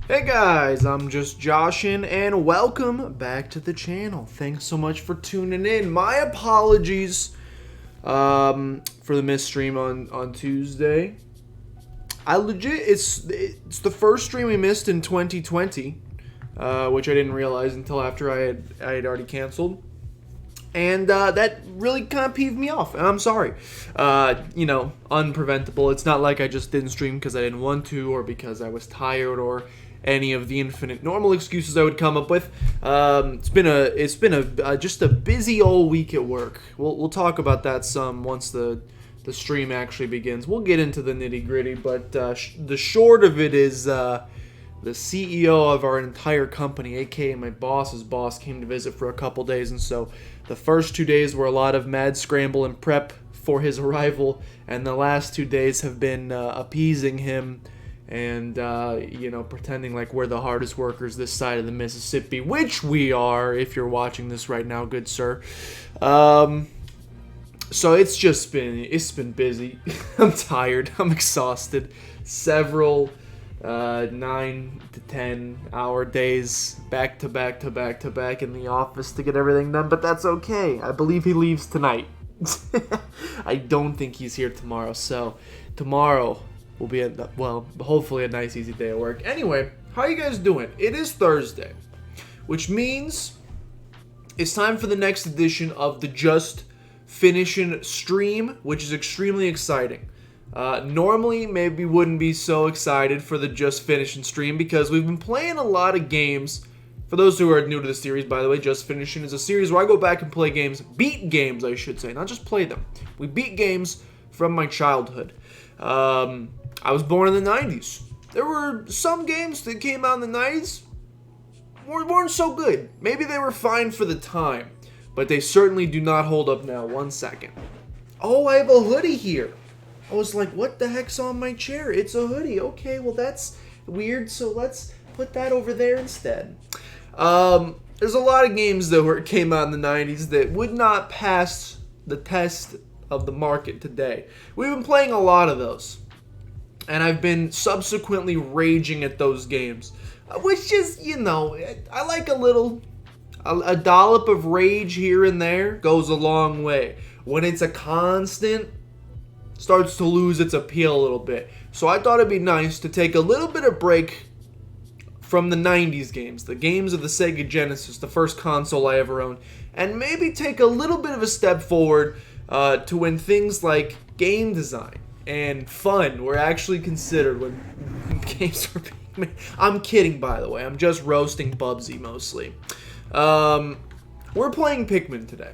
Hey guys, I'm just Joshin and welcome back to the channel. Thanks so much for tuning in. My apologies for the missed stream on Tuesday. It's the first stream we missed in 2020, which I didn't realize until after I had already canceled. And that really kind of peeved me off, and I'm sorry. Unpreventable. It's not like I just didn't stream because I didn't want to, or because I was tired, or any of the infinite normal excuses I would come up with. It's been just a busy old week at work. We'll talk about that some once the stream actually begins. We'll get into the nitty gritty, but the short of it is the CEO of our entire company, aka my boss's boss, came to visit for a couple days, and so the first 2 days were a lot of mad scramble and prep for his arrival, and the last 2 days have been appeasing him and pretending like we're the hardest workers this side of the Mississippi, which we are if you're watching this right now, good sir. So it's been busy. I'm tired. I'm exhausted. Several 9 to 10 hour days back to back to back to back in the office to get everything done, but that's okay. I believe he leaves tonight. I don't think he's here tomorrow, so tomorrow will be hopefully a nice easy day at work. Anyway, how are you guys doing? It is Thursday, which means it's time for the next edition of the Just Finishin stream, which is extremely exciting. Normally, maybe wouldn't be so excited for the Just Finishin stream because we've been playing a lot of games. For those who are new to the series, by the way, Just Finishin is a series where I go back and play games, beat games, I should say, not just play them. We beat games from my childhood. I was born in the 90s. There were some games that came out in the 90s weren't so good. Maybe they were fine for the time, but they certainly do not hold up now. 1 second. Oh, I have a hoodie here. I was like, what the heck's on my chair? It's a hoodie. Okay, well, that's weird, so let's put that over there instead. There's a lot of games that came out in the 90s that would not pass the test of the market today. We've been playing a lot of those, and I've been subsequently raging at those games, which is, I like a dollop of rage here and there goes a long way. When it's a constant, starts to lose its appeal a little bit. So I thought it'd be nice to take a little bit of break from the 90s games, the games of the Sega Genesis, the first console I ever owned, and maybe take a little bit of a step forward to when things like game design and fun were actually considered when games were being made. I'm kidding, by the way. I'm just roasting Bubsy mostly. We're playing Pikmin today,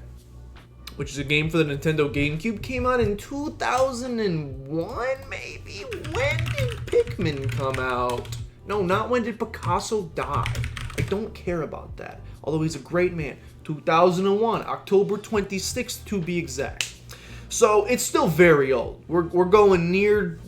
which is a game for the Nintendo GameCube. Came out in 2001, maybe? When did Pikmin come out? No, not when did Picasso die. I don't care about that. Although he's a great man. 2001, October 26th to be exact. So it's still very old. We're going near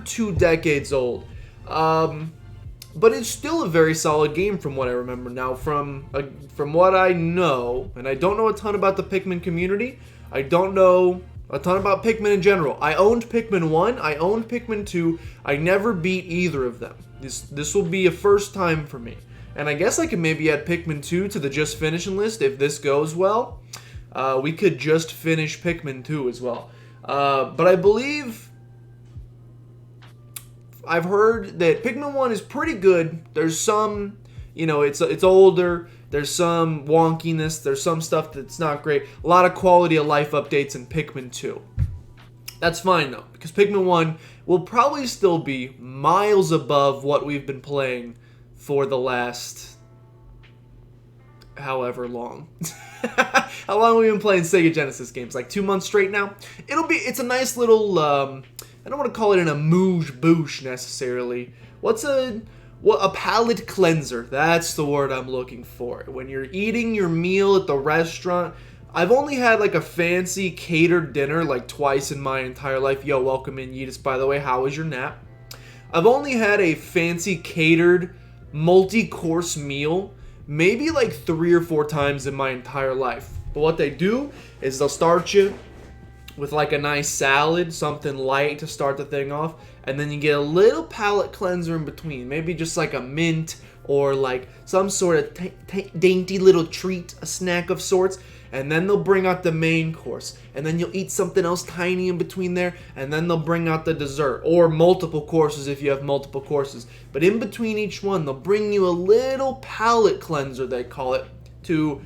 2 decades old. But it's still a very solid game from what I remember. Now, from what I know, and I don't know a ton about the Pikmin community, I don't know a ton about Pikmin in general. I owned Pikmin 1, I owned Pikmin 2, I never beat either of them. This will be a first time for me. And I guess I could maybe add Pikmin 2 to the Just Finishin list if this goes well. We could just finish Pikmin 2 as well. But I believe I've heard that Pikmin 1 is pretty good. There's some, it's older. There's some wonkiness. There's some stuff that's not great. A lot of quality of life updates in Pikmin 2. That's fine, though, because Pikmin 1 will probably still be miles above what we've been playing for the last however long. How long have we been playing Sega Genesis games? Like 2 months straight now? It's a nice little, I don't want to call it an amuse-bouche necessarily. A palate cleanser. That's the word I'm looking for. When you're eating your meal at the restaurant, I've only had like a fancy catered dinner like twice in my entire life. Yo, welcome in, Yeetus, by the way. How was your nap? I've only had a fancy catered multi-course meal maybe like 3 or 4 times in my entire life. But what they do is they'll start you with like a nice salad, something light to start the thing off, and then you get a little palate cleanser in between, maybe just like a mint or like some sort of dainty little treat, a snack of sorts, and then they'll bring out the main course, and then you'll eat something else tiny in between there, and then they'll bring out the dessert, or multiple courses if you have multiple courses. But in between each one, they'll bring you a little palate cleanser, they call it, to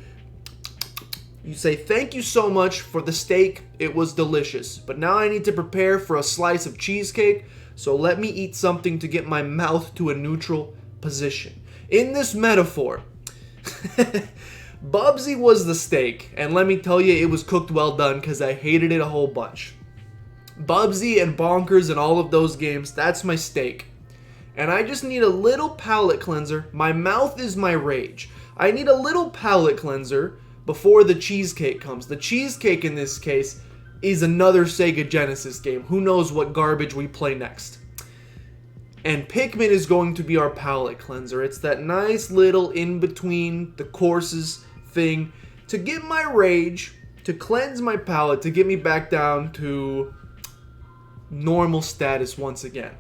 you say, thank you so much for the steak, it was delicious, but now I need to prepare for a slice of cheesecake, so let me eat something to get my mouth to a neutral position. In this metaphor, Bubsy was the steak, and let me tell you, it was cooked well done because I hated it a whole bunch. Bubsy and Bonkers and all of those games, that's my steak. And I just need a little palate cleanser. My mouth is my rage. I need a little palate cleanser before the cheesecake comes. The cheesecake in this case is another Sega Genesis game. Who knows what garbage we play next. And Pikmin is going to be our palate cleanser. It's that nice little in-between the courses thing to get my rage, to cleanse my palate, to get me back down to normal status once again.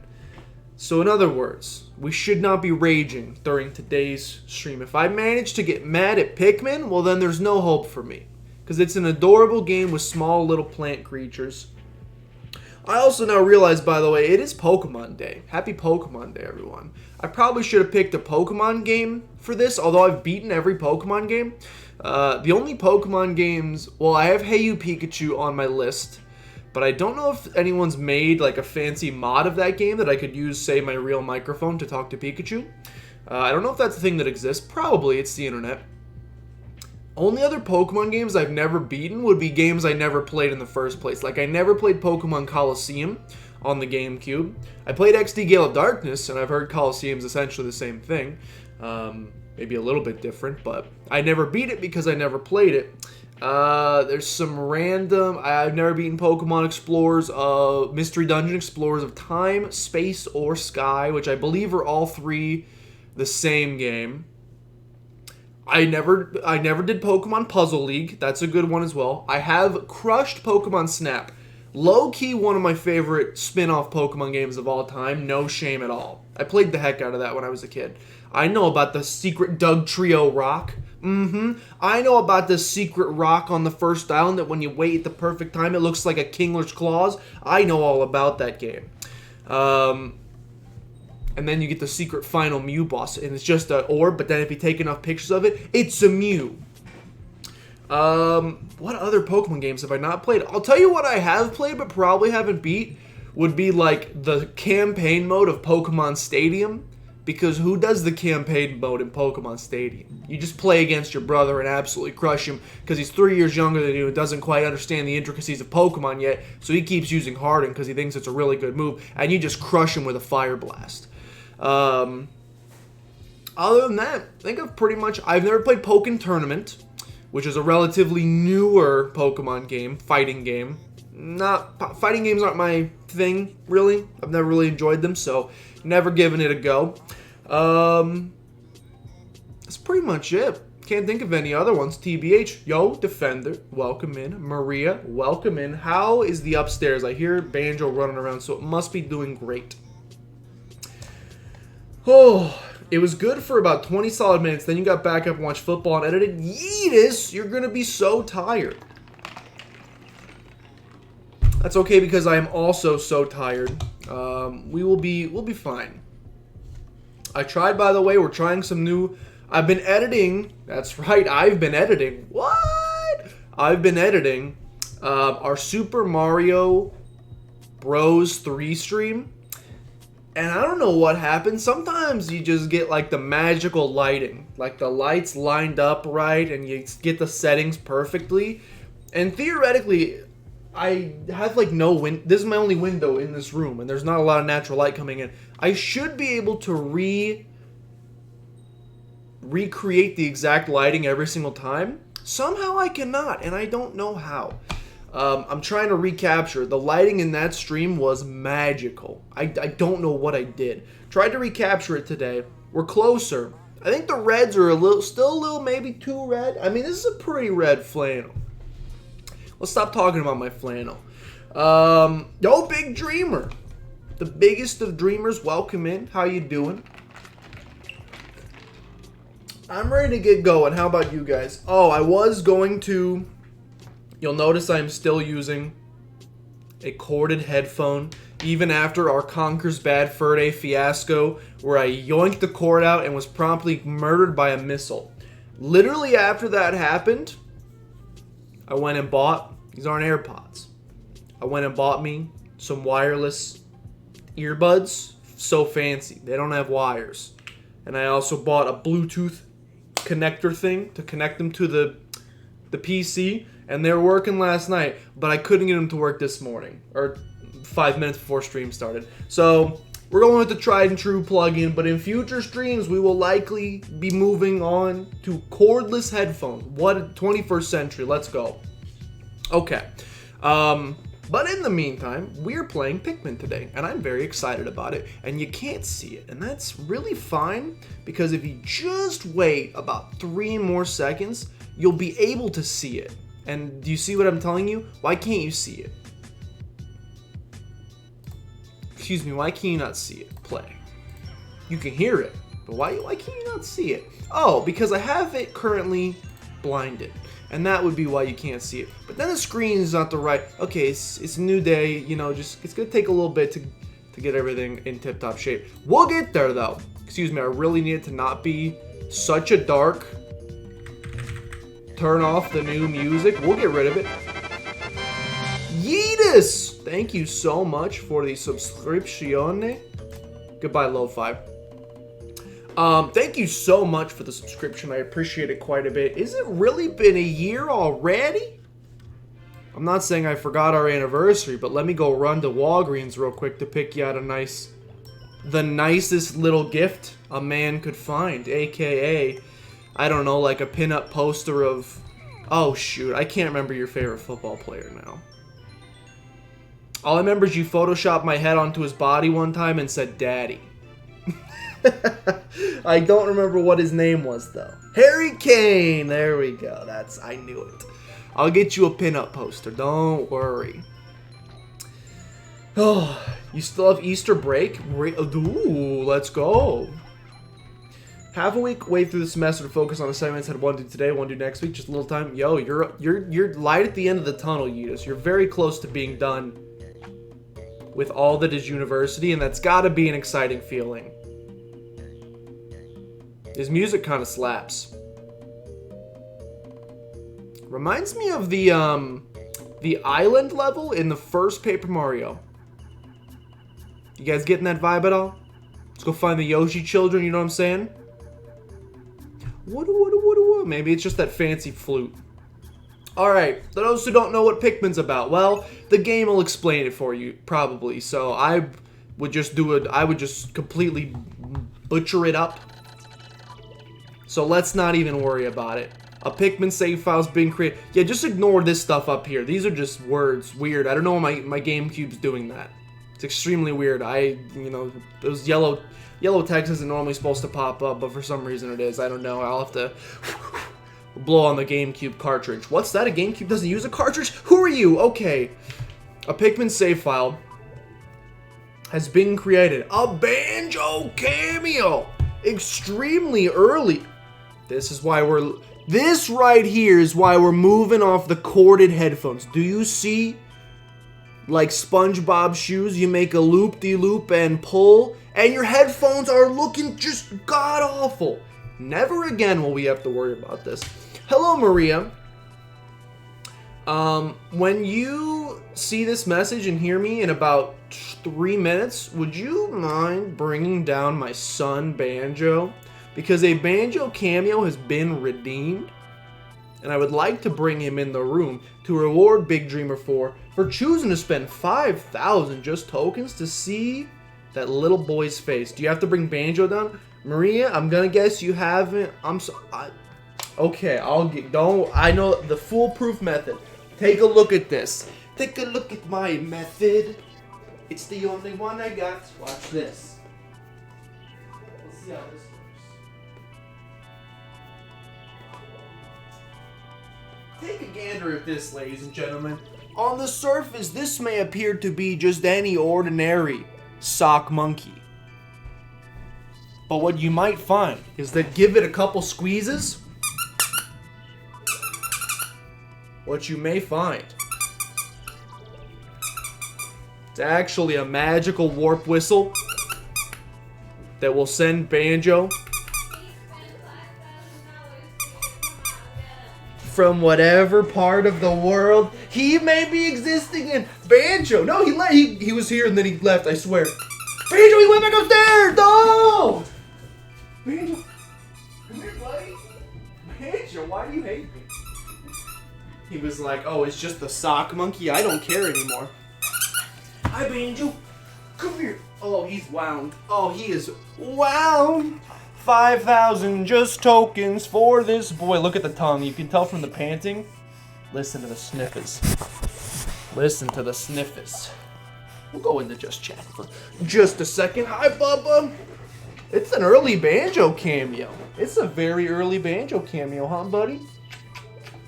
So in other words, we should not be raging during today's stream. If I manage to get mad at Pikmin, well then there's no hope for me. Because it's an adorable game with small little plant creatures. I also now realize, by the way, it is Pokemon Day. Happy Pokemon Day, everyone. I probably should have picked a Pokemon game for this, although I've beaten every Pokemon game. The only Pokemon games, well, I have Hey You Pikachu on my list, but I don't know if anyone's made like a fancy mod of that game that I could use, say, my real microphone to talk to Pikachu. I don't know if that's a thing that exists. Probably, it's the internet. Only other Pokemon games I've never beaten would be games I never played in the first place. Like, I never played Pokemon Coliseum on the GameCube. I played XD Gale of Darkness, and I've heard Coliseum's essentially the same thing. Maybe a little bit different, but I never beat it because I never played it. There's some random... I've never beaten Pokemon Explorers of... Mystery Dungeon Explorers of Time, Space, or Sky, which I believe are all three the same game. I never did Pokemon Puzzle League. That's a good one as well. I have crushed Pokemon Snap. Low-key one of my favorite spin-off Pokemon games of all time. No shame at all. I played the heck out of that when I was a kid. I know about the secret Doug Trio rock. I know about the secret rock on the first island that when you wait at the perfect time, it looks like a Kingler's Claws. I know all about that game. And then you get the secret final Mew boss, and it's just an orb, but then if you take enough pictures of it, it's a Mew. What other Pokemon games have I not played? I'll tell you what I have played, but probably haven't beat, would be like the campaign mode of Pokemon Stadium, because who does the campaign mode in Pokemon Stadium? You just play against your brother and absolutely crush him, because he's 3 years younger than you and doesn't quite understand the intricacies of Pokemon yet, so he keeps using Harden because he thinks it's a really good move, and you just crush him with a Fire Blast. Other than that, I think I've never played Pokken Tournament, which is a relatively newer Pokemon game, fighting game. Fighting games aren't my thing, really. I've never really enjoyed them, so never given it a go. That's pretty much it. Can't think of any other ones. TBH, yo, Defender, welcome in. Maria, welcome in. How is the upstairs? I hear Banjo running around, so it must be doing great. Oh, it was good for about 20 solid minutes. Then you got back up and watched football and edited. Yeetus, you're going to be so tired. That's okay because I am also so tired. We'll be fine. I tried, by the way, we're trying some new... I've been editing. That's right, I've been editing. What? I've been editing our Super Mario Bros. 3 stream. And I don't know what happened. Sometimes you just get like the magical lighting. Like the lights lined up right and you get the settings perfectly. And theoretically, I have like no this is my only window in this room and there's not a lot of natural light coming in. I should be able to recreate the exact lighting every single time. Somehow I cannot, and I don't know how. I'm trying to recapture. The lighting in that stream was magical. I don't know what I did. Tried to recapture it today. We're closer. I think the reds are still a little maybe too red. I mean, this is a pretty red flannel. Let's stop talking about my flannel. Yo, Big Dreamer. The biggest of dreamers, welcome in. How you doing? I'm ready to get going. How about you guys? Oh, I was going to... You'll notice I'm still using a corded headphone, even after our Conker's Bad Fur Day fiasco, where I yoinked the cord out and was promptly murdered by a missile. Literally after that happened, I went and bought... These aren't AirPods. I went and bought me some wireless earbuds. So fancy. They don't have wires. And I also bought a Bluetooth connector thing to connect them to the PC. And they were working last night, but I couldn't get them to work this morning. Or 5 minutes before stream started. So we're going with the tried and true plugin, but in future streams we will likely be moving on to cordless headphones. What 21st century, let's go. Okay. But in the meantime, we're playing Pikmin today, and I'm very excited about it, and you can't see it, and that's really fine, because if you just wait about 3 more seconds, you'll be able to see it. And do you see what I'm telling you? Why can't you see it? Excuse me, why can you not see it? Play. You can hear it, but why can you not see it? Oh, because I have it currently blinded. And that would be why you can't see it. But then the screen is not the right... Okay, it's a new day, you know, just... It's going to take a little bit to get everything in tip-top shape. We'll get there, though. Excuse me, I really need it to not be such a dark... Turn off the new music. We'll get rid of it. Yeetus! Thank you so much for the subscription. Goodbye, Lo-Fi. Thank you so much for the subscription. I appreciate it quite a bit. Is it really been a year already? I'm not saying I forgot our anniversary, but let me go run to Walgreens real quick to pick you out the nicest little gift a man could find, aka, I don't know, like a pinup poster of, oh shoot, I can't remember your favorite football player now. All I remember is you photoshopped my head onto his body one time and said daddy. I don't remember what his name was though. Harry Kane. There we go. I knew it. I'll get you a pinup poster. Don't worry. Oh, you still have Easter break? Ooh, let's go. Half a week way through the semester to focus on assignments. Had one due today, one due next week. Just a little time. Yo, you're light at the end of the tunnel, Yeetus. You're very close to being done with all that is university, and that's got to be an exciting feeling. His music kind of slaps. Reminds me of the island level in the first Paper Mario. You guys getting that vibe at all? Let's go find the Yoshi children, you know what I'm saying? Maybe it's just that fancy flute. Alright, those who don't know what Pikmin's about, well, the game will explain it for you, probably. So I would just completely butcher it up. So let's not even worry about it. A Pikmin save file's been created. Yeah, just ignore this stuff up here. These are just words. Weird. I don't know why my GameCube's doing that. It's extremely weird. Those yellow text isn't normally supposed to pop up, but for some reason it is. I don't know. I'll have to blow on the GameCube cartridge. What's that? A GameCube doesn't use a cartridge? Who are you? Okay. A Pikmin save file has been created. A banjo cameo. Extremely early. This right here is why we're moving off the corded headphones. Do you see? Like SpongeBob shoes, you make a loop-de-loop and pull, and your headphones are looking just god-awful. Never again will we have to worry about this. Hello, Maria. When you see this message and hear me in about 3 minutes, would you mind bringing down my son, Banjo? Because a Banjo cameo has been redeemed, and I would like to bring him in the room to reward Big Dreamer for choosing to spend 5,000 just tokens to see that little boy's face. Do you have to bring Banjo down? Maria, I'm gonna guess you haven't. Okay, I know the foolproof method. Take a look at this. Take a look at my method. It's the only one I got. Watch this. Let's see how this works. Take a gander at this, ladies and gentlemen. On the surface, this may appear to be just any ordinary sock monkey. But what you might find is that give it a couple squeezes, what you may find, it's actually a magical warp whistle that will send Banjo from whatever part of the world he may be existing in. Banjo! No, he was here and then he left, I swear. Banjo, he went back upstairs! No! Banjo! Come here, buddy. Banjo, why do you hate me? He was like, oh, it's just the sock monkey? I don't care anymore. Hi, Banjo. Come here. Oh, he's wound. Oh, he is wound. 5,000 just tokens for this boy. Look at the tongue. You can tell from the panting. Listen to the sniffers. Listen to the sniffers. We'll go into Just Chat for just a second. Hi, Bubba. It's an early Banjo cameo. It's a very early Banjo cameo, huh, buddy?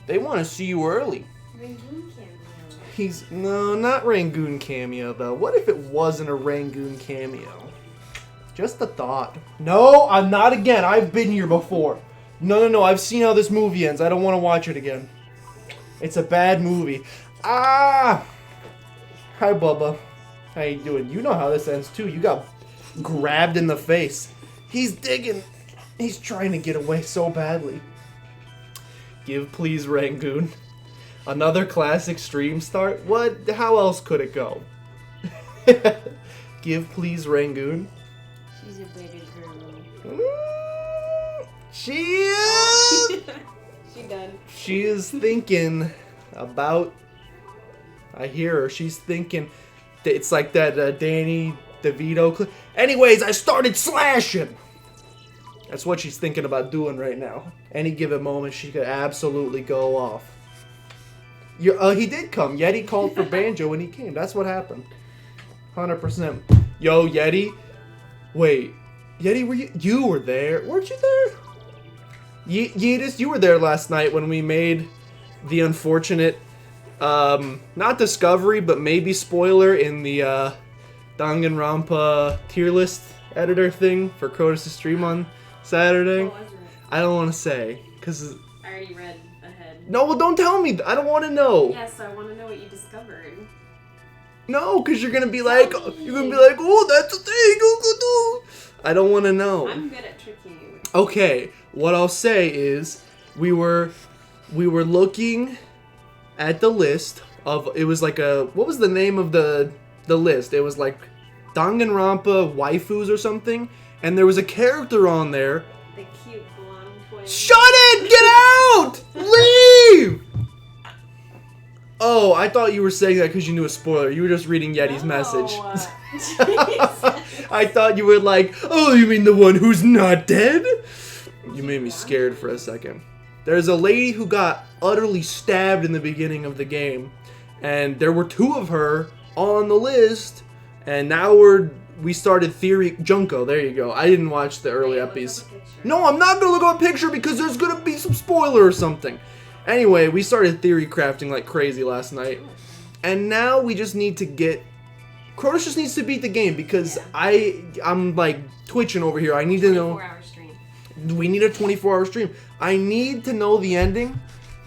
They want to see you early. Rangoon cameo. No, not Rangoon cameo, though. What if it wasn't a Rangoon cameo? Just a thought. No, I'm not again. I've been here before. No. I've seen how this movie ends. I don't want to watch it again. It's a bad movie. Ah! Hi, Bubba. How you doing? You know how this ends, too. You got grabbed in the face. He's digging. He's trying to get away so badly. Give please, Rangoon. Another classic stream start? What? How else could it go? Give please, Rangoon. She's a better girl. She is. She done. She is thinking about. I hear her. She's thinking. It's like that Danny DeVito clip. Anyways, I started slashing. That's what she's thinking about doing right now. Any given moment, she could absolutely go off. He did come. Yeti called for Banjo and he came. That's what happened. 100%. Yo, Yeti. Wait. Yeti, you were there? Weren't you there? Yeetus, you were there last night when we made the unfortunate, not discovery, but maybe spoiler in the Danganronpa tier list editor thing for Crotus' stream on Saturday. What was it? I don't want to say, because... I already read ahead. No, well, don't tell me. I don't want to know. Yes, I want to know what you discovered. No, because you're going to be like, oh, that's a thing. I don't want to know. I'm good at tricking you. Okay, what I'll say is we were looking at the list of, it was like what was the name of the list? It was like Danganronpa waifus or something, and there was a character on there. The cute blonde twin. Shut it! Get out! Leave! Oh, I thought you were saying that because you knew a spoiler. You were just reading Yeti's message. I thought you were like, oh, you mean the one who's not dead? You made me scared for a second. There's a lady who got utterly stabbed in the beginning of the game, and there were two of her on the list, and now we started Theory Junko. There you go. I didn't watch the early episodes. No, I'm not gonna look up a picture because there's gonna be some spoiler or something. Anyway, we started theory crafting like crazy last night, and now we just need to get. Crotus just needs to beat the game because I'm like twitching over here. I need to know. 24-hour stream. We need a 24-hour stream. I need to know the ending.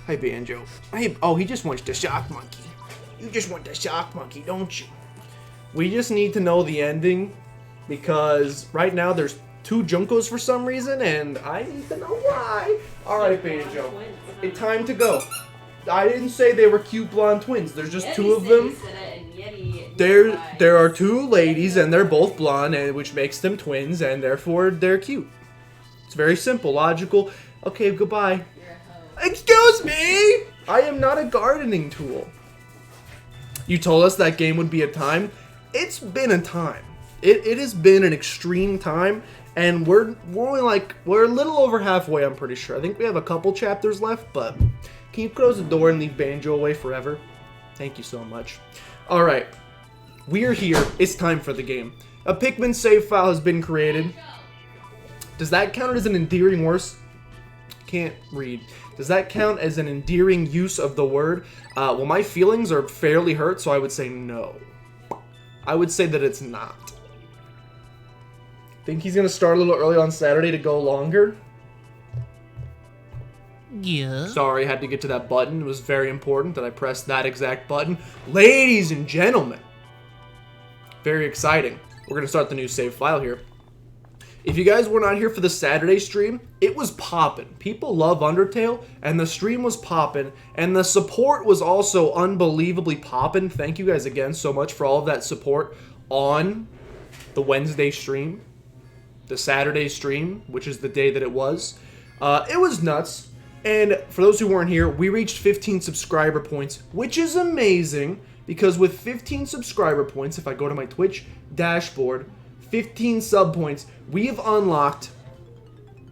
Hi, Banjo. Hey, oh, he just wants the shock monkey. You just want the shock monkey, don't you? We just need to know the ending because right now there's 2 Junkos for some reason, and I need to know why. All right, Banjo. It's time to go. I didn't say they were cute blonde twins. There's just 2 of them. There are 2 ladies, and they're both blonde, and which makes them twins, and therefore they're cute. It's very simple, logical. Okay, goodbye. Excuse me! I am not a gardening tool. You told us that game would be a time. It's been a time. It has been an extreme time, and we're a little over halfway, I'm pretty sure. I think we have a couple chapters left, but can you close the door and leave Banjo away forever? Thank you so much. Alright, we are here. It's time for the game. A Pikmin save file has been created. Does that count as an endearing Can't read. Does that count as an endearing use of the word? Well, my feelings are fairly hurt, so I would say no. I would say that it's not. Think he's going to start a little early on Saturday to go longer? Yeah. Sorry, I had to get to that button. It was very important that I pressed that exact button. Ladies and gentlemen. Very exciting. We're going to start the new save file here. If you guys were not here for the Saturday stream, it was poppin'. People love Undertale, and the stream was poppin', and the support was also unbelievably poppin'. Thank you guys again so much for all of that support on the Wednesday stream, the Saturday stream, which is the day that it was. It was nuts, and for those who weren't here, we reached 15 subscriber points, which is amazing, because with 15 subscriber points, if I go to my Twitch dashboard, 15 sub points, we've unlocked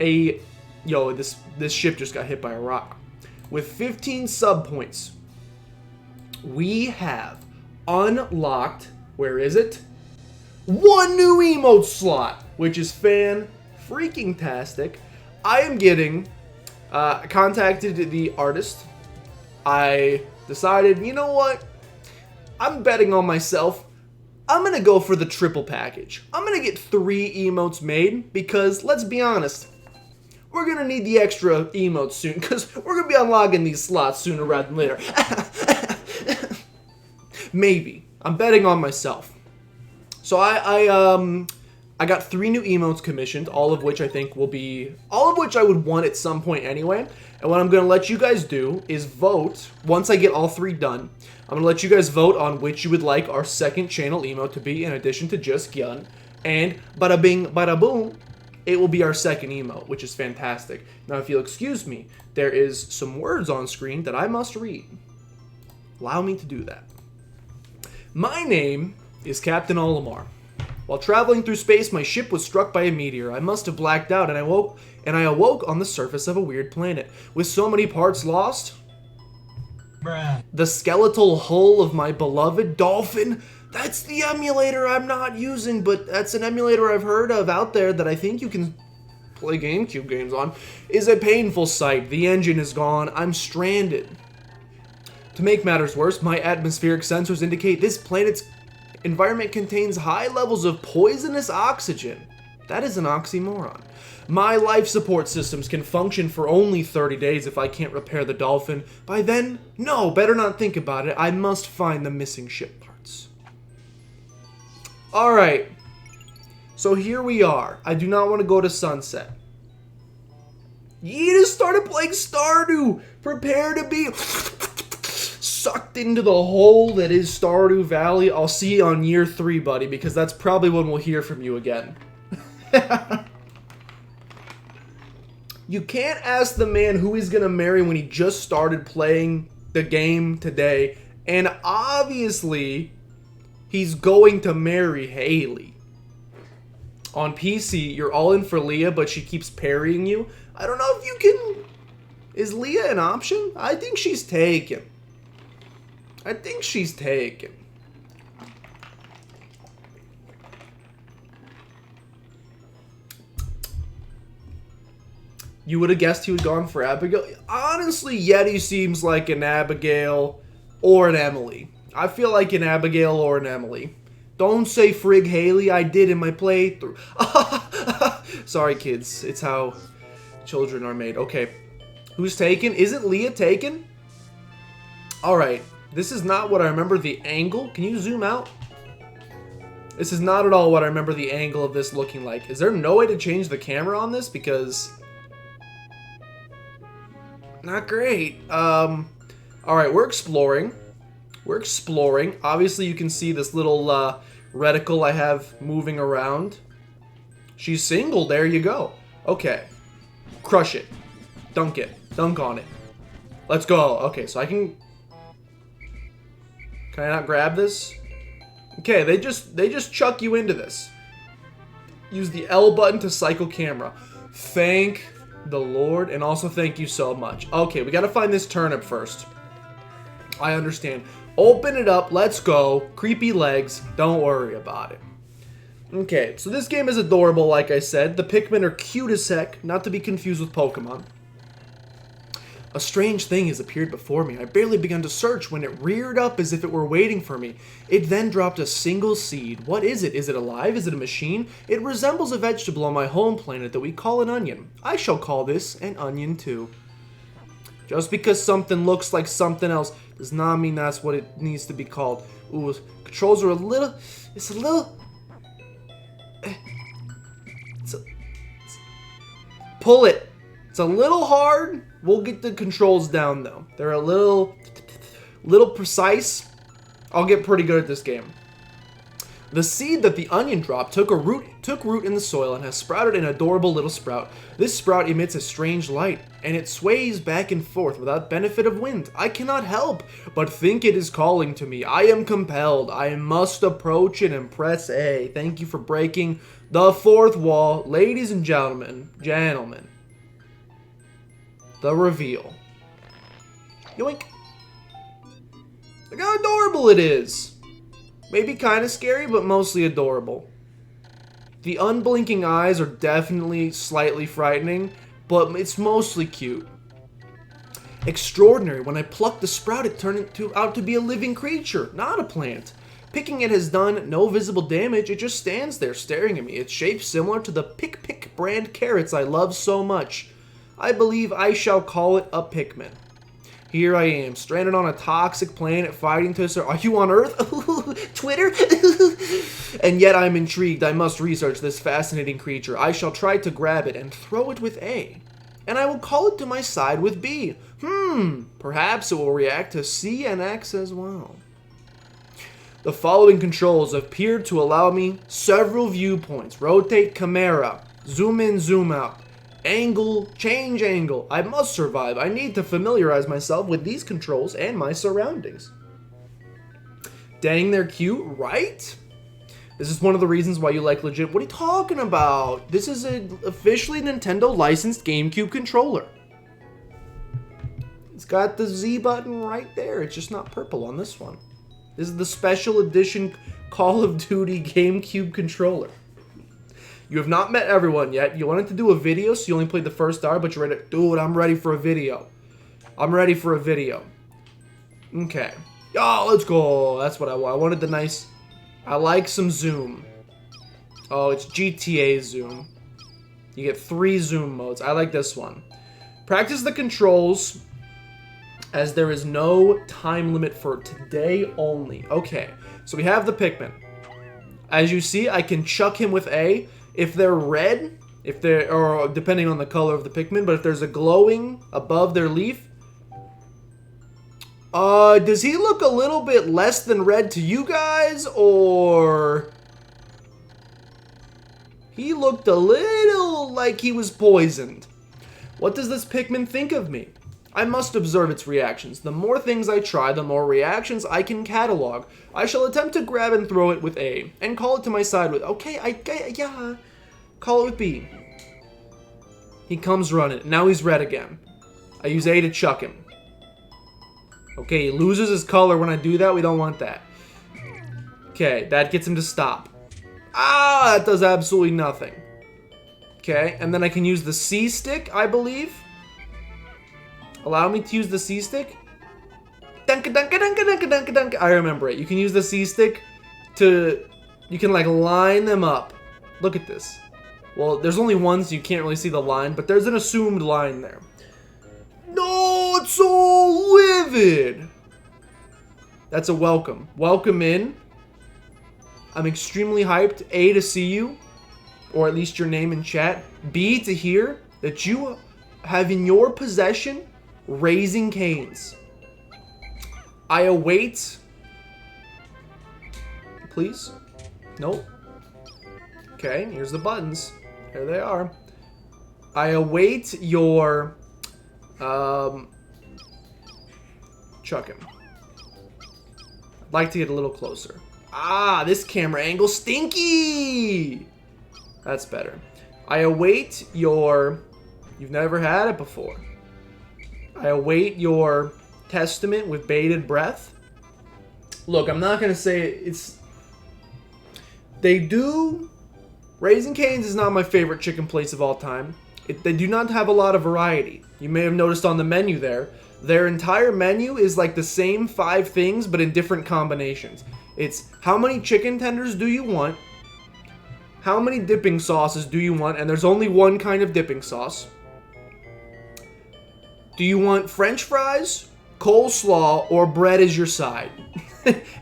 a... Yo, this ship just got hit by a rock. With 15 sub points, we have unlocked... Where is it? One new emote slot, which is fan-freaking-tastic. I am getting... contacted the artist. I decided, you know what? I'm betting on myself. I'm going to go for the triple package. I'm going to get 3 emotes made because, let's be honest, we're going to need the extra emotes soon because we're going to be unlocking these slots sooner rather than later. Maybe. I'm betting on myself. So I got 3 new emotes commissioned, all of which I think will be... All of which I would want at some point anyway. And what I'm going to let you guys do is vote, once I get all 3 done, I'm going to let you guys vote on which you would like our second channel emote to be in addition to Just Gun. And bada bing, bada boom, it will be our second emote, which is fantastic. Now, if you'll excuse me, there is some words on screen that I must read. Allow me to do that. My name is Captain Olimar. While traveling through space, my ship was struck by a meteor. I must have blacked out, and I awoke on the surface of a weird planet. With so many parts lost... Bruh. The skeletal hull of my beloved dolphin. That's the emulator I'm not using, but that's an emulator I've heard of out there that I think you can play GameCube games on. Is a painful sight. The engine is gone. I'm stranded. To make matters worse, my atmospheric sensors indicate this planet's environment contains high levels of poisonous oxygen. That is an oxymoron. My life support systems can function for only 30 days if I can't repair the dolphin. By then, no, better not think about it. I must find the missing ship parts. Alright. So here we are. I do not want to go to sunset. You just started playing Stardew. Prepare to be sucked into the hole that is Stardew Valley. I'll see you on year 3, buddy, because that's probably when we'll hear from you again. You can't ask the man who he's gonna marry when he just started playing the game today, and obviously, he's going to marry Haley. On PC, you're all in for Leah, but she keeps parrying you. I don't know if you can... Is Leah an option? I think she's taken. I think she's taken. You would have guessed he would gone for Abigail? Honestly, Yeti seems like an Abigail or an Emily. I feel like an Abigail or an Emily. Don't say frig Haley, I did in my playthrough. Sorry, kids. It's how children are made. Okay. Who's taken? Isn't Leah taken? Alright. This is not what I remember the angle. Can you zoom out? This is not at all what I remember the angle of this looking like. Is there no way to change the camera on this? Because... Not great. Alright, we're exploring. We're exploring. Obviously, you can see this little reticle I have moving around. She's single. There you go. Okay. Crush it. Dunk it. Dunk on it. Let's go. Okay, so I can... Can I not grab this? Okay, they just chuck you into this. Use the L button to cycle camera. Thank the Lord, and also thank you so much. Okay, we gotta find this turnip first. I understand. Open it up, let's go. Creepy legs, don't worry about it. Okay, so this game is adorable, like I said. The Pikmin are cute as heck, not to be confused with Pokemon. A strange thing has appeared before me. I barely begun to search when it reared up as if it were waiting for me. It then dropped a single seed. What is it? Is it alive? Is it a machine? It resembles a vegetable on my home planet that we call an onion. I shall call this an onion too. Just because something looks like something else does not mean that's what it needs to be called. Ooh, controls are pull it. It's a little hard. We'll get the controls down though. They're a little precise. I'll get pretty good at this game. The seed that the onion dropped took root in the soil and has sprouted an adorable little sprout. This sprout emits a strange light, and it sways back and forth without benefit of wind. I cannot help but think it is calling to me. I am compelled. I must approach it and press A. Thank you for breaking the fourth wall. Ladies and gentlemen. The reveal. Yoink. Look how adorable it is. Maybe kind of scary, but mostly adorable. The unblinking eyes are definitely slightly frightening, but it's mostly cute. Extraordinary. When I plucked the sprout, it turned out to be a living creature, not a plant. Picking it has done no visible damage. It just stands there staring at me. Its shape similar to the Pick brand carrots I love so much. I believe I shall call it a Pikmin. Here I am, stranded on a toxic planet, fighting to survive. Are you on Earth? Twitter? And yet I'm intrigued. I must research this fascinating creature. I shall try to grab it and throw it with A. And I will call it to my side with B. Perhaps it will react to C and X as well. The following controls appear to allow me several viewpoints. Rotate camera, zoom in, zoom out. Angle, change angle. I must survive. I need to familiarize myself with these controls and my surroundings. Dang, they're cute, right? This is one of the reasons why you like legit. What are you talking about? This is an officially Nintendo licensed GameCube controller. It's got the Z button right there. It's just not purple on this one. This is the special edition Call of Duty GameCube controller. You have not met everyone yet. You wanted to do a video, so you only played the first hour, but you're ready. Dude, I'm ready for a video. I'm ready for a video. Okay. Oh, let's go. That's what I want. I wanted the nice... I like some zoom. Oh, it's GTA zoom. You get 3 zoom modes. I like this one. Practice the controls, as there is no time limit for today only. Okay, so we have the Pikmin. As you see, I can chuck him with A. If they're red, or depending on the color of the Pikmin, but if there's a glowing above their leaf, does he look a little bit less than red to you guys, or he looked a little like he was poisoned? What does this Pikmin think of me? I must observe its reactions. The more things I try, the more reactions I can catalog. I shall attempt to grab and throw it with A, and call it to my side with, yeah, call it with B. He comes running. Now he's red again. I use A to chuck him. Okay, he loses his color when I do that. We don't want that. Okay, that gets him to stop. Ah, that does absolutely nothing. Okay, and then I can use the C stick, I believe. Allow me to use the C stick. I remember it. You can use the C stick to... You can, like, line them up. Look at this. Well, there's only one, so you can't really see the line, but there's an assumed line there. No, it's so vivid! That's a welcome. Welcome in. I'm extremely hyped. A, to see you, or at least your name in chat. B, to hear that you have in your possession Raising Canes. I await... Please? Nope. Okay, here's the buttons. There they are. I await your... chuck him. I'd like to get a little closer. Ah, this camera angle stinky! That's better. I await your... You've never had it before. I await your testament with bated breath. Look, I'm not going to say it's... They do... Raising Cane's is not my favorite chicken place of all time. They do not have a lot of variety. You may have noticed on the menu there, their entire menu is like the same 5 things, but in different combinations. It's how many chicken tenders do you want? How many dipping sauces do you want? And there's only one kind of dipping sauce. Do you want French fries, coleslaw, or bread as your side?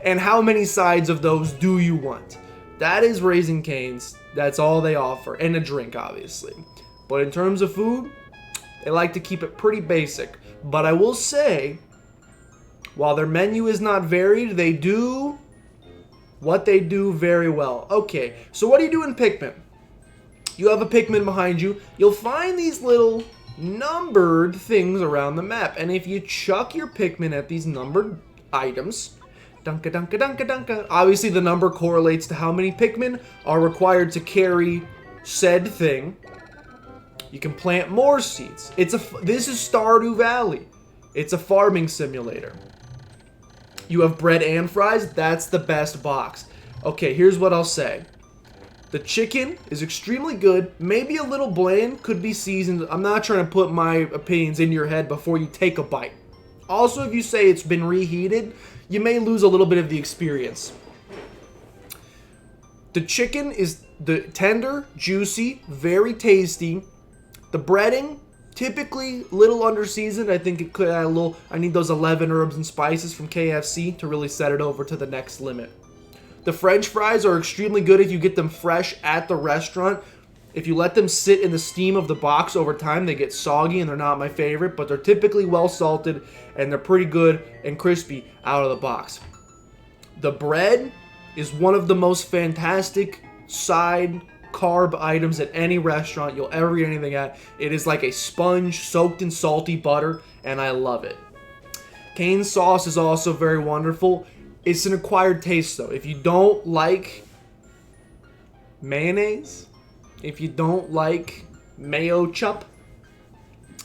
And how many sides of those do you want? That is Raising Cane's. That's all they offer. And a drink, obviously. But in terms of food, they like to keep it pretty basic. But I will say, while their menu is not varied, they do what they do very well. Okay, so what do you do in Pikmin? You have a Pikmin behind you. You'll find these little numbered things around the map. And if you chuck your Pikmin at these numbered items, dunka dunka dunka dunka, obviously the number correlates to how many Pikmin are required to carry said thing. You can plant more seeds. This is Stardew Valley. It's a farming simulator. You have bread and fries. That's the best box. Okay, here's what I'll say. The chicken is extremely good. Maybe a little bland. Could be seasoned. I'm not trying to put my opinions in your head before you take a bite. Also, if you say it's been reheated, you may lose a little bit of the experience. The chicken is tender, juicy, very tasty. The breading, typically little under-seasoned. I think it could add a little. I need those 11 herbs and spices from KFC to really set it over to the next limit. The French fries are extremely good if you get them fresh at the restaurant. If you let them sit in the steam of the box over time, they get soggy and they're not my favorite, but they're typically well salted and they're pretty good and crispy out of the box. The bread is one of the most fantastic side carb items at any restaurant you'll ever get anything at. It is like a sponge soaked in salty butter, and I love it. Cane sauce is also very wonderful. It's an acquired taste, though. If you don't like mayonnaise, if you don't like mayo chup,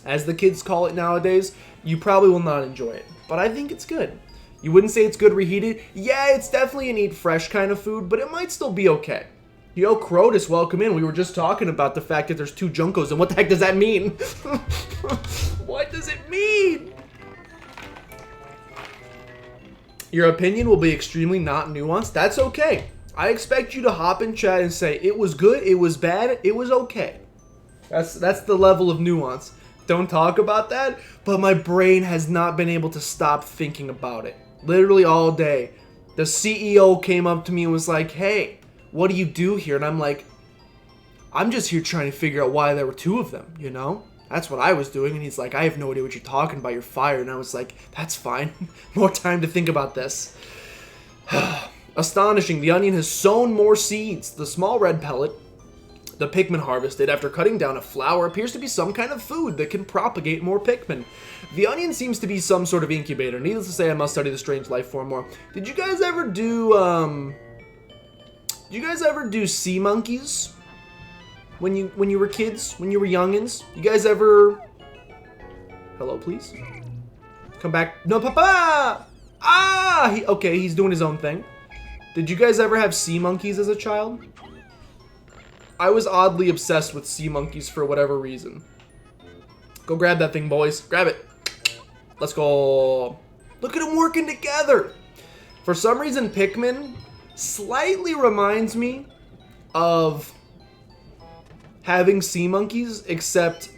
as the kids call it nowadays, you probably will not enjoy it. But I think it's good. You wouldn't say it's good reheated? Yeah, it's definitely an eat fresh kind of food, but it might still be okay. Yo, Crotus, welcome in. We were just talking about the fact that there's 2 Junkos, and what the heck does that mean? What does it mean? Your opinion will be extremely not nuanced. That's okay. I expect you to hop in chat and say, it was good, it was bad, it was okay. That's the level of nuance. Don't talk about that, but my brain has not been able to stop thinking about it. Literally all day. The CEO came up to me and was like, hey, what do you do here? And I'm like, I'm just here trying to figure out why there were 2 of them, you know? That's what I was doing. And he's like, I have no idea what you're talking about. You're fired. And I was like, that's fine. More time to think about this. Astonishing. The onion has sown more seeds. The small red pellet the Pikmin harvested after cutting down a flower appears to be some kind of food that can propagate more Pikmin. The onion seems to be some sort of incubator. Needless to say, I must study the strange life form more. Did you guys ever do, sea monkeys? When you were kids? When you were youngins? You guys ever... Hello, please? Come back. No, Papa! Ah! Okay, he's doing his own thing. Did you guys ever have sea monkeys as a child? I was oddly obsessed with sea monkeys for whatever reason. Go grab that thing, boys. Grab it. Let's go. Look at them working together. For some reason, Pikmin slightly reminds me of having sea monkeys, except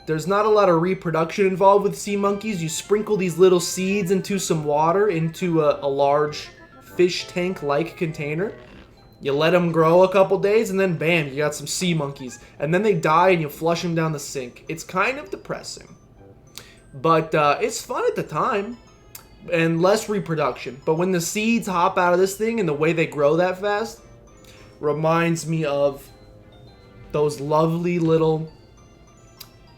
there's not a lot of reproduction involved with sea monkeys. You sprinkle these little seeds into some water into a large fish tank-like container. You let them grow a couple days, and then bam, you got some sea monkeys. And then they die, and you flush them down the sink. It's kind of depressing. But it's fun at the time, and less reproduction. But when the seeds hop out of this thing, and the way they grow that fast, reminds me of those lovely little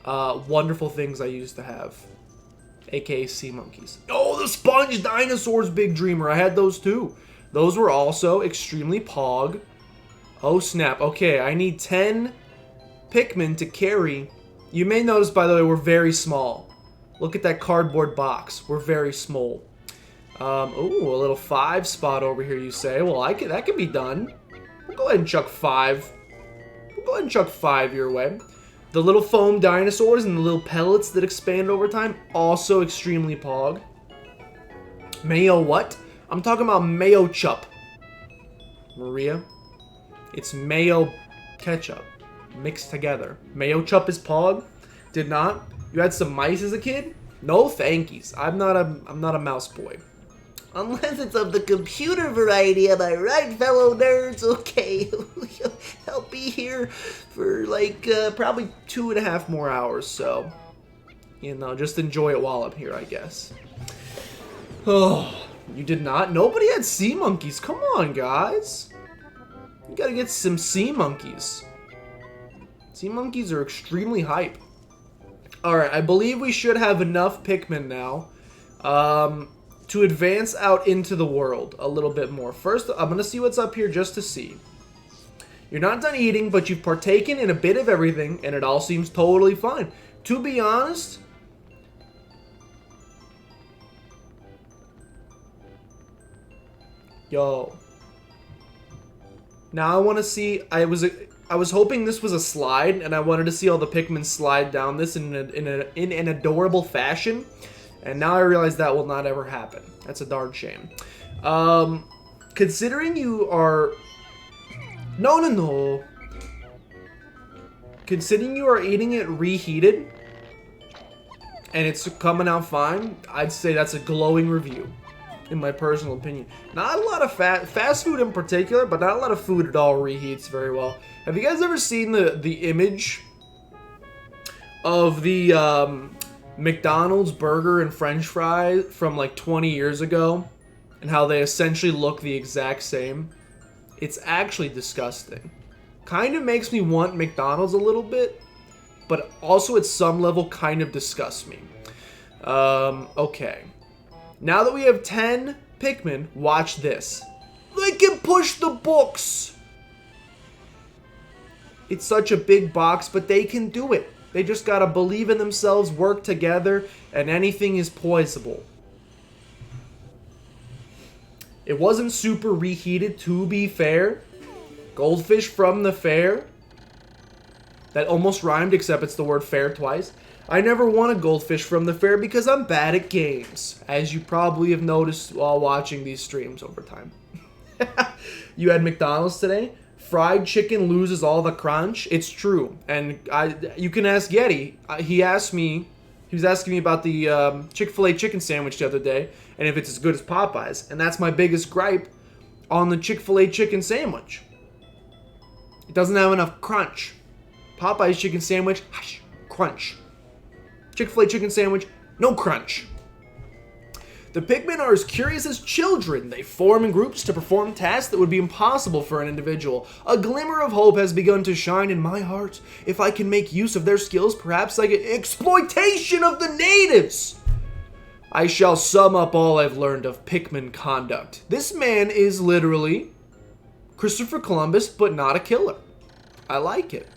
wonderful things I used to have. AKA sea monkeys. Oh, the sponge dinosaurs, big dreamer. I had those too. Those were also extremely pog. Oh, snap. Okay, I need 10 Pikmin to carry. You may notice, by the way, we're very small. Look at that cardboard box. We're very small. Ooh, a little 5 spot over here, you say. Well, that can be done. We'll go ahead and chuck 5. We'll go ahead and chuck 5 your way. The little foam dinosaurs and the little pellets that expand over time, also extremely pog. Mayo what? I'm talking about mayo chup. Maria. It's mayo ketchup mixed together. Mayo chup is pog? Did not? You had some mice as a kid? No thankies. I'm not a mouse boy. Unless it's of the computer variety, am I right, fellow nerds? Okay, I'll be here for like probably 2.5 more hours, so you know, just enjoy it while I'm here, I guess. Oh, you did not? Nobody had sea monkeys. Come on, guys. You gotta get some sea monkeys. Sea monkeys are extremely hype. Alright, I believe we should have enough Pikmin now to advance out into the world a little bit more. First, I'm going to see what's up here just to see. You're not done eating, but you've partaken in a bit of everything, and it all seems totally fine. To be honest, yo. Now I want to see, I was hoping this was a slide, and I wanted to see all the Pikmin slide down this in an adorable fashion. And now I realize that will not ever happen. That's a darn shame. Considering you are... No. Considering you are eating it reheated, and it's coming out fine, I'd say that's a glowing review, in my personal opinion. Not a lot of fast food in particular, but not a lot of food at all reheats very well. Have you guys ever seen the image of the McDonald's burger and french fries from like 20 years ago, and how they essentially look the exact same? It's actually disgusting. Kind of makes me want McDonald's a little bit, but also at some level kind of disgusts me. Okay. Now that we have 10 Pikmin, watch this. They can push the books! It's such a big box, but they can do it. They just gotta believe in themselves, work together, and anything is poisonable. It wasn't super reheated, to be fair. Goldfish from the fair. That almost rhymed, except it's the word fair twice. I never won a goldfish from the fair because I'm bad at games, as you probably have noticed while watching these streams over time. You had McDonald's today? Fried chicken loses all the crunch. It's true, and you can ask Yeti. He was asking me about the Chick-fil-A chicken sandwich the other day, and if it's as good as Popeye's, and that's my biggest gripe on the Chick-fil-A chicken sandwich. It doesn't have enough crunch. Popeye's chicken sandwich, crunch. Chick-fil-A chicken sandwich, no crunch. The Pikmin are as curious as children. They form in groups to perform tasks that would be impossible for an individual. A glimmer of hope has begun to shine in my heart. If I can make use of their skills, perhaps I get exploitation of the natives. I shall sum up all I've learned of Pikmin conduct. This man is literally Christopher Columbus, but not a killer. I like it.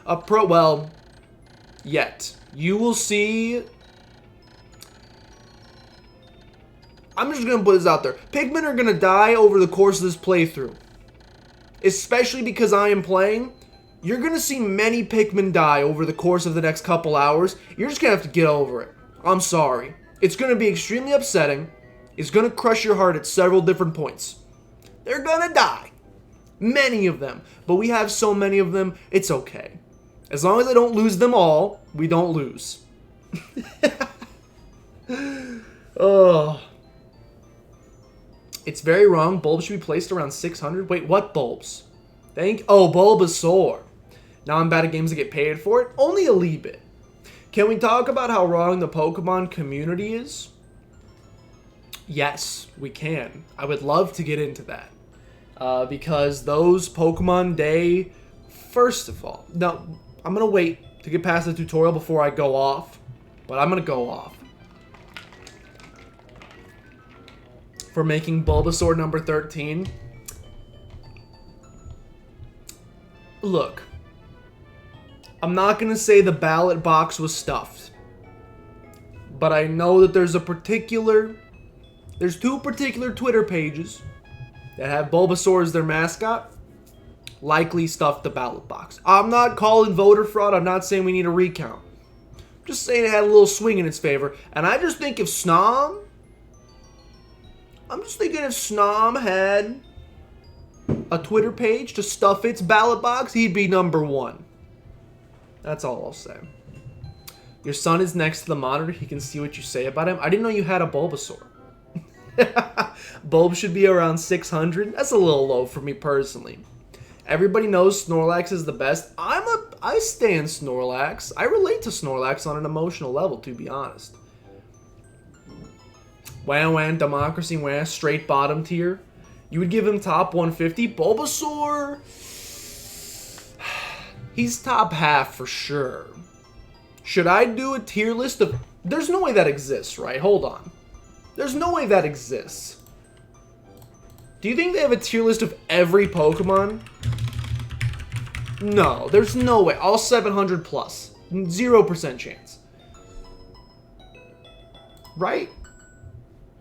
Well, yet. You will see... I'm just going to put this out there. Pikmin are going to die over the course of this playthrough. Especially because I am playing. You're going to see many Pikmin die over the course of the next couple hours. You're just going to have to get over it. I'm sorry. It's going to be extremely upsetting. It's going to crush your heart at several different points. They're going to die. Many of them. But we have so many of them, it's okay. As long as I don't lose them all, we don't lose. Oh... It's very wrong. Bulbs should be placed around 600. Wait, what bulbs? Oh, Bulbasaur. Now I'm bad at games that get paid for it? Only a little bit. Can we talk about how wrong the Pokemon community is? Yes, we can. I would love to get into that. Because those Pokemon Day... First of all... No, I'm going to wait to get past the tutorial before I go off. But I'm going to go off. For making Bulbasaur number 13. Look, I'm not going to say the ballot box was stuffed, but I know that there's two particular Twitter pages that have Bulbasaur as their mascot. likely stuffed the ballot box. I'm not calling voter fraud. I'm not saying we need a recount. I'm just saying it had a little swing in its favor. And I just think if Snom... I'm just thinking if Snom had a Twitter page to stuff its ballot box, he'd be number 1. That's all I'll say. Your son is next to the monitor. He can see what you say about him. I didn't know you had a Bulbasaur. Bulb should be around 600. That's a little low for me personally. Everybody knows Snorlax is the best. I stand Snorlax. I relate to Snorlax on an emotional level, to be honest. Wham, democracy, wham, straight bottom tier. You would give him top 150. Bulbasaur, he's top half for sure. Should I do a tier list of... There's no way that exists, right? Hold on. There's no way that exists. Do you think they have a tier list of every Pokemon? No, there's no way. All 700 plus. 0% chance. Right?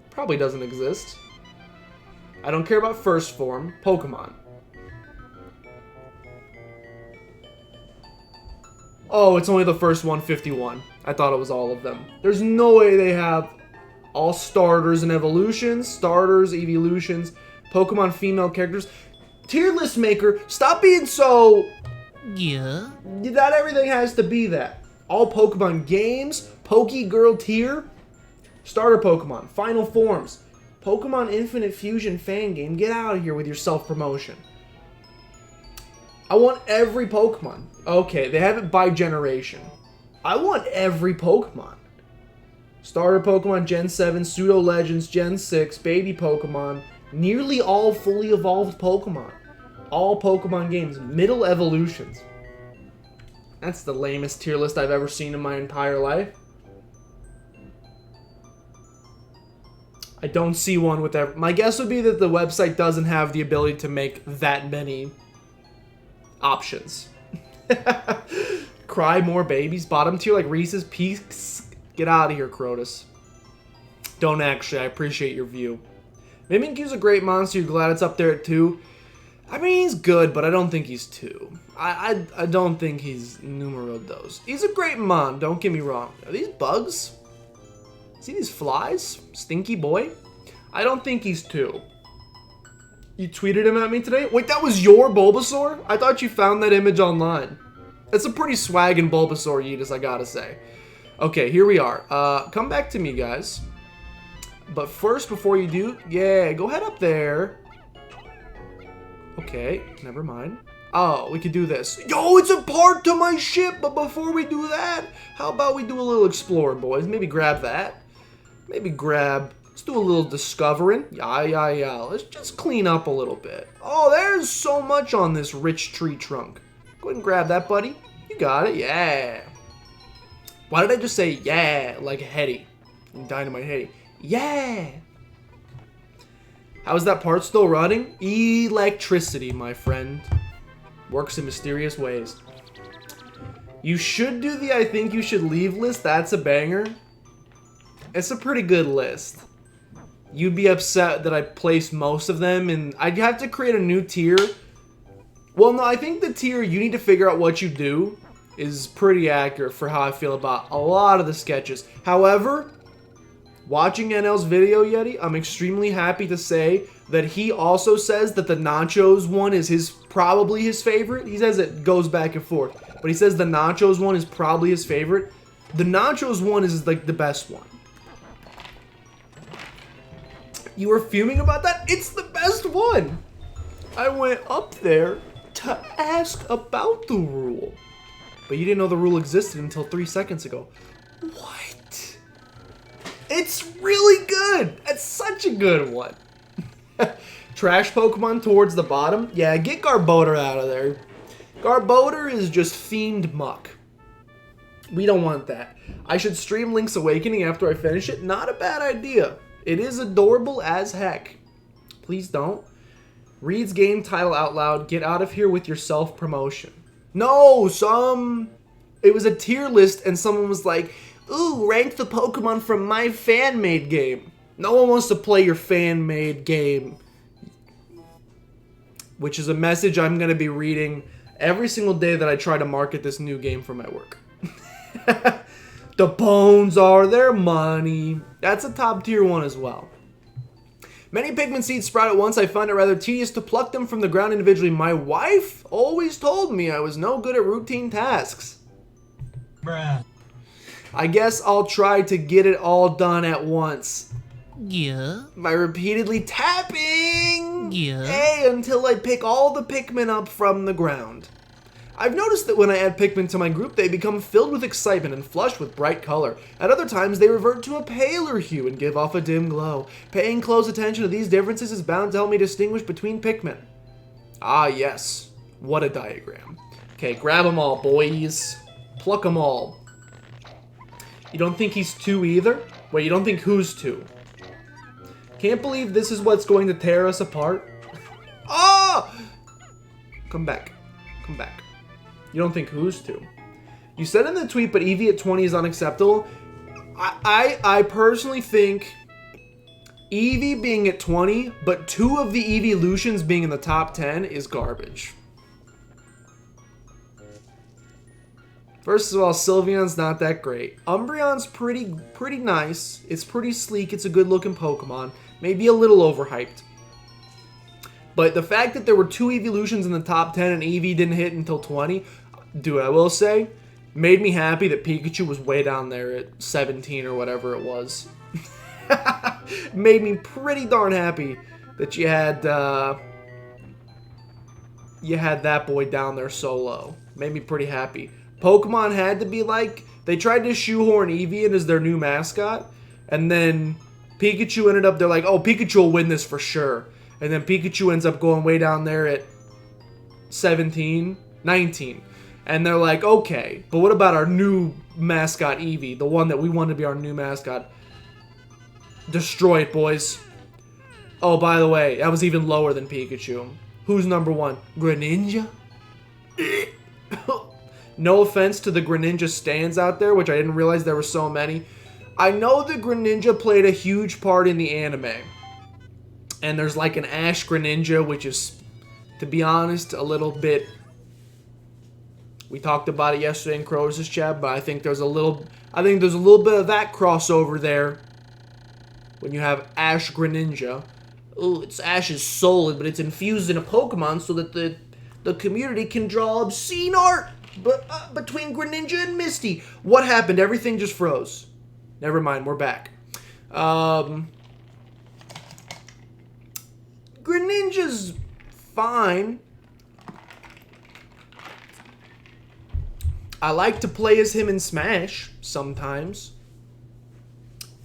Probably doesn't exist. I don't care about first form. Pokemon. Oh, it's only the first 151. I thought it was all of them. There's no way they have all starters and evolutions, starters, evolutions, Pokemon female characters. Tier list maker, stop being so... Yeah. Not everything has to be that. All Pokemon games, Pokegirl tier, starter Pokemon, final forms, Pokemon Infinite Fusion fan game. Get out of here with your self-promotion. I want every Pokemon. Okay, they have it by generation. I want every Pokemon. Starter Pokemon Gen 7, Pseudo Legends Gen 6, Baby Pokemon, nearly all fully evolved Pokemon. All Pokemon games, middle evolutions. That's the lamest tier list I've ever seen in my entire life. I don't see one with every... My guess would be that the website doesn't have the ability to make that many options. Cry more babies. Bottom tier like Reese's Peaks. Get out of here, Crotus. Don't actually. I appreciate your view. Mimikyu's a great monster. You're glad it's up there at 2. I mean, he's good, but I don't think he's 2. I don't think he's numero dos. He's a great mon, don't get me wrong. Are these bugs? See these flies? Stinky boy? I don't think he's 2. You tweeted him at me today? Wait, that was your Bulbasaur? I thought you found that image online. It's a pretty swaggin' Bulbasaur, Yeetus, I gotta say. Okay, here we are. Come back to me, guys. But first, before you do, yeah, go head up there. Okay, never mind. Oh, we could do this. Yo, it's a part to my ship, but before we do that, how about we do a little exploring, boys? Maybe grab that. Maybe grab... Let's do a little discovering. Yeah. Let's just clean up a little bit. Oh, there's so much on this rich tree trunk. Go ahead and grab that, buddy. You got it. Yeah. Why did I just say yeah like Hetty? Dynamite Hetty. Yeah. How's that part still running? Electricity, my friend. Works in mysterious ways. You should do the I think you should leave list. That's a banger. It's a pretty good list. You'd be upset that I placed most of them, and I'd have to create a new tier. Well, no, I think the tier you need to figure out what you do is pretty accurate for how I feel about a lot of the sketches. However, watching NL's video, Yeti, I'm extremely happy to say that he also says that the Nachos one is probably his favorite. He says it goes back and forth, but he says the Nachos one is probably his favorite. The Nachos one is like the best one. You were fuming about that? It's the best one. I went up there to ask about the rule, but you didn't know the rule existed until 3 seconds ago. What? It's really good. It's such a good one. Trash Pokemon towards the bottom. Yeah, get Garbodor out of there. Garbodor is just themed muck. We don't want that. I should stream Link's Awakening after I finish it. Not a bad idea. It is adorable as heck. Please don't. Reads game title out loud. Get out of here with your self-promotion. No, it was a tier list and someone was like, ooh, rank the Pokemon from my fan-made game. No one wants to play your fan-made game. which is a message I'm going to be reading every single day that I try to market this new game for my work. The bones are their money. That's a top tier one as well. Many Pikmin seeds sprout at once. I find it rather tedious to pluck them from the ground individually. My wife always told me I was no good at routine tasks. Bruh. I guess I'll try to get it all done at once. Yeah. By repeatedly tapping Yeah. A until I pick all the Pikmin up from the ground. I've noticed that when I add Pikmin to my group, they become filled with excitement and flush with bright color. At other times, they revert to a paler hue and give off a dim glow. Paying close attention to these differences is bound to help me distinguish between Pikmin. Ah, yes. What a diagram. Okay, grab them all, boys. Pluck them all. You don't think he's 2 either? Wait, you don't think who's 2? Can't believe this is what's going to tear us apart. Ah! Come back. Come back. You don't think who's 2? You said in the tweet, but Eevee at 20 is unacceptable. I personally think Eevee being at 20, but 2 of the Eeveelutions being in the top 10 is garbage. First of all, Sylveon's not that great. Umbreon's pretty nice. It's pretty sleek. It's a good looking Pokemon. Maybe a little overhyped. But the fact that there were 2 Eeveelutions in the top 10 and Eevee didn't hit until 20, dude, I will say, made me happy that Pikachu was way down there at 17 or whatever it was. Made me pretty darn happy that you had that boy down there so low. Made me pretty happy. Pokemon had to be like, they tried to shoehorn Eevee in as their new mascot, and then Pikachu ended up, they're like, oh, Pikachu will win this for sure. And then Pikachu ends up going way down there at 17, 19. And they're like, okay, but what about our new mascot, Eevee? The one that we want to be our new mascot. Destroy it, boys. Oh, by the way, that was even lower than Pikachu. Who's number 1? Greninja? No offense to the Greninja stands out there, which I didn't realize there were so many. I know that Greninja played a huge part in the anime. And there's like an Ash Greninja, which is, to be honest, a little bit... We talked about it yesterday in Crow's chat, but I think there's a little bit of that crossover there. When you have Ash Greninja. Oh, it's Ash's soul, but it's infused in a Pokemon so that the community can draw obscene art between Greninja and Misty. What happened? Everything just froze. Never mind, we're back. Greninja's fine. I like to play as him in Smash sometimes.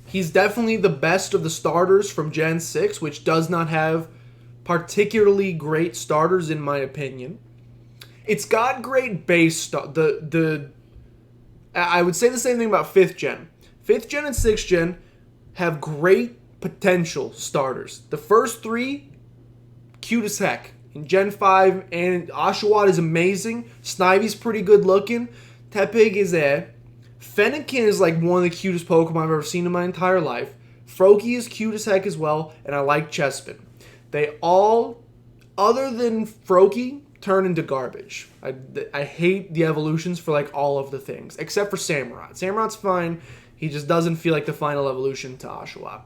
He's definitely the best of the starters from Gen 6, which does not have particularly great starters in my opinion. It's got great base I would say the same thing about 5th gen. 5th gen and 6th gen have great potential starters. The first 3, cute as heck. In Gen 5, and Oshawott is amazing. Snivy's pretty good looking. Tepig is there. Fennekin is like one of the cutest Pokemon I've ever seen in my entire life. Froakie is cute as heck as well, and I like Chespin. They all, other than Froakie, turn into garbage. I hate the evolutions for like all of the things, except for Samurott. Samurot's fine. He just doesn't feel like the final evolution to Oshawott.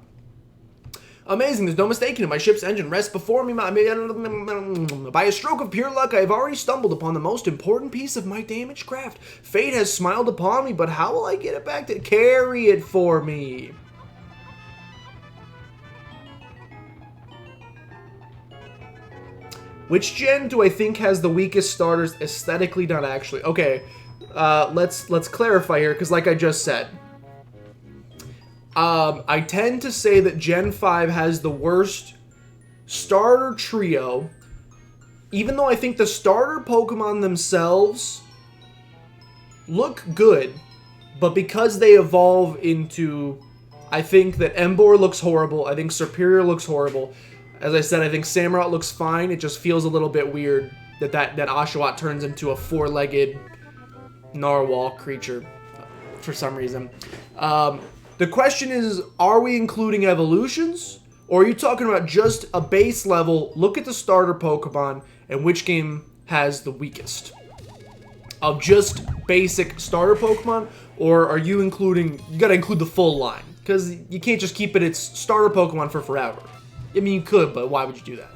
Amazing, there's no mistaking it. My ship's engine rests before me. By a stroke of pure luck, I have already stumbled upon the most important piece of my damaged craft. Fate has smiled upon me, but how will I get it back to carry it for me? Which gen do I think has the weakest starters aesthetically? Not actually. Okay, let's clarify here, because like I just said, I tend to say that Gen 5 has the worst starter trio, even though I think the starter Pokemon themselves look good, but because they evolve into... I think that Emboar looks horrible, I think Serperior looks horrible. As I said, I think Samurott looks fine, it just feels a little bit weird that Oshawott turns into a 4-legged narwhal creature for some reason. The question is, are we including evolutions? Or are you talking about just a base level, look at the starter Pokemon, and which game has the weakest? Of just basic starter Pokemon, or are you including, you gotta include the full line, because you can't just keep it its starter Pokemon for forever. I mean, you could, but why would you do that?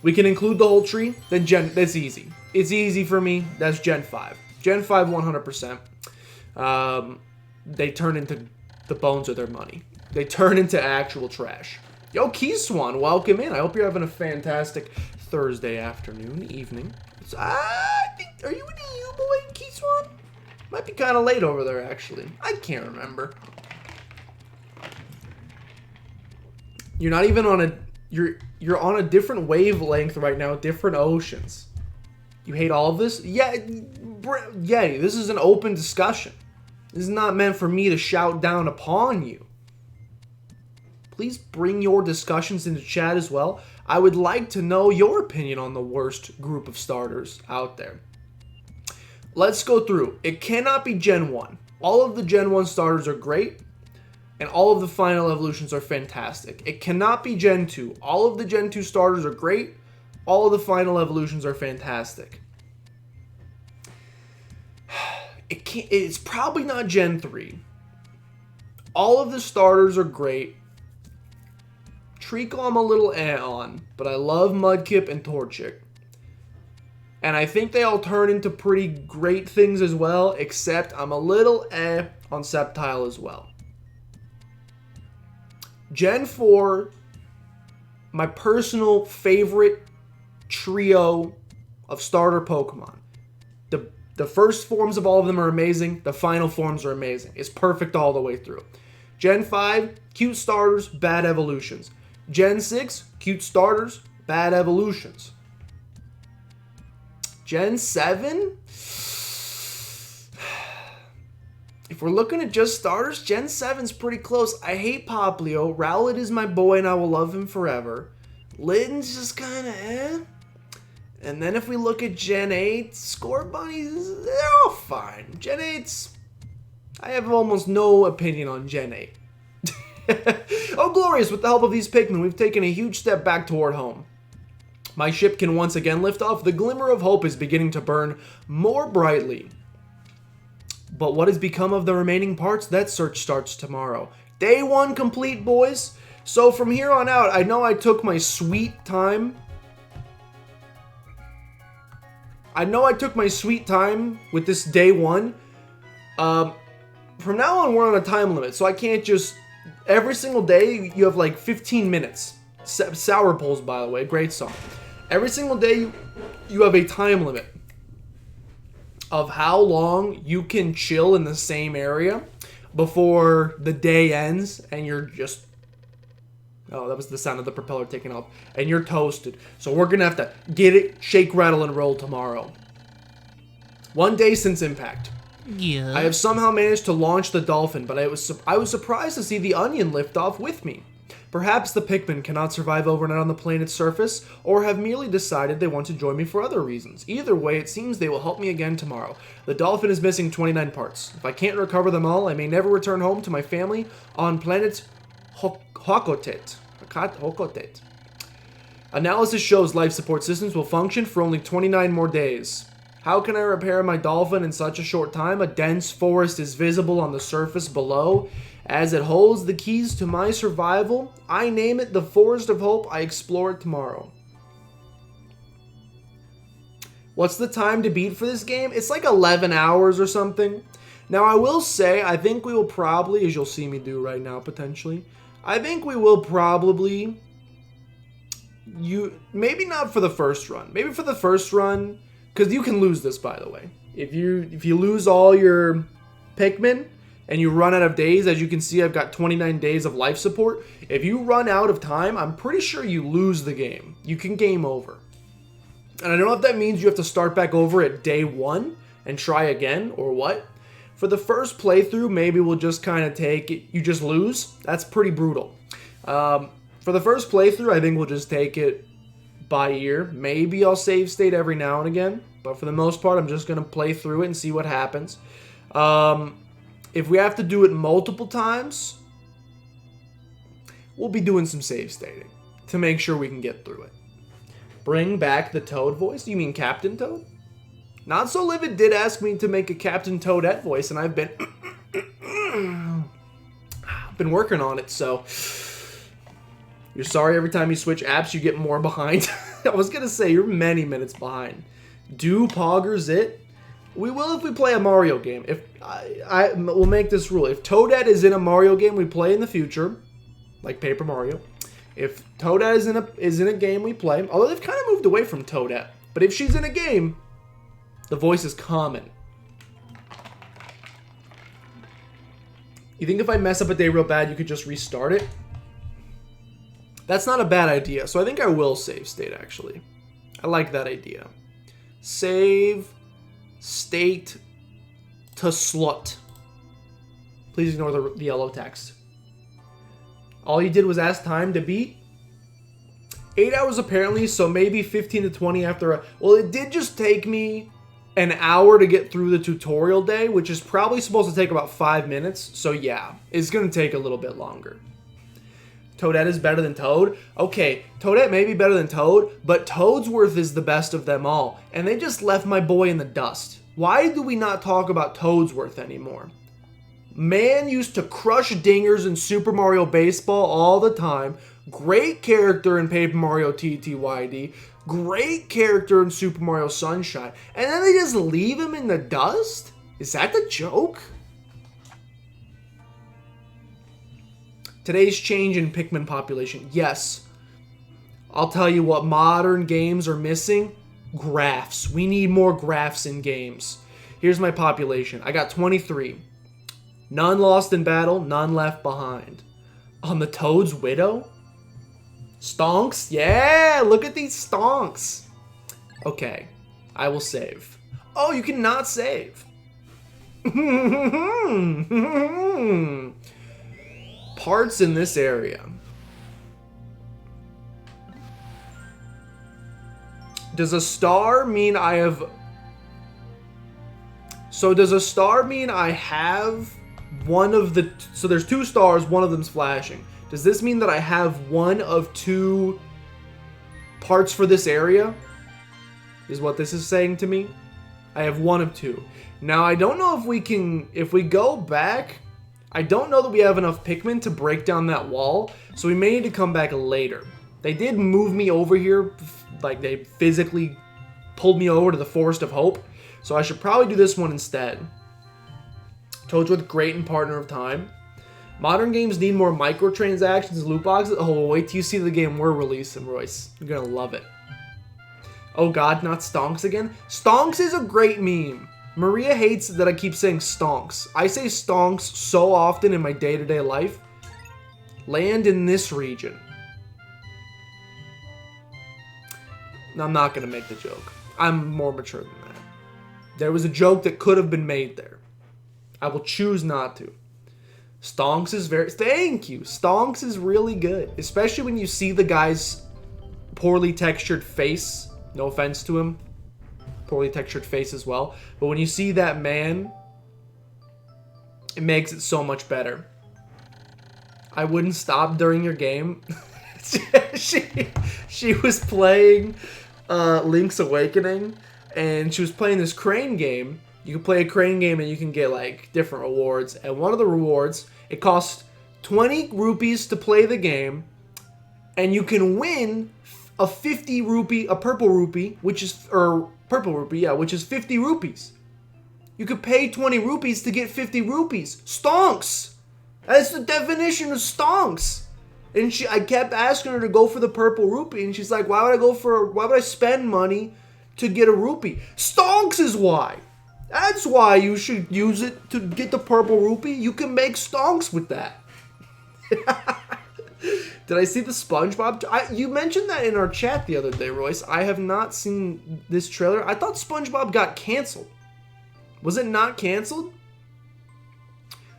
We can include the whole tree, then that's easy. It's easy for me, that's Gen 5. Gen 5 100%. They turn into the bones of their money. They turn into actual trash. Yo, Keyswan, welcome in. I hope you're having a fantastic Thursday afternoon, evening. Are you an EU boy, Keyswan? Might be kind of late over there, actually. I can't remember. You're not even on a... You're on a different wavelength right now, different oceans. You hate all of this? Yeah, this is an open discussion. This is not meant for me to shout down upon you. Please bring your discussions into chat as well. I would like to know your opinion on the worst group of starters out there. Let's go through. It cannot be Gen 1. All of the Gen 1 starters are great, and all of the final evolutions are fantastic. It cannot be Gen 2. All of the Gen 2 starters are great. All of the final evolutions are fantastic. It's probably not Gen 3. All of the starters are great. Treecko I'm a little on, but I love Mudkip and Torchic. And I think they all turn into pretty great things as well, except I'm a little on Sceptile as well. Gen 4, my personal favorite trio of starter Pokemon. The first forms of all of them are amazing. The final forms are amazing. It's perfect all the way through. Gen 5, cute starters, bad evolutions. Gen 6, cute starters, bad evolutions. Gen 7? If we're looking at just starters, Gen 7's pretty close. I hate Poplio. Rowlet is my boy and I will love him forever. Litten's just kind of And then if we look at Gen 8, Scorbunnies, they're all fine. Gen 8's... I have almost no opinion on Gen 8. Oh, glorious! With the help of these Pikmin, we've taken a huge step back toward home. My ship can once again lift off. The glimmer of hope is beginning to burn more brightly. But what has become of the remaining parts? That search starts tomorrow. Day 1 complete, boys. So from here on out, I know I took my sweet time. With this day 1. From now on, we're on a time limit, so I can't just... Every single day, you have like 15 minutes. Sour Pulls, by the way, great song. Every single day, you have a time limit of how long you can chill in the same area before the day ends and you're just... Oh, that was the sound of the propeller taking off. And you're toasted. So we're going to have to get it, shake, rattle, and roll tomorrow. 1 day since impact. Yeah. I have somehow managed to launch the Dolphin, but I was surprised to see the Onion lift off with me. Perhaps the Pikmin cannot survive overnight on the planet's surface, or have merely decided they want to join me for other reasons. Either way, it seems they will help me again tomorrow. The Dolphin is missing 29 parts. If I can't recover them all, I may never return home to my family on planet Hokotet. Analysis shows life support systems will function for only 29 more days. How can I repair my Dolphin in such a short time? A dense forest is visible on the surface below. As it holds the keys to my survival, I name it the Forest of Hope. I explore it tomorrow. What's the time to beat for this game? It's like 11 hours or something. Now, I will say, I think we will probably, as you'll see me do right now potentially, I think we will probably, maybe not for the first run. Maybe for the first run, because you can lose this, by the way. If you lose all your Pikmin and you run out of days, as you can see, I've got 29 days of life support. If you run out of time, I'm pretty sure you lose the game. You can game over. And I don't know if that means you have to start back over at day 1 and try again, or what. For the first playthrough, maybe we'll just kind of take it. You just lose. That's pretty brutal. For the first playthrough, I think we'll just take it by ear. Maybe I'll save state every now and again, but for the most part, I'm just going to play through it and see what happens. If we have to do it multiple times, we'll be doing some save stating to make sure we can get through it. Bring back the Toad voice? You mean Captain Toad? Not So Livid did ask me to make a Captain Toadette voice, and I've been working on it, so you're sorry every time you switch apps you get more behind. I was gonna say you're many minutes behind. Do Poggers it? We will if we play a Mario game. If we'll make this rule. If Toadette is in a Mario game we play in the future, like Paper Mario, if Toadette is in a game we play, although they've kind of moved away from Toadette, but if she's in a game, the voice is common. You think if I mess up a day real bad, you could just restart it? That's not a bad idea, so I think I will save state, actually. I like that idea. Save state to slut. Please ignore the yellow text. All you did was ask time to beat? 8 hours apparently, so maybe 15 to 20 after well, it did just take me an hour to get through the tutorial day, which is probably supposed to take about 5 minutes, so yeah, it's gonna take a little bit longer. Toadette is better than Toad? Okay, Toadette may be better than Toad, but Toadsworth is the best of them all, and they just left my boy in the dust. Why do we not talk about Toadsworth anymore? Man used to crush dingers in Super Mario Baseball all the time. Great character in Paper Mario TTYD. Great character in Super Mario Sunshine. And then they just leave him in the dust? Is that the joke? Today's change in Pikmin population. Yes. I'll tell you what modern games are missing. Graphs. We need more graphs in games. Here's my population. I got 23. None lost in battle, none left behind. On the Toad's Widow? Stonks? Yeah, look at these stonks. Okay, I will save. Oh, you cannot save. Parts in this area. Does a star mean I have... So does a star mean I have one of the... So there's 2 stars, one of them's flashing. Does this mean that I have one of 2 parts for this area? Is what this is saying to me? I have one of 2. Now, I don't know if we can... If we go back... I don't know that we have enough Pikmin to break down that wall, so we may need to come back later. They did move me over here, like they physically pulled me over to the Forest of Hope, so I should probably do this one instead. Toadsworth, great in Partner of Time. Modern games need more microtransactions, loot boxes. Oh, well, wait till you see the game we're releasing, Royce. You're gonna love it. Oh god, not Stonks again? Stonks is a great meme. Maria hates that I keep saying stonks. I say stonks so often in my day-to-day life. Land in this region. I'm not going to make the joke. I'm more mature than that. There was a joke that could have been made there. I will choose not to. Stonks is very... Thank you. Stonks is really good. Especially when you see the guy's poorly textured face. No offense to him. Poorly textured face as well. But when you see that man, it makes it so much better. I wouldn't stop during your game. she was playing Link's Awakening, and she was playing this crane game. You can play a crane game and you can get like different rewards. And one of the rewards, it costs 20 rupees to play the game, and you can win a 50 rupee, a purple rupee, which is, or purple rupee, yeah, which is 50 rupees. You could pay 20 rupees to get 50 rupees. Stonks! That's the definition of stonks. And I kept asking her to go for the purple rupee, and she's like, why would I spend money to get a rupee? Stonks is why. That's why you should use it to get the purple rupee. You can make stonks with that. Did I see the SpongeBob? You mentioned that in our chat the other day, Royce. I have not seen this trailer. I thought SpongeBob got canceled. Was it not canceled?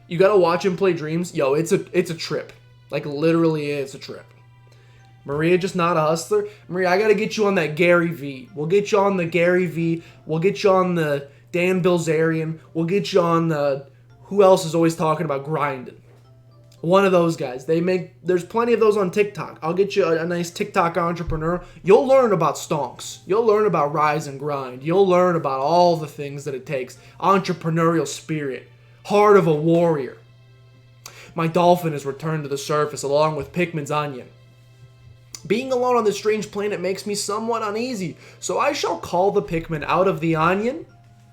You gotta watch him play Dreams. Yo, it's a trip. Like, literally, it's a trip. Maria just not a hustler. Maria, I gotta get you on that Gary V. We'll get you on the Gary V. We'll get you on the Dan Bilzerian. We'll get you on the... Who else is always talking about grinding? One of those guys. There's plenty of those on TikTok. I'll get you a nice TikTok entrepreneur. You'll learn about stonks. You'll learn about rise and grind. You'll learn about all the things that it takes. Entrepreneurial spirit. Heart of a warrior. My dolphin has returned to the surface along with Pikmin's onion. Being alone on this strange planet makes me somewhat uneasy, so I shall call the Pikmin out of the onion.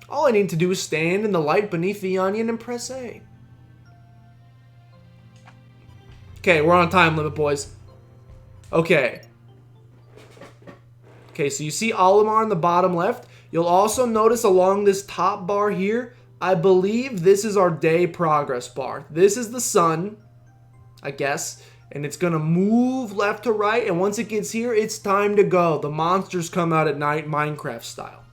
All I need to do is stand in the light beneath the onion and press A. Okay, we're on a time limit, boys. Okay. Okay, so you see Olimar in the bottom left. You'll also notice along this top bar here, I believe this is our day progress bar. This is the sun, I guess, and it's going to move left to right, and once it gets here, it's time to go. The monsters come out at night, Minecraft style.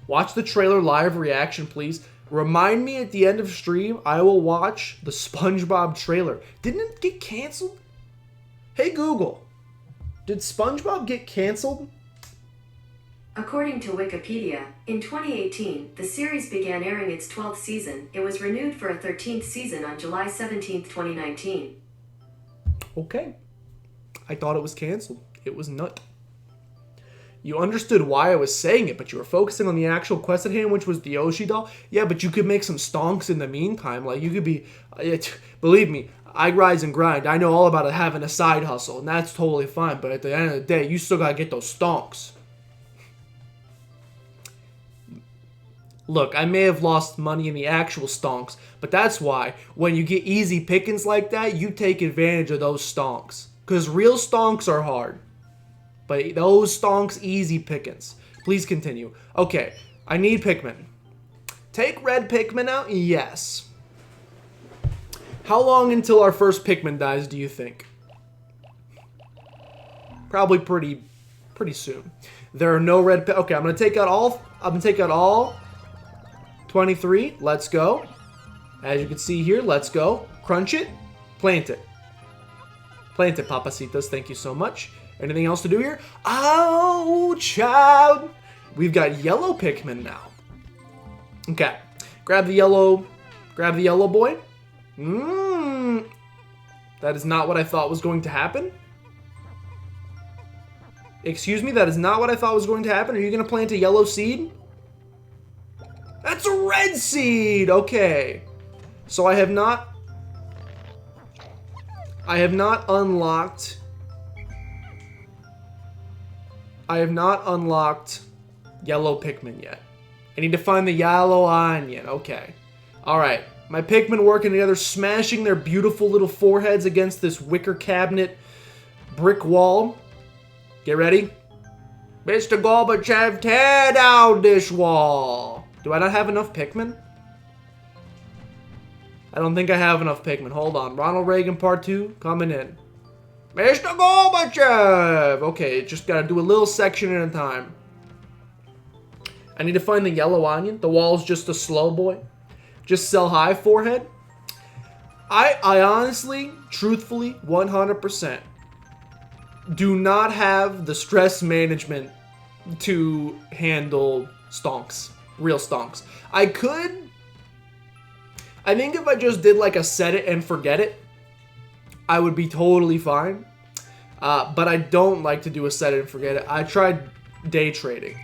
Watch the trailer live reaction, please. Remind me at the end of stream, I will watch the SpongeBob trailer. Didn't it get canceled? Hey Google, did SpongeBob get canceled? According to Wikipedia, in 2018, the series began airing its 12th season. It was renewed for a 13th season on July 17, 2019. Okay. I thought it was canceled. It was not. You understood why I was saying it, but you were focusing on the actual quest at hand, which was the Yoshi doll. Yeah, but you could make some stonks in the meantime. Like, you could be... believe me, I rise and grind. I know all about it having a side hustle, and that's totally fine. But at the end of the day, you still gotta get those stonks. Look, I may have lost money in the actual stonks, but that's why, when you get easy pickings like that, you take advantage of those stonks. Because real stonks are hard. But those stonks, easy pickings. Please continue. Okay, I need Pikmin. Take red Pikmin out? Yes. How long until our first Pikmin dies, do you think? Probably pretty soon. There are no red... Okay, I'm gonna take out all 23. Let's go. As you can see here, let's go. Crunch it. Plant it. Plant it, Papacitas. Thank you so much. Anything else to do here? Oh, child. We've got yellow Pikmin now. Okay. Grab the yellow boy. That is not what I thought was going to happen. Excuse me, that is not what I thought was going to happen. Are you going to plant a yellow seed? That's a red seed. Okay. So I have not unlocked yellow Pikmin yet. I need to find the yellow onion. Okay. Alright. My Pikmin working together, smashing their beautiful little foreheads against this wicker cabinet brick wall. Get ready. Mr. Gorbachev, tear down this wall. Do I not have enough Pikmin? I don't think I have enough Pikmin. Hold on. Ronald Reagan Part 2 coming in. Mr. Gorbachev! Okay, just gotta do a little section at a time. I need to find the yellow onion. The wall's just a slow boy. Just sell high forehead. I honestly, truthfully, 100% do not have the stress management to handle stonks. Real stonks. I think if I just did like a set it and forget it, I would be totally fine. But I don't like to do a set it and forget it. I tried day trading,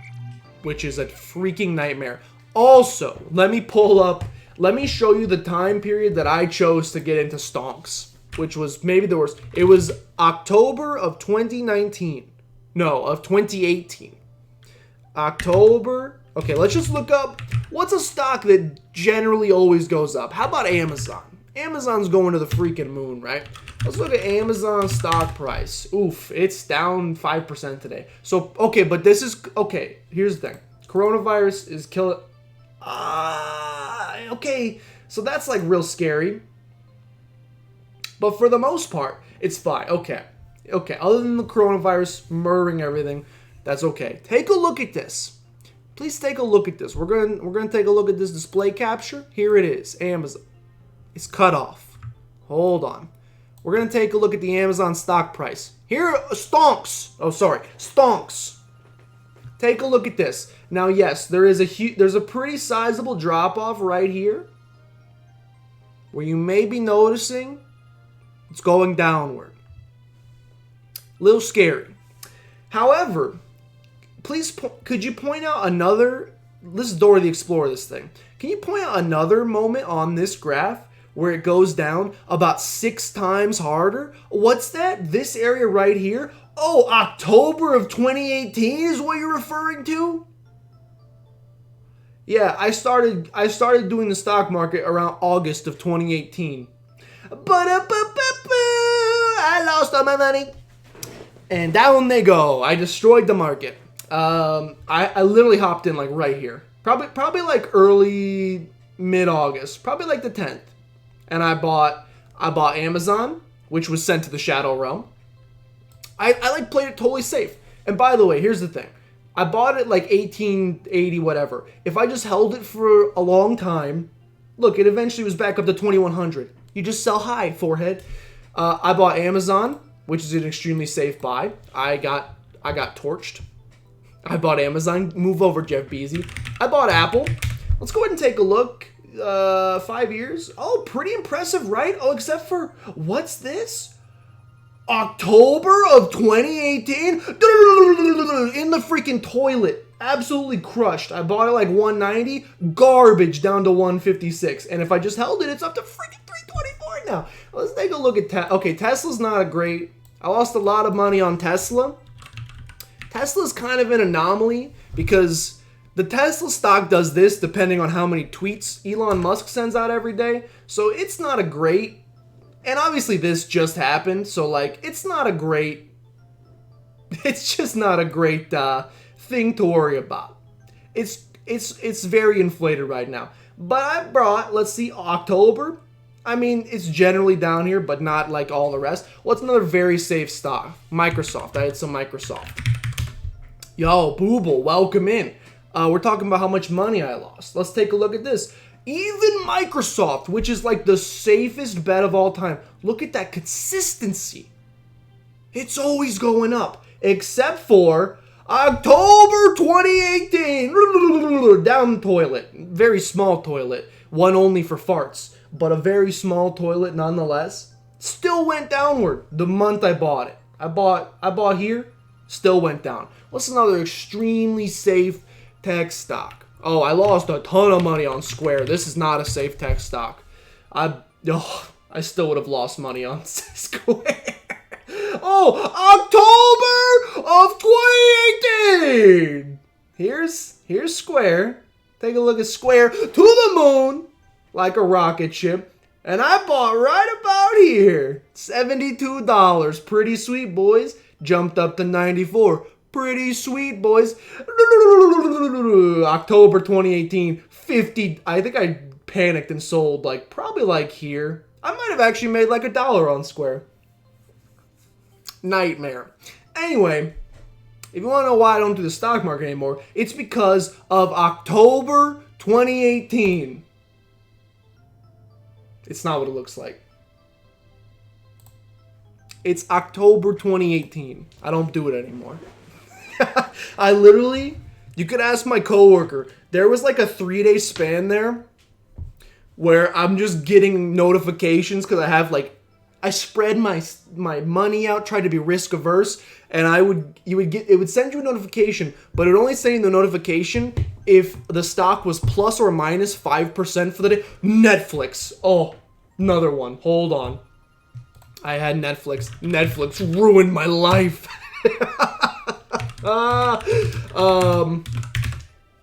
which is a freaking nightmare. Also, let me show you the time period that I chose to get into stonks, which was maybe the worst. It was October of 2019. No, of 2018. October. Okay, let's just look up what's a stock that generally always goes up. How about Amazon? Amazon's going to the freaking moon, right? Let's look at Amazon stock price. Oof, it's down 5% today. So, okay, but this is... Okay, here's the thing. Coronavirus is killing... okay, so that's like real scary. But for the most part, it's fine. Okay, other than the coronavirus murdering everything, that's okay. Take a look at this. Please take a look at this. We're gonna take a look at this display capture. Here it is. Amazon. It's cut off. Hold on. We're gonna take a look at the Amazon stock price. Here are stonks. Oh, sorry, stonks. Take a look at this. Now, yes, there's a pretty sizable drop off right here. where you may be noticing it's going downward. Little scary. However, please, could you point out another, this is Dora the Explorer, this thing. Can you point out another moment on this graph where it goes down about 6 times harder? What's that? This area right here? Oh, October of 2018 is what you're referring to? Yeah, I started doing the stock market around August of 2018. I lost all my money. And down they go. I destroyed the market. I literally hopped in like right here. Probably like early mid-August. Probably like the 10th. And I bought Amazon, which was sent to the Shadow Realm. I like played it totally safe. And by the way, here's the thing. I bought it like 1880 whatever. If I just held it for a long time, look, it eventually was back up to 2100. You just sell high, forehead. I bought Amazon, which is an extremely safe buy. I got torched. I bought Amazon. Move over, Jeff Bezos. I bought Apple. Let's go ahead and take a look. 5 years. Oh, pretty impressive, right? Oh, except for, what's this? October of 2018? In the freaking toilet. Absolutely crushed. I bought it like 190. Garbage down to 156. And if I just held it, it's up to freaking 324 now. Let's take a look at Tesla. Okay, Tesla's not a great... I lost a lot of money on Tesla. Tesla's kind of an anomaly because the Tesla stock does this depending on how many tweets Elon Musk sends out every day. So it's not a great... And obviously this just happened, so like it's not a great... It's just not a great thing to worry about. It's very inflated right now. But I brought, let's see, October. I mean, it's generally down here, but not like all the rest. What's another very safe stock? Microsoft. I had some Microsoft. Yo, Booble, welcome in. We're talking about how much money I lost. Let's take a look at this. Even Microsoft, which is like the safest bet of all time. Look at that consistency. It's always going up. Except for October 2018. Down toilet. Very small toilet. One only for farts. But a very small toilet nonetheless. Still went downward the month I bought it. I bought here. Still went down. What's another extremely safe tech stock? Oh, I lost a ton of money on Square. This is not a safe tech stock. I still would have lost money on Square. Oh, October of 2018. Here's Square. Take a look at Square to the moon like a rocket ship. And I bought right about here. $72. Pretty sweet, boys. Jumped up to 94. Pretty sweet, boys. October 2018, 50. I think I panicked and sold like probably like here. I might have actually made like $1 on Square. Nightmare. Anyway, if you want to know why I don't do the stock market anymore, it's because of October 2018. It's not what it looks like. It's October 2018. I don't do it anymore. I literally, you could ask my coworker, there was like a 3-day span there where I'm just getting notifications because I have like, I spread my money out, tried to be risk averse, and it would send you a notification, but it would only send you the notification if the stock was plus or minus 5% for the day. Netflix. Oh, another one. Hold on. I had Netflix. Netflix ruined my life.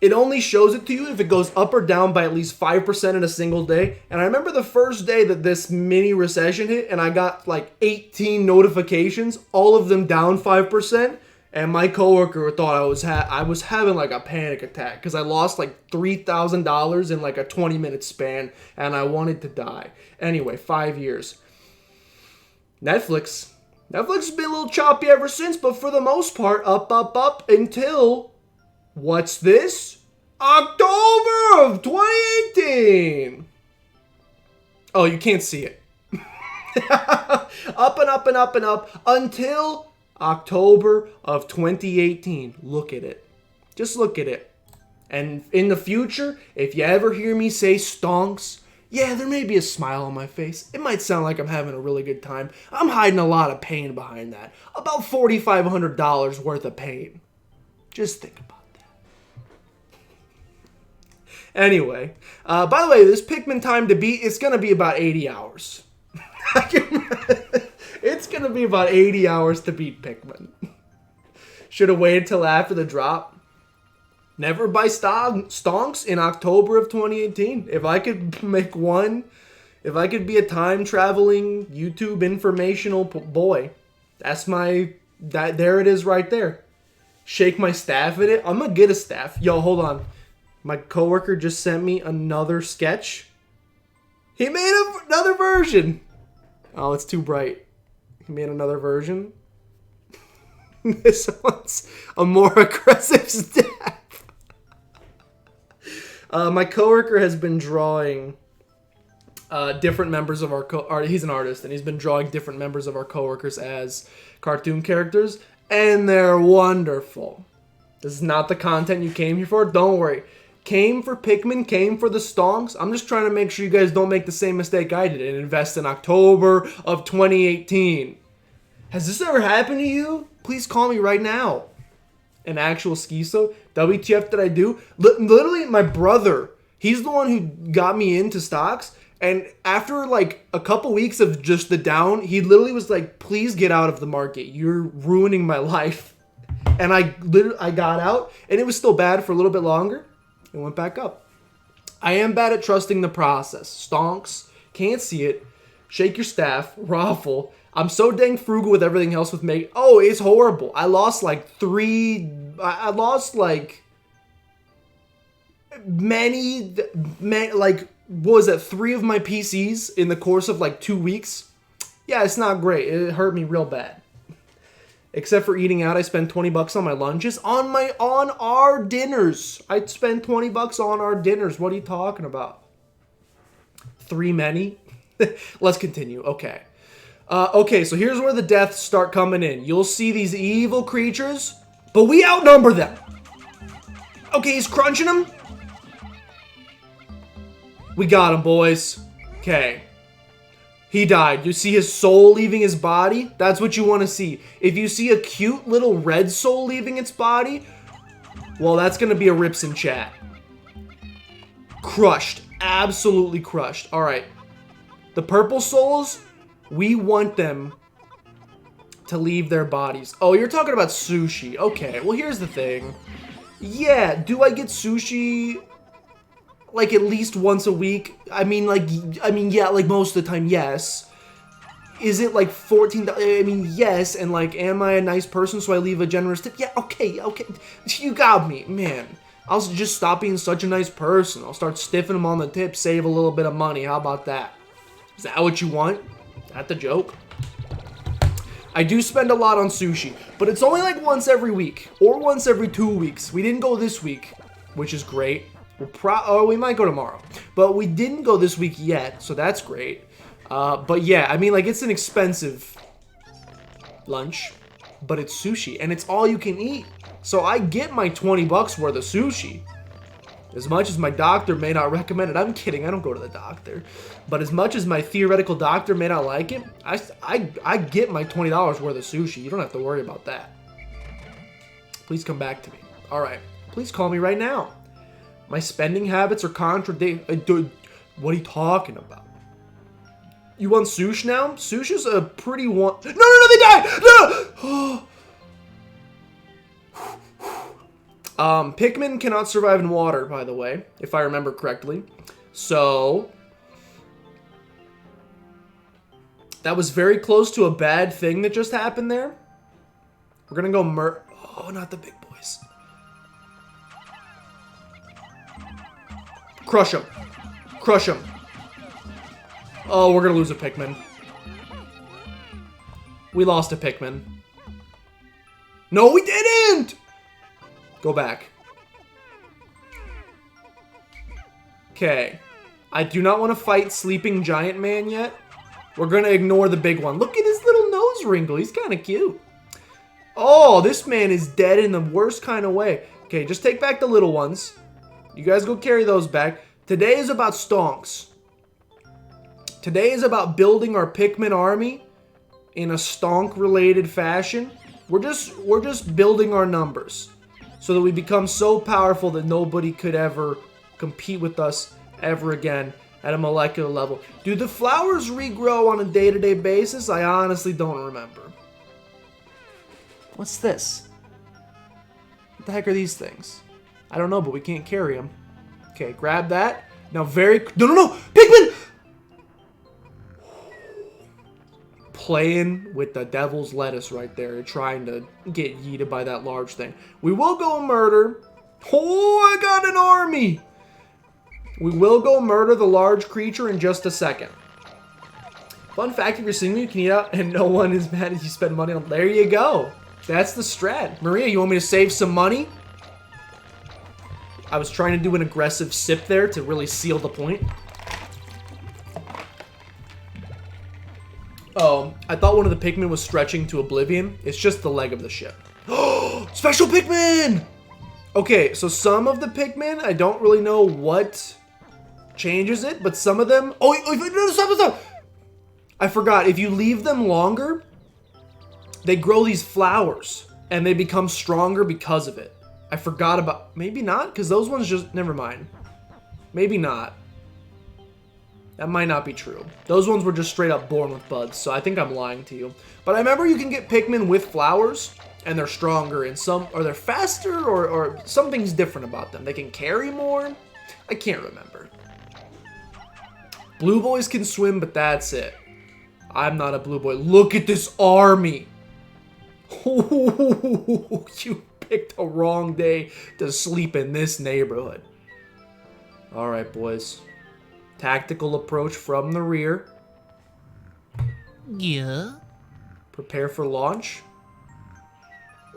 It only shows it to you if it goes up or down by at least 5% in a single day. And I remember the first day that this mini recession hit and I got like 18 notifications, all of them down 5%. And my coworker thought I was having like a panic attack because I lost like $3,000 in like a 20-minute span and I wanted to die. Anyway, 5 years. Netflix has been a little choppy ever since, but for the most part, up until, what's this? October of 2018. Oh, you can't see it. Up and up and up and up until October of 2018. Look at it. Just look at it. And in the future, if you ever hear me say stonks, Yeah, there may be a smile on my face. It might sound like I'm having a really good time. I'm hiding a lot of pain behind that. About $4,500 worth of pain. Just think about that. Anyway, by the way, this Pikmin time to beat, it's going to be about 80 hours. It's going to be about 80 hours to beat Pikmin. Should have waited till after the drop. Never buy stonks in October of 2018. If I could make one, if I could be a time-traveling YouTube informational boy, that's my, there it is right there. Shake my staff in it. I'm gonna get a staff. Yo, hold on. My coworker just sent me another sketch. He made another version. Oh, it's too bright. He made another version. This one's a more aggressive staff. My coworker has been drawing different members of our he's an artist, and he's been drawing different members of our coworkers as cartoon characters, and they're wonderful. This is not the content you came here for. Don't worry. Came for Pikmin, came for the stonks. I'm just trying to make sure you guys don't make the same mistake I did and invest in October of 2018. Has this ever happened to you? Please call me right now. An actual schizo? WTF did I do? Literally, my brother, he's the one who got me into stocks. And after like a couple weeks of just the down, he literally was like, please get out of the market. You're ruining my life. And I got out, and it was still bad for a little bit longer. It went back up. I am bad at trusting the process. Stonks, can't see it, shake your staff, raffle. I'm so dang frugal with everything else with me. Oh, it's horrible. I lost like what was that, 3 of my PCs in the course of like 2 weeks. Yeah, it's not great. It hurt me real bad. Except for eating out, I spend $20 on my lunches. On our dinners. I'd spend $20 on our dinners. What are you talking about? 3 many? Let's continue. Okay. Okay, so here's where the deaths start coming in. You'll see these evil creatures, but we outnumber them. Okay, he's crunching them. We got him, boys. Okay. He died. You see his soul leaving his body? That's what you want to see. If you see a cute little red soul leaving its body, well, that's going to be a rips in chat. Crushed. Absolutely crushed. All right. The purple souls, we want them to leave their bodies. Oh, you're talking about sushi. Okay, well, here's the thing. Yeah, do I get sushi like at least once a week? I mean, yeah, like most of the time, yes. Is it like $14? I mean, yes, and like, am I a nice person so I leave a generous tip? Yeah, okay. You got me, man. I'll just stop being such a nice person. I'll start stiffing them on the tip, save a little bit of money. How about that? Is that what you want? Is that the joke? I do spend a lot on sushi, but it's only like once every week or once every 2 weeks. We didn't go this week, which is great. We might go tomorrow, but we didn't go this week yet, so that's great. But yeah, I mean, like, it's an expensive lunch, but it's sushi, and it's all you can eat. So I get my $20 worth of sushi. As much as my doctor may not recommend it. I'm kidding, I don't go to the doctor. But as much as my theoretical doctor may not like it, I get my $20 worth of sushi. You don't have to worry about that. Please come back to me. All right, please call me right now. My spending habits are contradictory. What are you talking about? You want sushi now? Sushi's a pretty one. No, they died! No! Pikmin cannot survive in water, by the way, if I remember correctly. So that was very close to a bad thing that just happened there. We're gonna go oh, not the big boys. Crush him. Crush him. Oh, we're gonna lose a Pikmin. We lost a Pikmin. No, we didn't! Go back. Okay. I do not want to fight Sleeping Giant Man yet. We're gonna ignore the big one. Look at his little nose wrinkle. He's kind of cute. Oh, this man is dead in the worst kind of way. Okay, just take back the little ones. You guys go carry those back. Today is about stonks. Today is about building our Pikmin army in a stonk-related fashion. We're just building our numbers so that we become so powerful that nobody could ever compete with us ever again at a molecular level. Do the flowers regrow on a day-to-day basis? I honestly don't remember. What's this? What the heck are these things? I don't know, but we can't carry them. Okay, grab that. Now no! Pikmin! Playing with the devil's lettuce right there, trying to get yeeted by that large thing. We will go murder. Oh, I got an army! We will go murder the large creature in just a second. Fun fact, if you're single, you can eat out and no one is mad if you spend money on. There you go. That's the strat. Maria, you want me to save some money? I was trying to do an aggressive sip there to really seal the point. Oh, I thought one of the Pikmin was stretching to oblivion. It's just the leg of the ship. Oh, special Pikmin! Okay, so some of the Pikmin, I don't really know what changes it, but some of them... Oh, stop! I forgot. If you leave them longer, they grow these flowers, and they become stronger because of it. I forgot about... Maybe not, because those ones just... Never mind. Maybe not. That might not be true. Those ones were just straight up born with buds, so I think I'm lying to you. But I remember you can get Pikmin with flowers, and they're stronger, and some... Or they're faster, or something's different about them. They can carry more? I can't remember. Blue boys can swim, but that's it. I'm not a blue boy. Look at this army! Ooh, you picked a wrong day to sleep in this neighborhood. Alright, boys. Tactical approach from the rear. Yeah. Prepare for launch.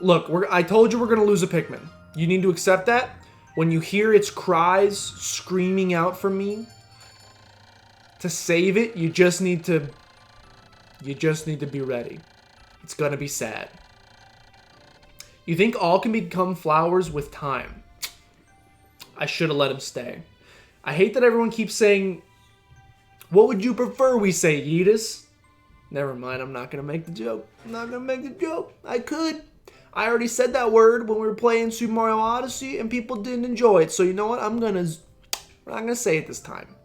Look, I told you we're going to lose a Pikmin. You need to accept that. When you hear its cries screaming out for me to save it, you just need to be ready. It's going to be sad. You think all can become flowers with time. I should have let him stay. I hate that everyone keeps saying, what would you prefer we say, Yeetus? Never mind, I'm not going to make the joke. I'm not going to make the joke. I could. I already said that word when we were playing Super Mario Odyssey and people didn't enjoy it. So you know what? We're not going to say it this time.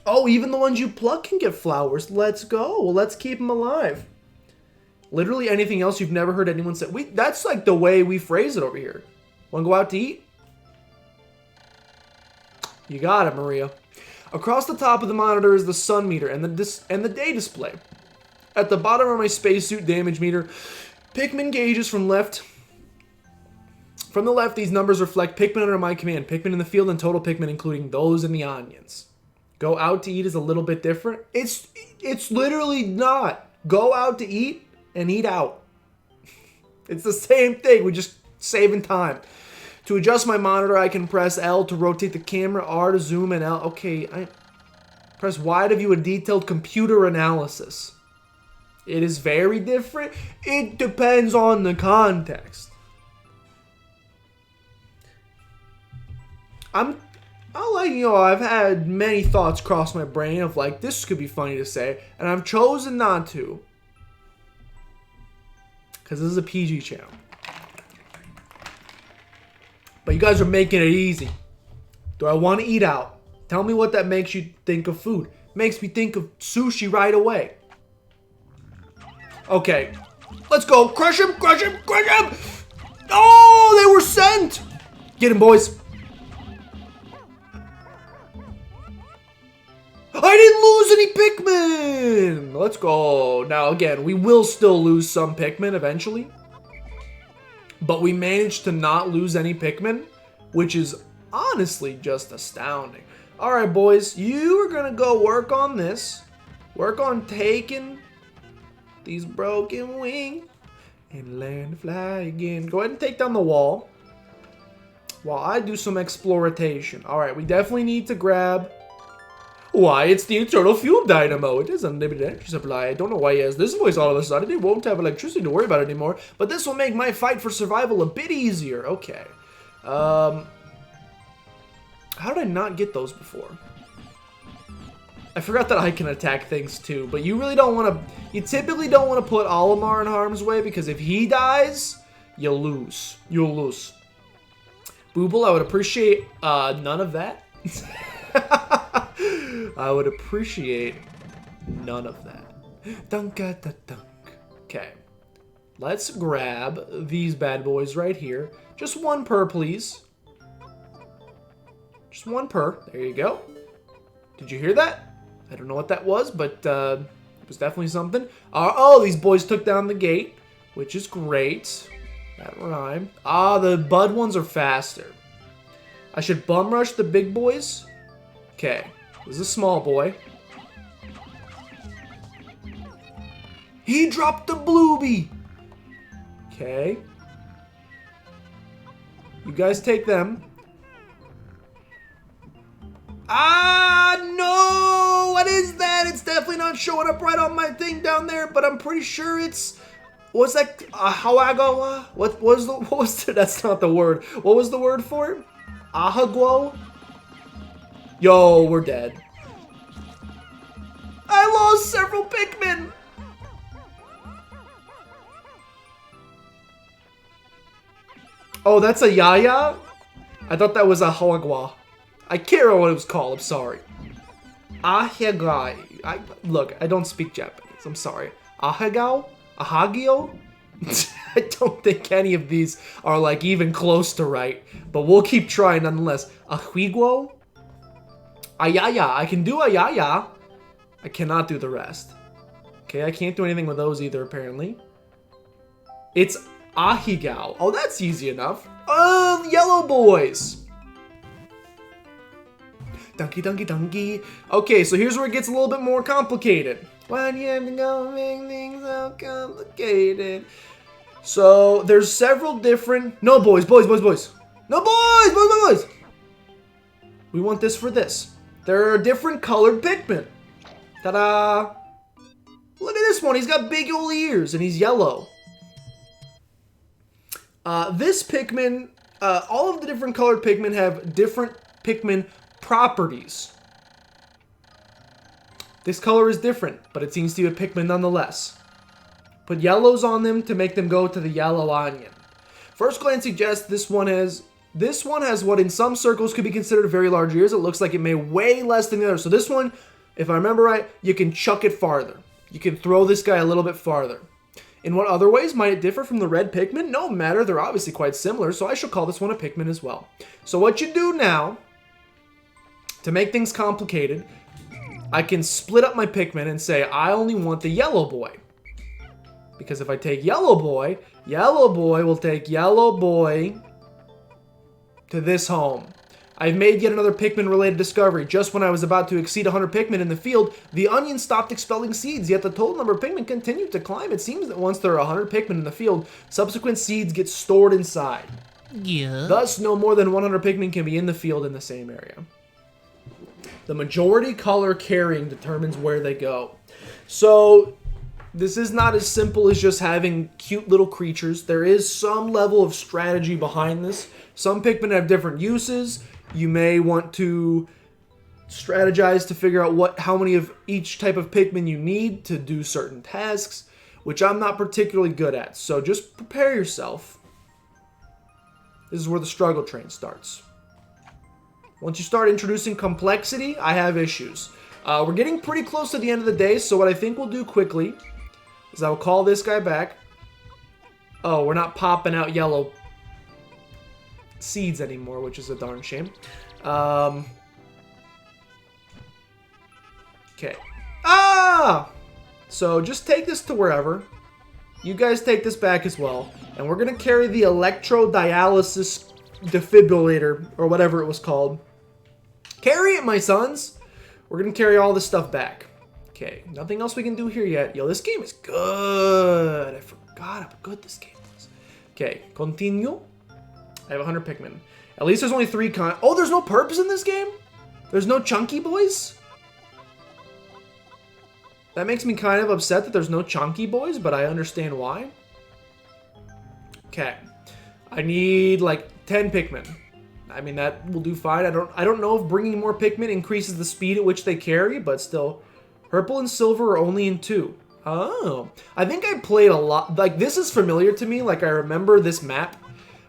Oh, even the ones you pluck can get flowers. Let's go. Well, let's keep them alive. Literally anything else you've never heard anyone say. That's like the way we phrase it over here. Want to go out to eat? You got it, Maria. Across the top of the monitor is the sun meter and the day display. At the bottom are my spacesuit damage meter. Pikmin gauges from left. From the left, these numbers reflect Pikmin under my command. Pikmin in the field and total Pikmin, including those in the onions. Go out to eat is a little bit different. It's literally not. Go out to eat and eat out. It's the same thing. We're just saving time. To adjust my monitor, I can press L to rotate the camera, R to zoom, and L. Okay, I press Y to view a detailed computer analysis. It is very different. It depends on the context. I've had many thoughts cross my brain of like, this could be funny to say, and I've chosen not to. Because this is a PG channel. But you guys are making it easy. Do I want to eat out? Tell me what that makes you think of food. Makes me think of sushi right away. Okay. Let's go. Crush him, crush him, crush him! Oh, they were sent! Get him, boys. I didn't lose any Pikmin! Let's go. Now, again, we will still lose some Pikmin eventually. But we managed to not lose any Pikmin, which is honestly just astounding. Alright, boys, you are going to go work on this. Work on taking these broken wings and learn to fly again. Go ahead and take down the wall while I do some exploration. Alright, we definitely need to grab... Why, it's the internal fuel dynamo. It is unlimited energy supply. I don't know why he has this voice all of a sudden. He won't have electricity to worry about anymore. But this will make my fight for survival a bit easier. Okay. How did I not get those before? I forgot that I can attack things too, but you really don't want to... You typically don't want to put Olimar in harm's way, because if he dies, you lose. You'll lose. Booble, I would appreciate none of that. I would appreciate none of that. Dunk-a-da-dunk. Okay. Let's grab these bad boys right here. Just one per, please. Just one per. There you go. Did you hear that? I don't know what that was, but it was definitely something. Oh, these boys took down the gate, which is great. That rhymed. The bud ones are faster. I should bum rush the big boys. Okay, this is a small boy. He dropped the bluebie. Okay. You guys take them. No! What is that? It's definitely not showing up right on my thing down there, but I'm pretty sure it's... What's that? Hawago? What was the... That's not the word. What was the word for it? Ahagwo? Yo, we're dead. I lost several Pikmin! Oh, that's a Yaya? I thought that was a Hawagwa. I can't remember what it was called. I'm sorry. Ahagai. Look, I don't speak Japanese. I'm sorry. Ahagao? Ahagio? I don't think any of these are like even close to right, but we'll keep trying nonetheless. Ahuiguo? Ayaya. I can do Ayaya. I cannot do the rest. Okay, I can't do anything with those either, apparently. It's Ahigao. Oh, that's easy enough. Yellow boys. Dunky, dunky, dunky. Okay, so here's where it gets a little bit more complicated. Why do you have to go make things so complicated? So, there's several different... No, boys, boys, boys, boys. No, boys, boys, boys, boys. We want this for this. There are different colored Pikmin. Ta-da. Look at this one. He's got big old ears, and he's yellow. This Pikmin... all of the different colored Pikmin have different Pikmin properties. This color is different, but it seems to be a Pikmin nonetheless. Put yellows on them to make them go to the yellow onion. First glance suggests this one has what in some circles could be considered very large ears. It looks like it may weigh less than the other. So this one, if I remember right, you can chuck it farther. You can throw this guy a little bit farther. In what other ways might it differ from the red Pikmin? No matter, they're obviously quite similar, so I shall call this one a Pikmin as well. So what you do now, to make things complicated, I can split up my Pikmin and say, I only want the yellow boy. Because if I take yellow boy will take yellow boy to this home. I've made yet another Pikmin-related discovery. Just when I was about to exceed 100 Pikmin in the field, the onion stopped expelling seeds, yet the total number of Pikmin continued to climb. It seems that once there are 100 Pikmin in the field, subsequent seeds get stored inside. Yeah. Thus, no more than 100 Pikmin can be in the field in the same area. The majority color carrying determines where they go. So, this is not as simple as just having cute little creatures. There is some level of strategy behind this. Some Pikmin have different uses. You may want to strategize to figure out how many of each type of Pikmin you need to do certain tasks, which I'm not particularly good at. So just prepare yourself. This is where the struggle train starts. Once you start introducing complexity, I have issues. We're getting pretty close to the end of the day, so what I think we'll do quickly is I'll call this guy back. Oh, we're not popping out yellow seeds anymore, which is a darn shame. Okay. So just take this to wherever. You guys take this back as well. And we're going to carry the electrodialysis defibrillator, or whatever it was called. Carry it, my sons! We're going to carry all this stuff back. Okay, nothing else we can do here yet. Yo, this game is good. I forgot how good this game was. Okay, continue. I have 100 Pikmin. At least there's only 3 Oh, there's no purpose in this game? There's no chunky boys? That makes me kind of upset that there's no chunky boys, but I understand why. Okay. I need like 10 Pikmin. I mean, that will do fine. I don't know if bringing more Pikmin increases the speed at which they carry, but still. Purple and silver are only in 2. Oh. I think I played a lot. Like, this is familiar to me. Like, I remember this map.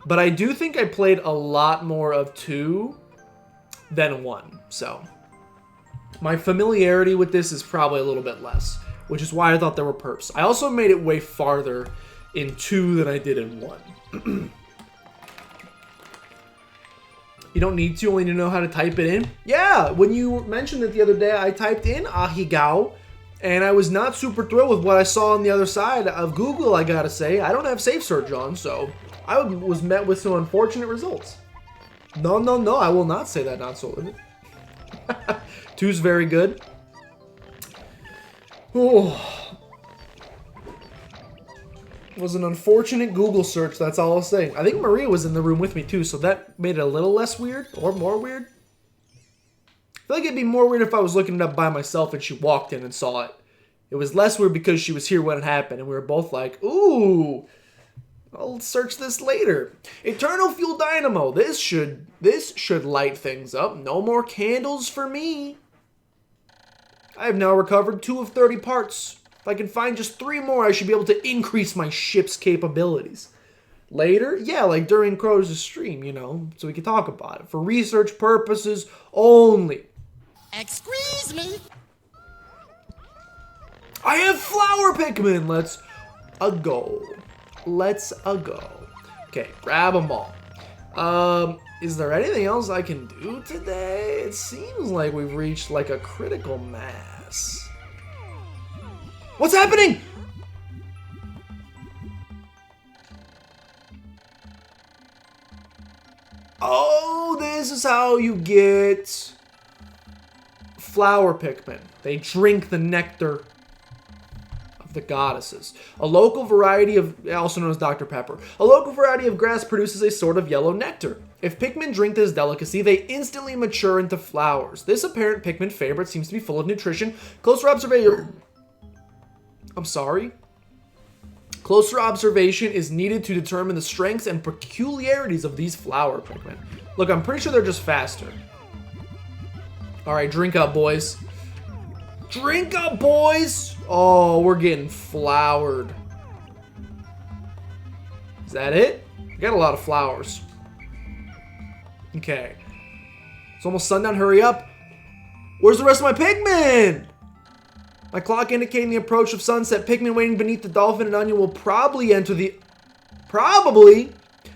But I do think I played a lot more of 2 than 1. So, my familiarity with this is probably a little bit less. Which is why I thought there were perps. I also made it way farther in 2 than I did in 1. You don't need to, only to know how to type it in. Yeah, when you mentioned it the other day, I typed in Ahigao, and I was not super thrilled with what I saw on the other side of Google, I gotta say. I don't have safe search on, so I was met with some unfortunate results. No, I will not say that, not so limit. 2's very good. Oh. It was an unfortunate Google search, that's all I'll say. I think Maria was in the room with me too, so that made it a little less weird, or more weird. I feel like it'd be more weird if I was looking it up by myself and she walked in and saw it. It was less weird because she was here when it happened, and we were both like, ooh, I'll search this later. Eternal Fuel Dynamo, this should light things up. No more candles for me. I have now recovered 2 of 30 parts. If I can find just 3 more, I should be able to increase my ship's capabilities. Later? Yeah, like during Crow's stream, you know, so we can talk about it. For research purposes only. Excuse me. I have flower Pikmin! Let's go. Okay, grab them all. Is there anything else I can do today? It seems like we've reached like a critical mass. What's happening? Oh, this is how you get flower Pikmin. They drink the nectar of the goddesses. A local variety of, also known as Dr. Pepper, a local variety of grass produces a sort of yellow nectar. If Pikmin drink this delicacy, they instantly mature into flowers. This apparent Pikmin favorite seems to be full of nutrition. Closer observation is needed to determine the strengths and peculiarities of these flower Pikmin. Look, I'm pretty sure they're just faster. Alright, drink up, boys. Drink up, boys! Oh, we're getting flowered. Is that it? I got a lot of flowers. Okay. It's almost sundown, hurry up. Where's the rest of my Pikmin? My clock indicating the approach of sunset. Pikmin waiting beneath the dolphin and onion will probably enter the... Probably!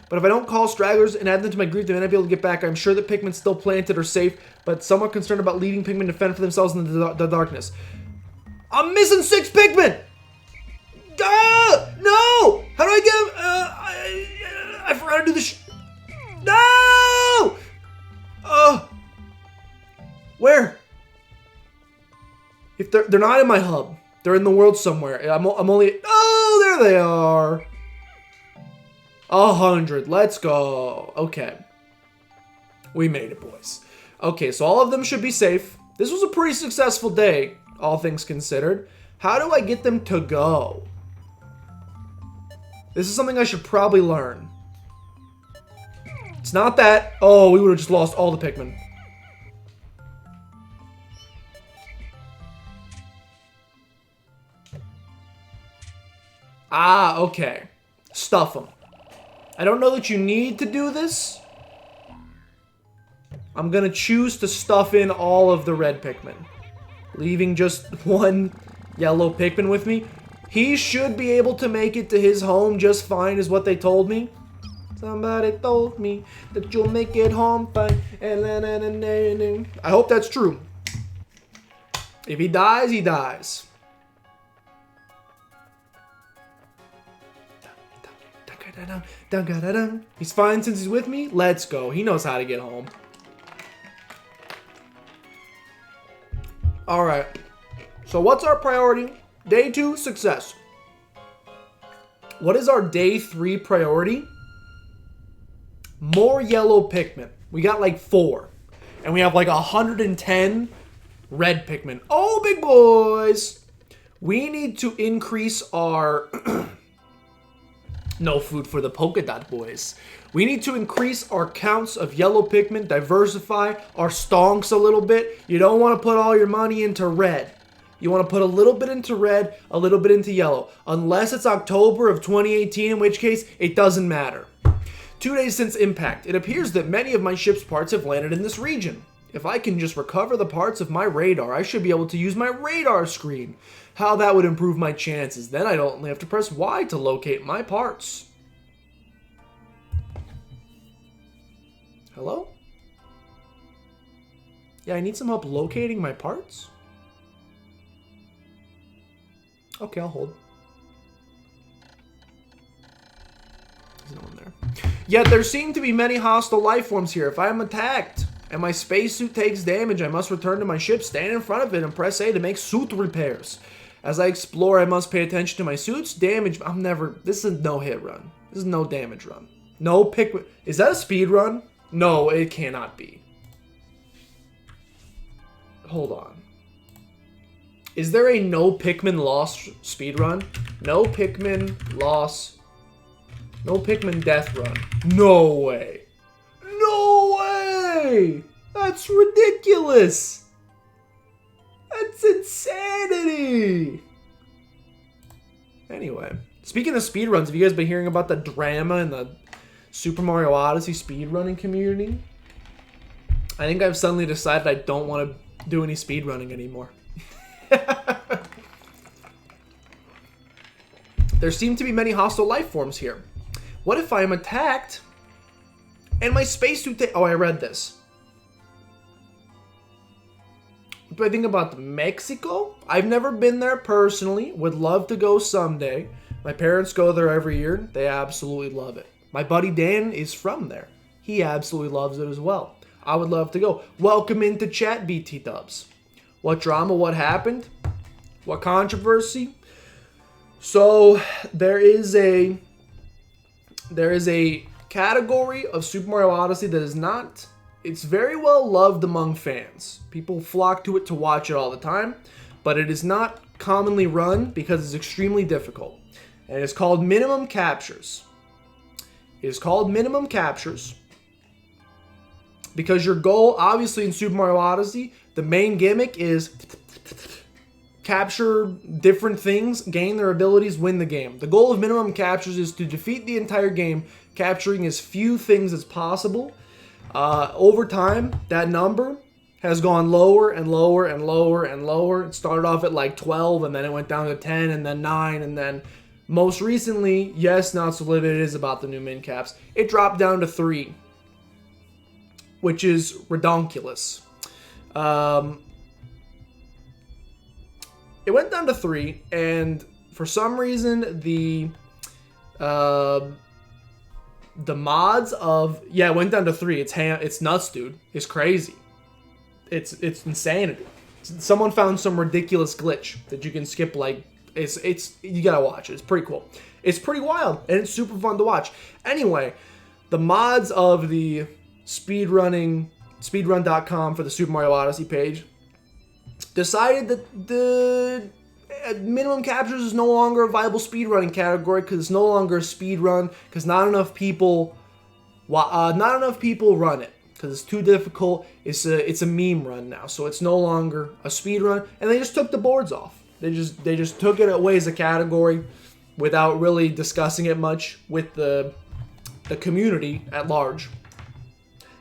But if I don't call stragglers and add them to my group, they may not be able to get back. I'm sure that Pikmin still planted are safe, but somewhat concerned about leaving Pikmin to fend for themselves in the darkness. I'm missing 6 Pikmin! Ah! No! How do I get them? I forgot to do this. No! Where? If they're not in my hub, they're in the world somewhere. I'm only. Oh, there they are. 100. Let's go. Okay. We made it, boys. Okay, so all of them should be safe. This was a pretty successful day, all things considered. How do I get them to go? This is something I should probably learn. It's not that. Oh, we would have just lost all the Pikmin. Ah, okay. Stuff them. I don't know that you need to do this. I'm gonna choose to stuff in all of the red Pikmin, leaving just 1 yellow Pikmin with me. He should be able to make it to his home just fine, is what they told me. Somebody told me that you'll make it home fine. I hope that's true. If he dies, he dies. He's fine since he's with me. Let's go. He knows how to get home. Alright. So what's our priority? Day 2, success. What is our day 3 priority? More yellow Pikmin. We got like 4. And we have like 110 red Pikmin. Oh, big boys! We need to increase our No food for the polka dot boys. We need to increase our counts of yellow Pikmin, diversify our stonks a little bit. You don't want to put all your money into red. You want to put a little bit into red, a little bit into yellow. Unless it's October of 2018, in which case, it doesn't matter. 2 days since impact, it appears that many of my ship's parts have landed in this region. If I can just recover the parts of my radar, I should be able to use my radar screen. How that would improve my chances. Then I don't have to press Y to locate my parts. Hello? Yeah, I need some help locating my parts? Okay, I'll hold. There's no one there. Yet there seem to be many hostile life forms here. If I am attacked and my spacesuit takes damage, I must return to my ship, stand in front of it, and press A to make suit repairs. As I explore, I must pay attention to my suit's damage. This is a no-hit run. This is no damage run. No Pikmin. Is that a speed run? No, it cannot be. Hold on. Is there a no Pikmin loss speed run? No Pikmin loss. No Pikmin death run. No way. No way! That's ridiculous! That's insanity! Anyway, speaking of speedruns, have you guys been hearing about the drama in the Super Mario Odyssey speedrunning community? I think I've suddenly decided I don't want to do any speedrunning anymore. There seem to be many hostile life forms here. What if I am attacked and my spacesuit Oh, I read this. What do I think about Mexico? I've never been there personally. Would love to go someday. My parents go there every year. They absolutely love it. My buddy Dan is from there. He absolutely loves it as well. I would love to go. Welcome into chat, BT Dubs. What drama? What happened? What controversy? So there is a category of Super Mario Odyssey that is not. It's very well loved among fans. People flock to it to watch it all the time, but it is not commonly run because it's extremely difficult. And it's called minimum captures. It is called minimum captures because your goal, obviously in Super Mario Odyssey, the main gimmick is capture different things, gain their abilities, win the game. The goal of minimum captures is to defeat the entire game, capturing as few things as possible. Over time, that number has gone lower and lower and lower and lower. It started off at like 12, and then it went down to 10, and then 9, and then most recently, yes, Not So Livid is about the new min caps. It dropped down to 3, which is redonkulous. It went down to 3, and for some reason, the mods of it went down to 3. It's nuts, dude. It's crazy. It's insanity. Someone found some ridiculous glitch that you can skip. Like it's you gotta watch it. It's pretty cool. It's pretty wild and it's super fun to watch. Anyway, the mods of the speedrun.com for the Super Mario Odyssey page decided that the minimum captures is no longer a viable speedrunning category because it's no longer a speedrun because not enough people run it because it's too difficult. It's a meme run now, so it's no longer a speedrun, and they just took the boards off. They just took it away as a category without really discussing it much with the community at large.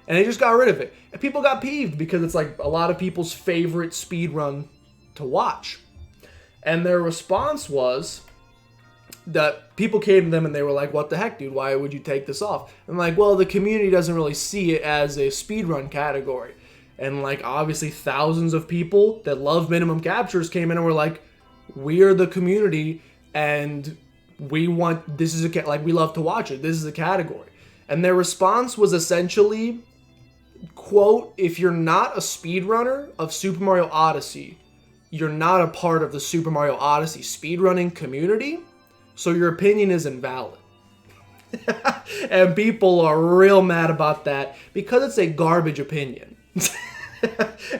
And they just got rid of it. And people got peeved because it's like a lot of people's favorite speedrun to watch. And their response was that people came to them and they were like, what the heck, dude? Why would you take this off? I'm like, well, the community doesn't really see it as a speedrun category. And like, obviously thousands of people that love minimum captures came in and were like, we are the community and we love to watch it. This is a category. And their response was essentially, quote, if you're not a speedrunner of Super Mario Odyssey, you're not a part of the Super Mario Odyssey speedrunning community, so your opinion is invalid. And people are real mad about that because it's a garbage opinion.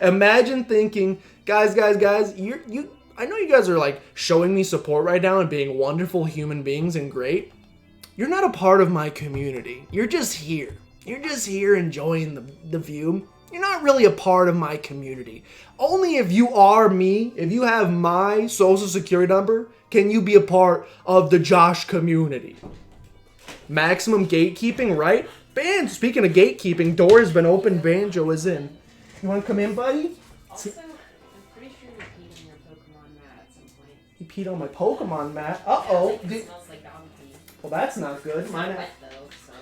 Imagine thinking, guys, I know you guys are like showing me support right now and being wonderful human beings and great. you're not a part of my community. You're just here. You're just here enjoying the view. You're not really a part of my community. Only if you are me, if you have my social security number, can you be a part of the Josh community. Maximum gatekeeping, right? Speaking of gatekeeping, door has been opened, Banjo is in. You want to come in, buddy? Also, I'm pretty sure you peed on your Pokemon mat at some point. You peed on my Pokemon mat. Uh-oh. It smells like dog pee. Well, that's not good. It's not wet though, so.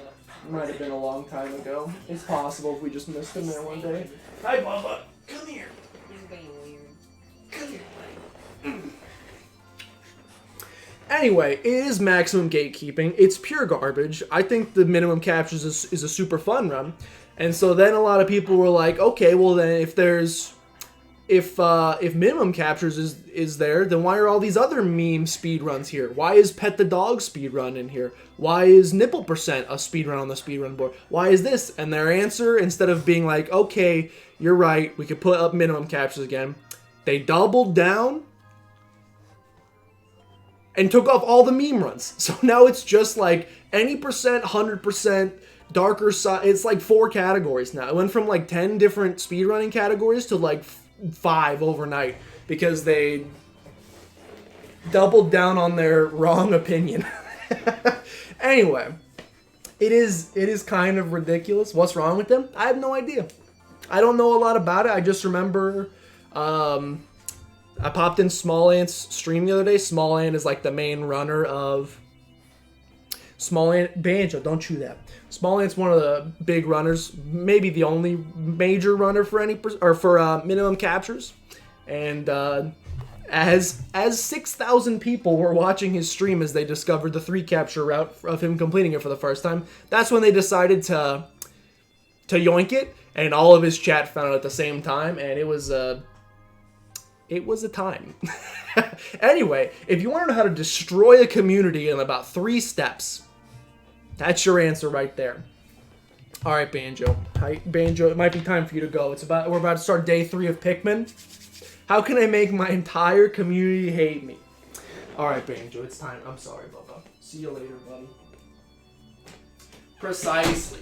Might have been a long time ago. It's possible if we just missed him there one day. Hi, Bubba. Come here. He's being weird. Come here, buddy. Anyway, it is maximum gatekeeping. It's pure garbage. I think the minimum captures is a super fun run. And so then a lot of people were like, okay, well then if minimum captures is there, then why are all these other meme speed runs here? Why is Pet the Dog speed run in here? Why is nipple percent a speed run on the speed run board? Why is this? And their answer, instead of being like, okay, you're right, we could put up minimum captures again, they doubled down and took off all the meme runs. So now it's just like any percent, 100%, darker side. It's like 4 categories now. It went from like 10 different speedrunning categories to like 5 overnight because they doubled down on their wrong opinion. Anyway, it is kind of ridiculous. What's wrong with them? I have no idea. I don't know a lot about it. I just remember I popped in Small Ant's stream the other day. Small Ant is like the main runner of Small Ant. Banjo, don't chew that. Small Ant's one of the big runners, maybe the only major runner for minimum captures. And as 6,000 people were watching his stream as they discovered the 3 capture route of him completing it for the first time, that's when they decided to yoink it, and all of his chat found it at the same time, and it was a time. Anyway, if you want to know how to destroy a community in about 3 steps, that's your answer right there. All right, Banjo. Hi, Banjo. It might be time for you to go. We're about to start day 3 of Pikmin. How can I make my entire community hate me? All right, Banjo. It's time. I'm sorry, Bubba. See you later, buddy. Precisely.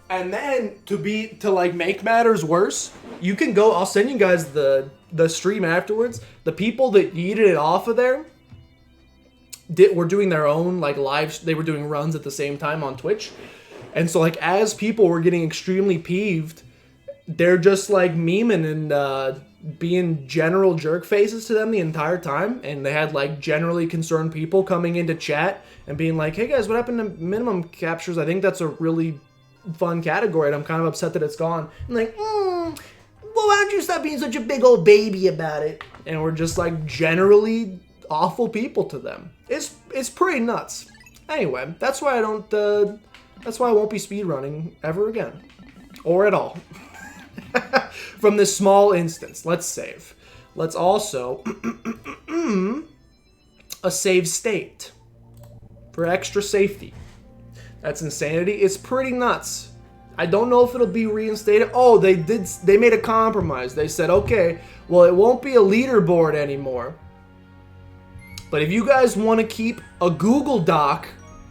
And then to make matters worse, you can go. I'll send you guys the stream afterwards. The people that yeeted it off of there were doing their own like live. They were doing runs at the same time on Twitch, and so like as people were getting extremely peeved, they're just like memeing and being general jerk faces to them the entire time. And they had like generally concerned people coming into chat and being like, "Hey guys, what happened to minimum captures? I think that's a really fun category, and I'm kind of upset that it's gone." And like, well, why don't you stop being such a big old baby about it? And we're just like generally awful people to them. It's pretty nuts. Anyway, that's why I won't be speedrunning ever again, or at all. From this small instance, let's save. Let's also a save state for extra safety. That's insanity. It's pretty nuts. I don't know if it'll be reinstated. Oh, they made a compromise. They said, okay, well, it won't be a leaderboard anymore. But if you guys want to keep a Google Doc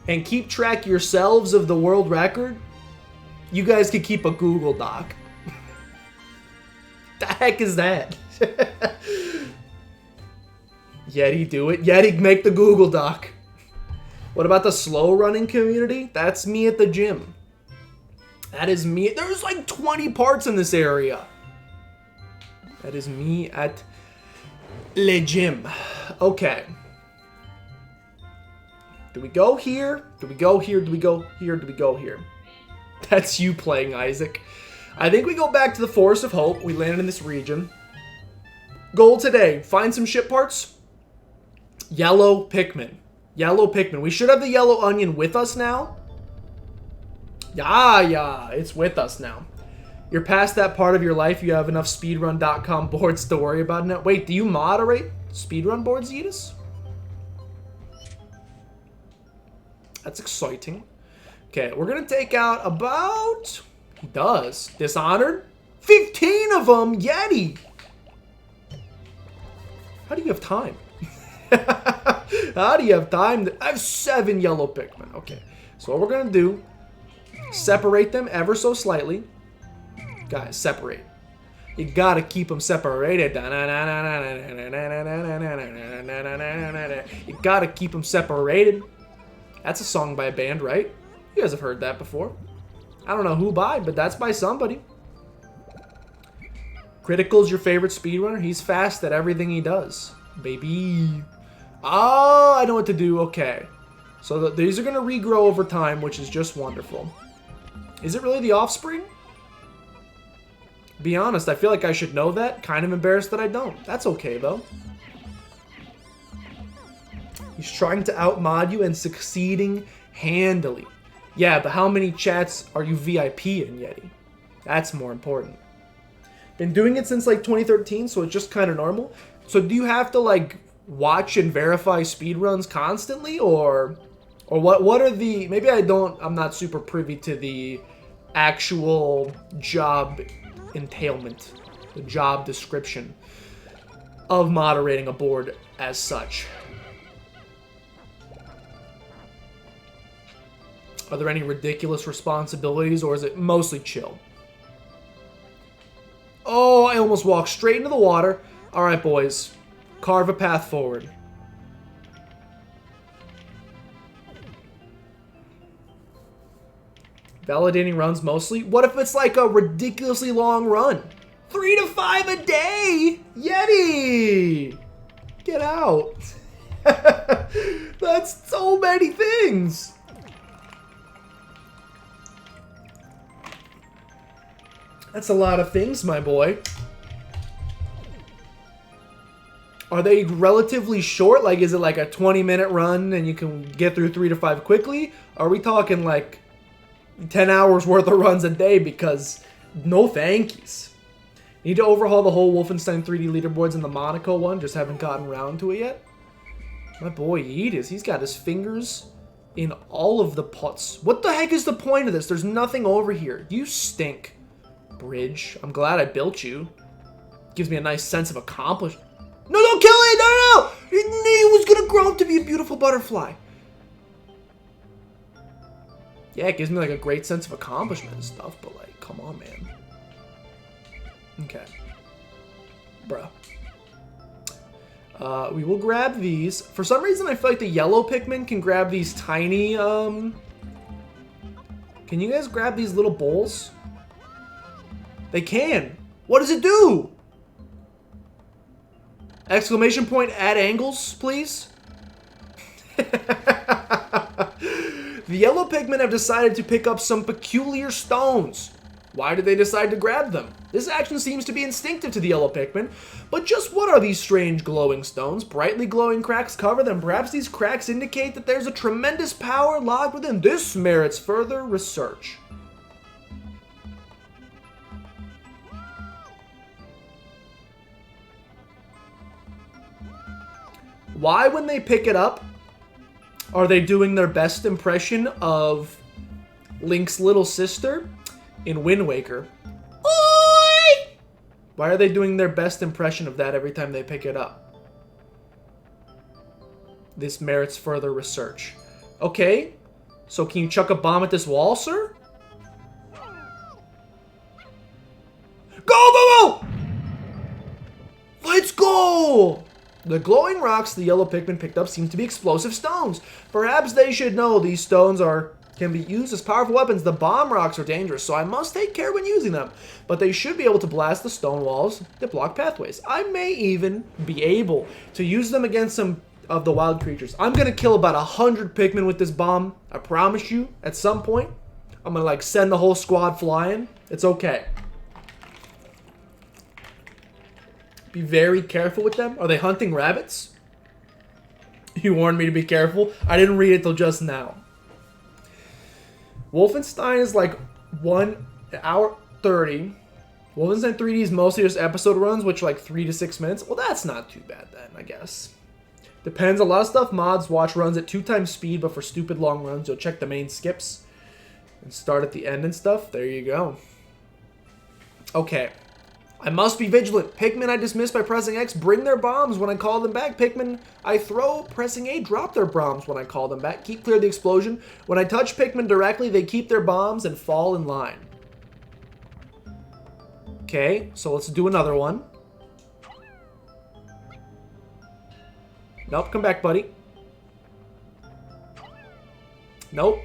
and keep track yourselves of the world record, you guys can keep a Google Doc. The heck is that? Yeti, do it. Yeti, make the Google Doc. What about the slow running community? That's me at the gym. That is me. There's like 20 parts in this area. That is me at le gym. Okay. Do we go here? Do we go here? Do we go here? Do we go here? That's you playing, Isaac. I think we go back to the Forest of Hope. We landed in this region. Goal today. Find some ship parts. Yellow Pikmin. Yellow Pikmin. We should have the yellow onion with us now. Yeah, it's with us now. You're past that part of your life. You have enough speedrun.com boards to worry about now. Wait, do you moderate speedrun boards, Yeetus? That's exciting. Okay, we're going to take out about... He does. Dishonored? 15 of them! Yeti! How do you have time? How do you have time? I have 7 yellow Pikmin. Okay. So what we're going to do, separate them ever so slightly. Guys, separate. You got to keep them separated. You got to keep them separated. That's a song by a band, right? You guys have heard that before. I don't know who by, but that's by somebody. Critical's your favorite speedrunner. He's fast at everything he does. Baby. Oh, I know what to do. Okay. So these are going to regrow over time, which is just wonderful. Is it really the offspring? Be honest, I feel like I should know that. Kind of embarrassed that I don't. That's okay, though. He's trying to outmod you and succeeding handily. Yeah, but how many chats are you VIP in, Yeti? That's more important. Been doing it since like 2013, so it's just kind of normal. So do you have to like watch and verify speedruns constantly, or what are the, maybe I'm not super privy to the actual job entailment, the job description of moderating a board as such. Are there any ridiculous responsibilities, or is it mostly chill? Oh, I almost walked straight into the water. All right, boys. Carve a path forward. Validating runs mostly? What if it's like a ridiculously long run? 3 to 5 a day? Yeti! Get out. That's so many things. That's a lot of things, my boy. Are they relatively short? Like, is it like a 20-minute run and you can get through 3 to 5 quickly? Are we talking like 10 hours worth of runs a day? Because no thankies. Need to overhaul the whole Wolfenstein 3D leaderboards and the Monaco one. Just haven't gotten around to it yet. My boy Yeetus, he's got his fingers in all of the pots. What the heck is the point of this? There's nothing over here. You stink. Bridge. I'm glad I built you. Gives me a nice sense of accomplishment. No, don't kill it! No! It was gonna grow up to be a beautiful butterfly. Yeah, it gives me like a great sense of accomplishment and stuff, but like, come on, man. Okay. Bruh. We will grab these. For some reason, I feel like the yellow Pikmin can grab these tiny, Can you guys grab these little bowls? They can. What does it do? Exclamation point at angles, please. The yellow Pikmin have decided to pick up some peculiar stones. Why did they decide to grab them? This action seems to be instinctive to the yellow Pikmin, but just what are these strange glowing stones? Brightly glowing cracks cover them. Perhaps these cracks indicate that there's a tremendous power locked within. This merits further research. Why, when they pick it up, are they doing their best impression of Link's little sister in Wind Waker? Oi! Why are they doing their best impression of that every time they pick it up? This merits further research. Okay, so can you chuck a bomb at this wall, sir? Go, go, go! Let's go! The glowing rocks the yellow Pikmin picked up seem to be explosive stones. Perhaps they should know these stones can be used as powerful weapons. The bomb rocks are dangerous, so I must take care when using them. But they should be able to blast the stone walls that block pathways. I may even be able to use them against some of the wild creatures. I'm going to kill about 100 Pikmin with this bomb. I promise you, at some point, I'm going to like send the whole squad flying. It's okay. Be very careful with them. Are they hunting rabbits? You warned me to be careful. I didn't read it till just now. Wolfenstein is like 1 hour 30. Wolfenstein 3D is mostly just episode runs, which are like 3 to 6 minutes. Well, that's not too bad then, I guess. Depends. A lot of stuff mods watch runs at 2 times speed, but for stupid long runs, you'll check the main skips and start at the end and stuff. There you go. Okay. I must be vigilant. Pikmin I dismiss by pressing X bring their bombs when I call them back. Pikmin I throw pressing A drop their bombs when I call them back. Keep clear of the explosion. When I touch Pikmin directly, they keep their bombs and fall in line. Okay, so let's do another one. Nope, come back, buddy. Nope,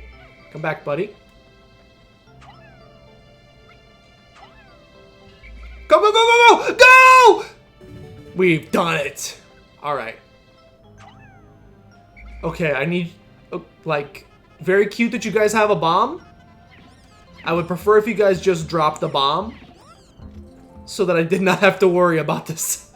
come back, buddy. Go, go, go, go, go! Go! We've done it. All right. Okay, I need, like, very cute that you guys have a bomb. I would prefer if you guys just dropped the bomb so that I did not have to worry about this.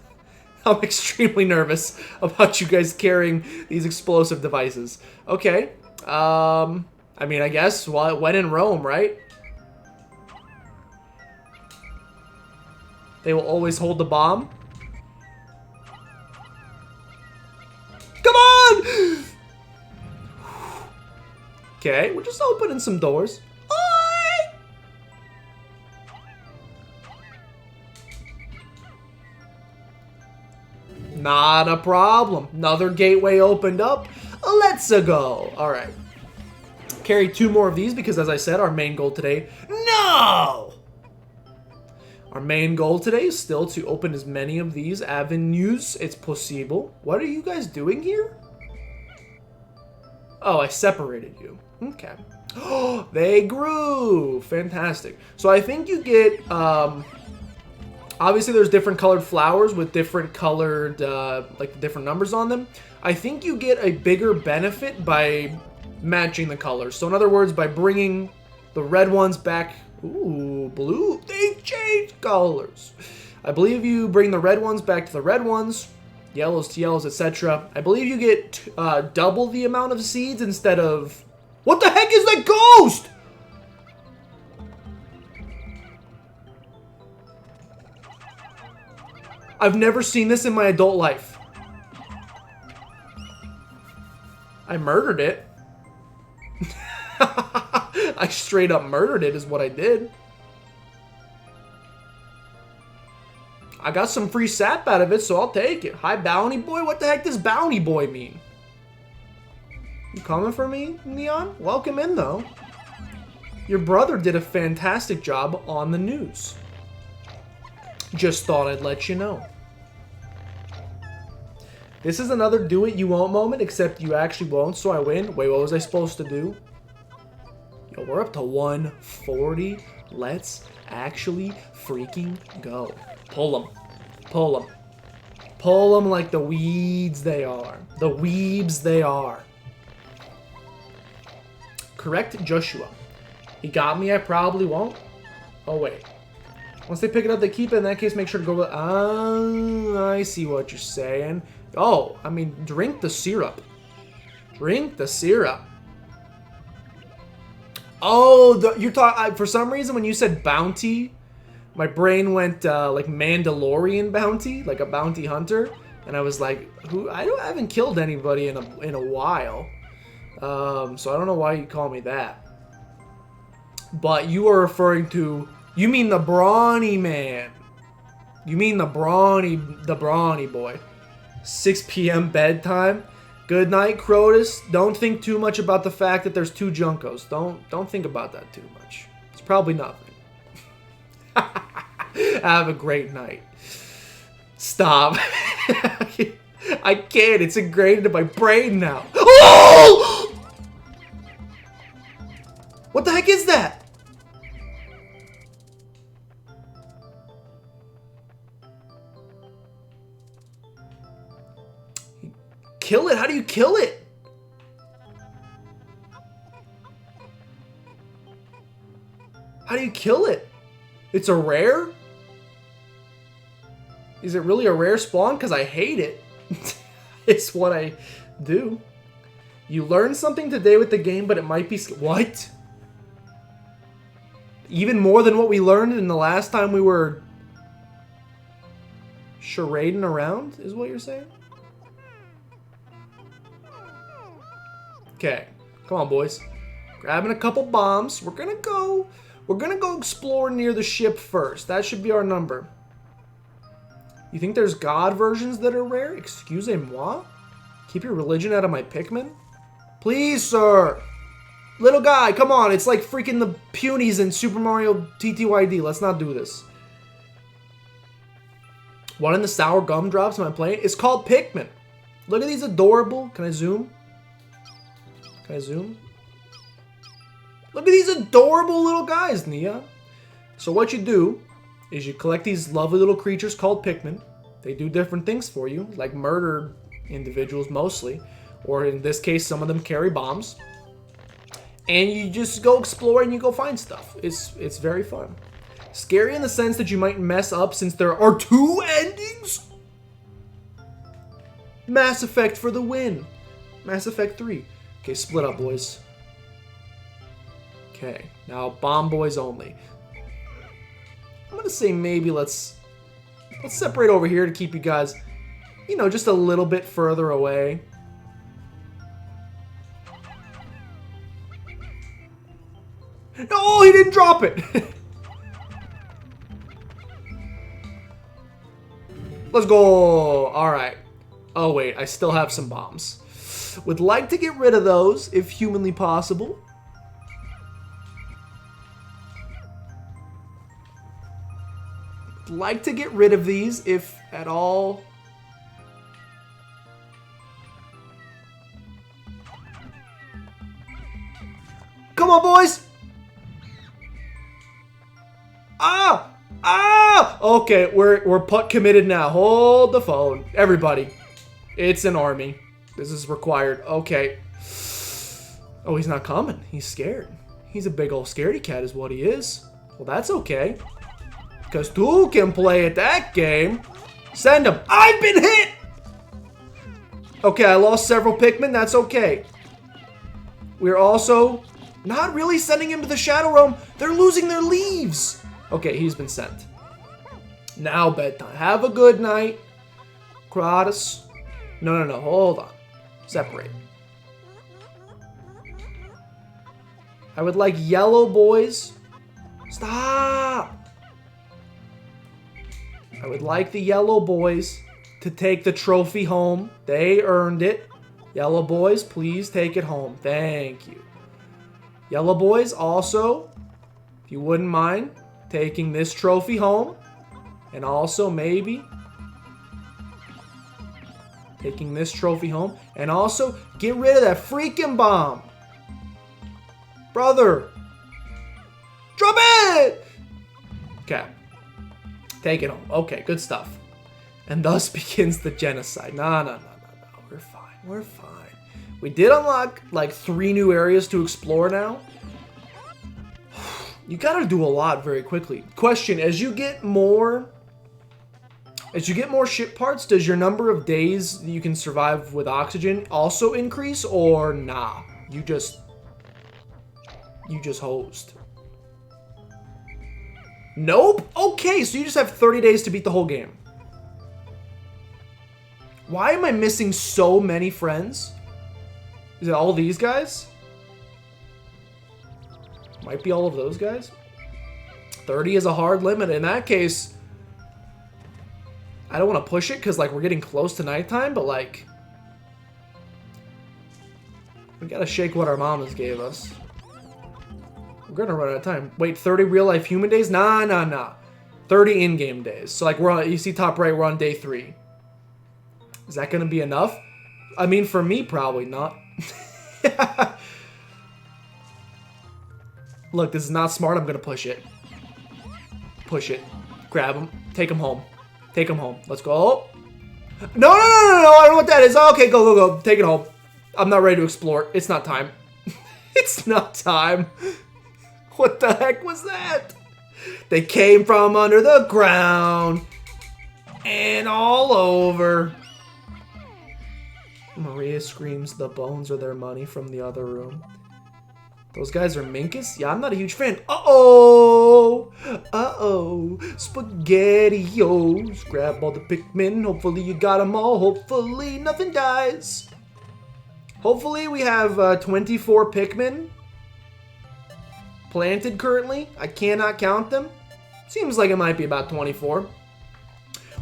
I'm extremely nervous about you guys carrying these explosive devices. Okay. I mean, I guess, well, when in Rome, right? They will always hold the bomb. Come on! Okay, we're just opening some doors. Oi! Not a problem. Another gateway opened up. Let's go. All right. Carry 2 more of these because, as I said, our main goal today... No! Our main goal today is still to open as many of these avenues as possible. What are you guys doing here? Oh, I separated you. Okay. Oh, they grew. Fantastic. So I think you get, obviously there's different colored flowers with different colored, like different numbers on them. I think you get a bigger benefit by matching the colors. So in other words, by bringing the red ones back. Ooh, blue. They changed colors. I believe you bring the red ones back to the red ones, yellows to yellows, etc. I believe you get double the amount of seeds instead of... What the heck is that ghost? I've never seen this in my adult life. I murdered it. I straight up murdered it is what I did. I got some free sap out of it, so I'll take it. Hi, Bounty Boy. What the heck does Bounty Boy mean? You coming for me, Neon? Welcome in, though. Your brother did a fantastic job on the news. Just thought I'd let you know. This is another do it you won't moment, except you actually won't, so I win. Wait, what was I supposed to do? Yo, we're up to 140. Let's actually freaking go. Pull them. Pull them. Pull them like the weeds they are. The weebs they are. Correct Joshua. He got me, I probably won't. Oh, wait. Once they pick it up, they keep it. In that case, make sure to go... I see what you're saying. Oh, I mean, drink the syrup. Drink the syrup. Oh, you're talking... For some reason, when you said bounty, my brain went like Mandalorian bounty, like a bounty hunter. And I was like, I haven't killed anybody in a while. So I don't know why you call me that. But you are referring to... You mean the brawny man. You mean the brawny boy. 6 p.m. bedtime. Good night, Crotus. Don't think too much about the fact that there's 2 Junkos. Don't think about that too much. It's probably nothing. Have a great night. Stop. I can't. It's ingrained in my brain now. Oh! What the heck is that? Kill it? How do you kill it? How do you kill it? It's a rare? Is it really a rare spawn? Because I hate it. It's what I do. You learned something today with the game, but it might be... What? Even more than what we learned in the last time we were... charading around, is what you're saying? Okay, come on, boys. Grabbing a couple bombs. We're gonna go explore near the ship first. That should be our number. You think there's God versions that are rare? Excusez-moi? Keep your religion out of my Pikmin? Please, sir! Little guy, come on. It's like freaking the Punies in Super Mario TTYD. Let's not do this. One in the sour gumdrops am I playing? It's called Pikmin. Look at these adorable. Can I zoom? Can I zoom? Look at these adorable little guys, Nia. So what you do is you collect these lovely little creatures called Pikmin. They do different things for you, like murder individuals mostly. Or in this case, some of them carry bombs. And you just go explore and you go find stuff. It's very fun. Scary in the sense that you might mess up since there are 2 endings? Mass Effect for the win. Mass Effect 3. Okay, split up, boys. Okay, now bomb boys only. I'm gonna say maybe let's separate over here to keep you guys, you know, just a little bit further away. No, he didn't drop it. Let's go. All right. Oh, wait. I still have some bombs. Would like to get rid of those if humanly possible. Like to get rid of these if at all. Come on, boys. Ah! Ah! Okay, we're putt committed now. Hold the phone. Everybody. It's an army. This is required. Okay. Oh, he's not coming. He's scared. He's a big old scaredy cat is what he is. Well, that's okay. Because 2 can play at that game. Send him. I've been hit! Okay, I lost several Pikmin. That's okay. We're also not really sending him to the Shadow Realm. They're losing their leaves. Okay, he's been sent. Now bedtime. Have a good night. Kratos. No. Hold on. Separate. I would like yellow boys. Stop. I would like the yellow boys to take the trophy home. They earned it. Yellow boys, please take it home. Thank you. Yellow boys, also, if you wouldn't mind taking this trophy home. And also, maybe taking this trophy home. And also, get rid of that freaking bomb. Brother. Drop it! Okay. Take it home. Okay, good stuff. And thus begins the genocide. No. We're fine. We're fine. We did unlock like 3 new areas to explore now. You gotta do a lot very quickly. Question, as you get more ship parts, does your number of days that you can survive with oxygen also increase, or nah? You just hosed. Nope. Okay, so you just have 30 days to beat the whole game. Why am I missing so many friends? Is it all these guys? Might be all of those guys. 30 is a hard limit. In that case, I don't want to push it because like we're getting close to nighttime, but like we gotta shake what our mamas gave us. We're gonna run out of time. Wait, 30 real life human days? Nah. 30 in-game days. So like we're on, you see top right, we're on day 3. Is that gonna be enough? I mean, for me, probably not. Look, this is not smart. I'm gonna push it. Push it. Grab him. Take him home. Take him home. Let's go. No. I don't know what that is. Okay, go. Take it home. I'm not ready to explore. It's not time. It's not time. What the heck was that? They came from under the ground. And all over. Maria screams the bones are their money from the other room. Those guys are Minkus? Yeah, I'm not a huge fan. Uh-oh! SpaghettiOs. Grab all the Pikmin. Hopefully you got them all. Hopefully nothing dies. Hopefully we have 24 Pikmin planted currently. I cannot count them. Seems like it might be about 24.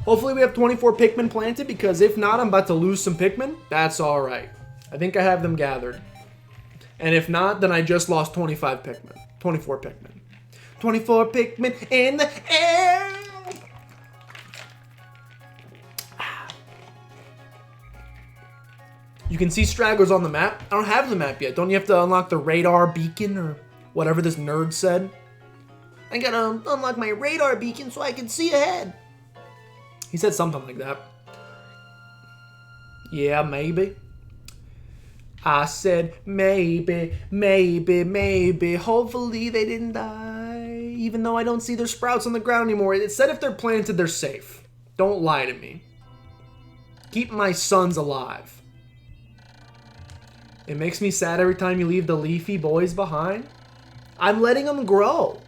Hopefully we have 24 Pikmin planted, because if not, I'm about to lose some Pikmin. That's alright. I think I have them gathered. And if not, then I just lost 25 Pikmin. 24 Pikmin. 24 Pikmin in the air! You can see stragglers on the map. I don't have the map yet. Don't you have to unlock the radar beacon or whatever this nerd said? I gotta unlock my radar beacon so I can see ahead. He said something like that. Yeah, maybe. I said maybe, maybe, maybe. Hopefully they didn't die. Even though I don't see their sprouts on the ground anymore. It said if they're planted, they're safe. Don't lie to me. Keep my sons alive. It makes me sad every time you leave the leafy boys behind. I'm letting them grow.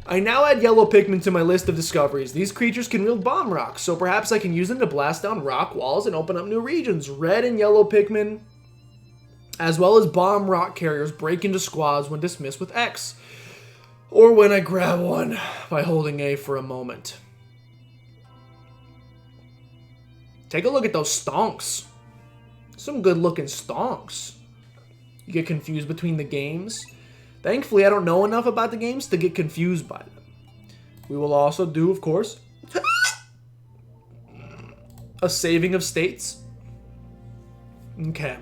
I now add yellow Pikmin to my list of discoveries. These creatures can wield bomb rocks, so perhaps I can use them to blast down rock walls and open up new regions. Red and yellow Pikmin, as well as bomb rock carriers, break into squads when dismissed with X, or when I grab one by holding A for a moment. Take a look at those stonks. Some good looking stonks. You get confused between the games. Thankfully, I don't know enough about the games to get confused by them. We will also do, of course, a saving of states. Okay.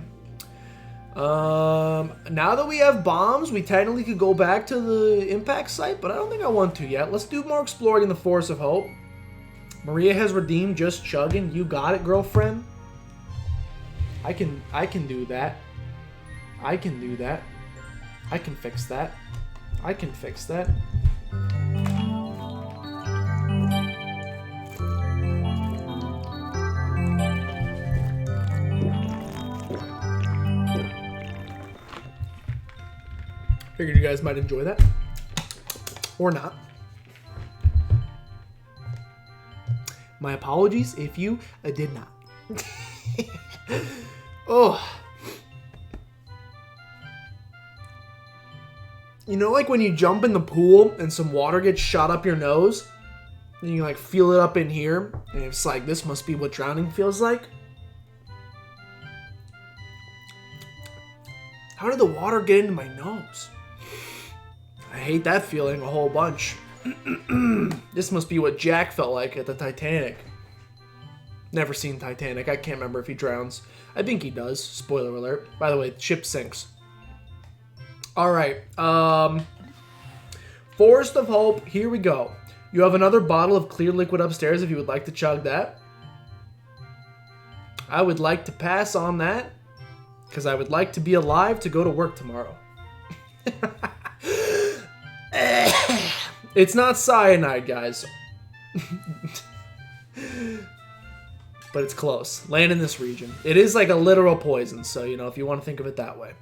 Now that we have bombs, we technically could go back to the impact site, but I don't think I want to yet. Let's do more exploring in the Forest of Hope. Maria has redeemed Just Chugging. You got it, girlfriend. I can do that. I can do that. I can fix that. I can fix that. Figured you guys might enjoy that. Or not. My apologies if you did not. Oh. You know, like when you jump in the pool and some water gets shot up your nose, and you like feel it up in here, and it's like, this must be what drowning feels like? How did the water get into my nose? I hate that feeling a whole bunch. This must be what Jack felt like at the Titanic. Never seen Titanic. I can't remember if he drowns. I think he does. Spoiler alert. By the way, the ship sinks. Alright. Forest of Hope. Here we go. You have another bottle of clear liquid upstairs if you would like to chug that. I would like to pass on that, because I would like to be alive to go to work tomorrow. It's not cyanide, guys. But it's close. Land in this region. It is like a literal poison, so, you know, if you want to think of it that way.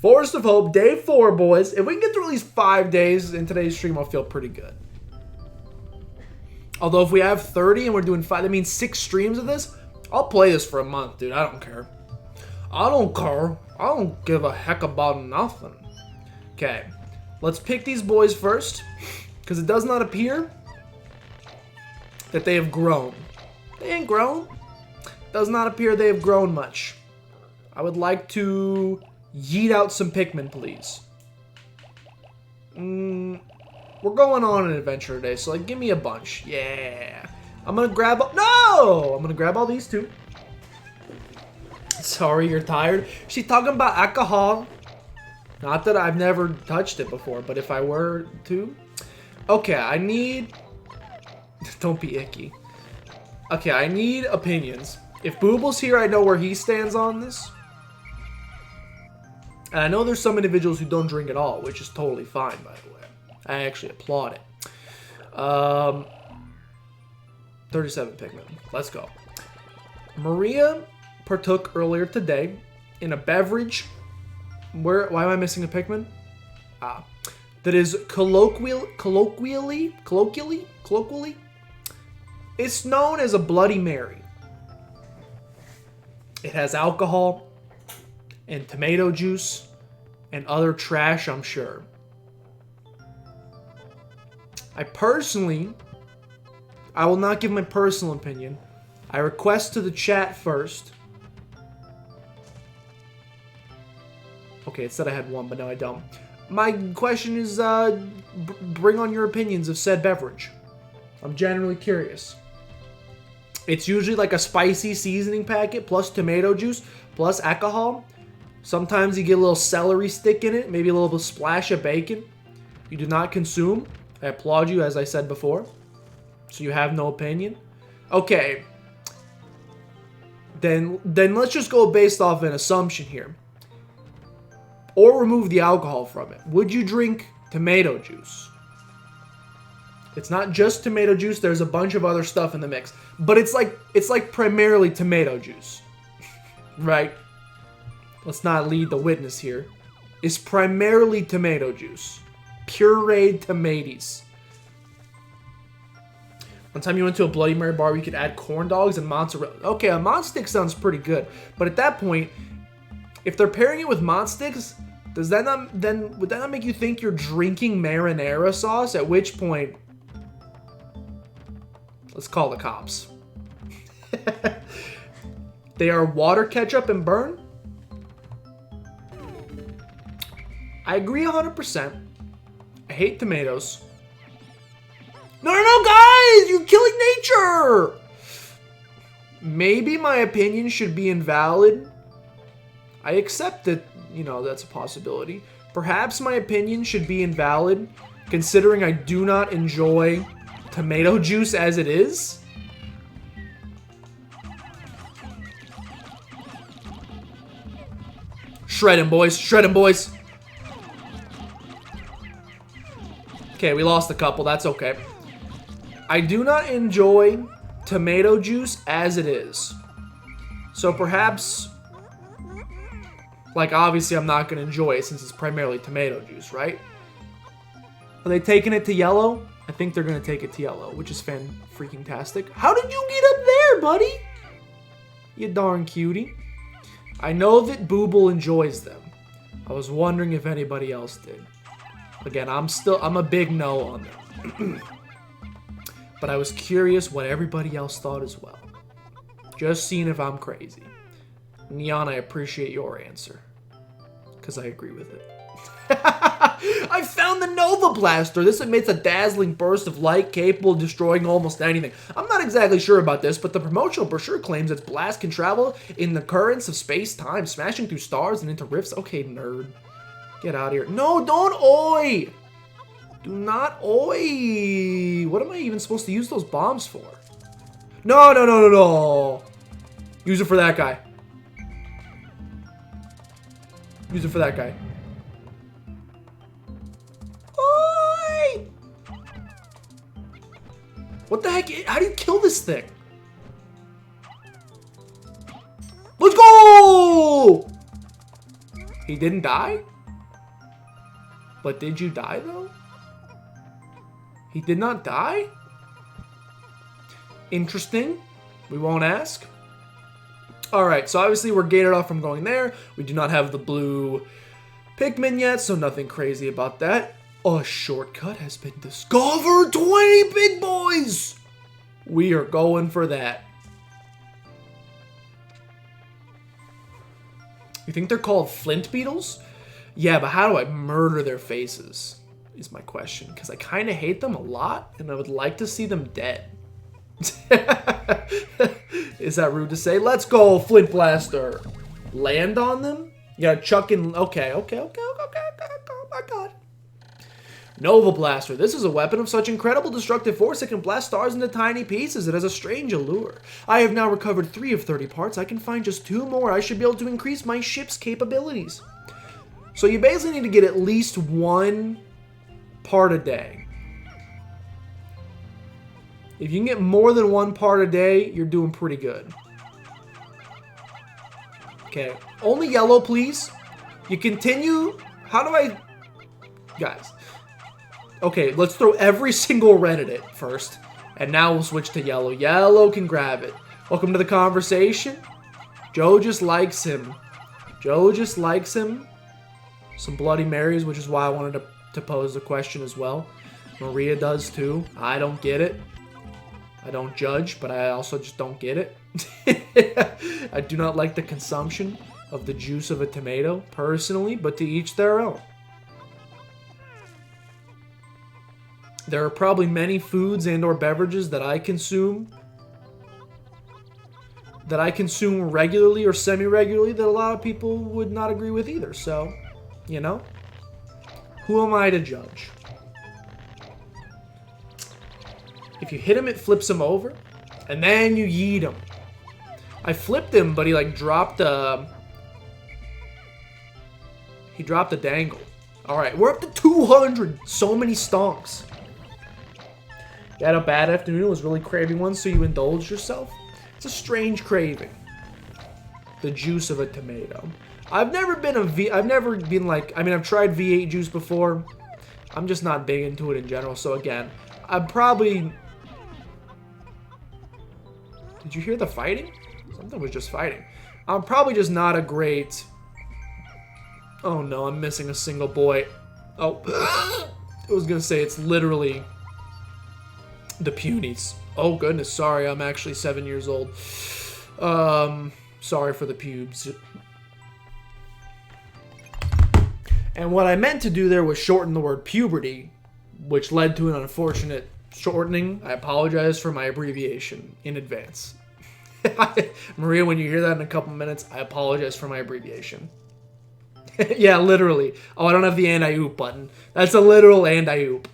Forest of Hope, day 4, boys. If we can get through at least 5 days in today's stream, I'll feel pretty good. Although if we have 30 and we're doing 5, that means 6 streams of this. I'll play this for a month, dude. I don't care. I don't care. I don't give a heck about nothing. Okay. Let's pick these boys first, because it does not appear that they have grown. They ain't grown. Does not appear they have grown much. I would like to yeet out some Pikmin, please. We're going on an adventure today, so like, give me a bunch. Yeah. I'm gonna grab. No! I'm gonna grab all these too. Sorry, you're tired. She's talking about alcohol. Not that I've never touched it before, but if I were to. Okay, I need. Don't be icky. Okay, I need opinions. If Booble's here, I know where he stands on this. And I know there's some individuals who don't drink at all, which is totally fine, by the way. I actually applaud it. 37 Pikmin. Let's go. Maria partook earlier today in a beverage. Why am I missing a Pikmin? That is colloquially, it's known as a Bloody Mary. It has alcohol and tomato juice and other trash, I'm sure. I personally I will not give my personal opinion. I request to the chat first. Okay, it said I had one, but no, I don't. My question is, bring on your opinions of said beverage. I'm genuinely curious. It's usually like a spicy seasoning packet, plus tomato juice, plus alcohol. Sometimes you get a little celery stick in it, maybe a little splash of bacon. You do not consume. I applaud you, as I said before. So you have no opinion. Okay. Then let's just go based off an assumption here. Or remove the alcohol from it. Would you drink tomato juice? It's not just tomato juice. There's a bunch of other stuff in the mix. But it's like primarily tomato juice. Right? Let's not lead the witness here. It's primarily tomato juice. Pureed tomatoes. One time you went to a Bloody Mary bar where you could add corn dogs and mozzarella. Okay, a Mont Stick sounds pretty good. But at that point, if they're pairing it with Mont Sticks, would that not make you think you're drinking marinara sauce? At which point, let's call the cops. They are water, ketchup, and burn. I agree 100%. I hate tomatoes. No, guys! You're killing nature! Maybe my opinion should be invalid. I accept that, that's a possibility. Perhaps my opinion should be invalid, considering I do not enjoy tomato juice as it is. Shred him, boys. Shred him, boys. Okay, we lost a couple. That's okay. I do not enjoy tomato juice as it is. So perhaps, obviously I'm not going to enjoy it since it's primarily tomato juice, right? Are they taking it to yellow? I think they're going to take it to yellow, which is fan-freaking-tastic. How did you get up there, buddy? You darn cutie. I know that Booble enjoys them. I was wondering if anybody else did. Again, I'm a big no on them. But I was curious what everybody else thought as well. Just seeing if I'm crazy. Neon, I appreciate your answer. Because I agree with it. I found the Nova Blaster. This emits a dazzling burst of light capable of destroying almost anything. I'm not exactly sure about this, but the promotional brochure claims its blast can travel in the currents of space-time, smashing through stars and into rifts. Okay, nerd. Get out of here. No, don't oi! Do not oi! What am I even supposed to use those bombs for? No. Use it for that guy. Use it for that guy. Oi! What the heck? How do you kill this thing? Let's go! He didn't die? But did you die, though? He did not die? Interesting. We won't ask. Alright, so obviously we're gated off from going there. We do not have the blue Pikmin yet, so nothing crazy about that. A shortcut has been discovered! 20 big boys! We are going for that. You think they're called Flint Beetles? Yeah, but how do I murder their faces? Is my question. Because I kind of hate them a lot, and I would like to see them dead. Is that rude to say? Let's go, Flint Blaster. Land on them? You gotta chuck in. Okay. Oh my god. Nova Blaster. This is a weapon of such incredible destructive force it can blast stars into tiny pieces. It has a strange allure. I have now recovered 3 of 30 parts. I can find just 2 more. I should be able to increase my ship's capabilities. So you basically need to get at least 1 part a day. If you can get more than 1 part a day, you're doing pretty good. Okay. Only yellow, please. You continue. How do I... Guys. Okay, let's throw every single red at it first. And now we'll switch to yellow. Yellow can grab it. Welcome to the conversation. Joe just likes him. Joe just likes him. Some Bloody Marys, which is why I wanted to pose the question as well. Maria does too. I don't get it. I don't judge, but I also just don't get it. I do not like the consumption of the juice of a tomato, personally, but to each their own. There are probably many foods and or beverages that I consume regularly or semi-regularly that a lot of people would not agree with either. So, you know, who am I to judge? If you hit him, it flips him over, and then you yeet him. I flipped him, but he like dropped a dangle. All right, we're up to 200. So many stonks. You had a bad afternoon, it was really craving one, so you indulged yourself? It's a strange craving. The juice of a tomato. I've never been like, I mean, I've tried V8 juice before. I'm just not big into it in general, so again, I'm probably... Did you hear the fighting? Something was just fighting. I'm probably just not a great... Oh no, I'm missing a single boy. Oh, I was gonna say it's literally the punies. Oh goodness, sorry, I'm actually 7 years old. Sorry for the pubes. And what I meant to do there was shorten the word puberty, which led to an unfortunate shortening. I apologize for my abbreviation in advance. Maria, when you hear that in a couple minutes, I apologize for my abbreviation. Yeah, literally. Oh, I don't have the anti-oop button. That's a literal anti-oop.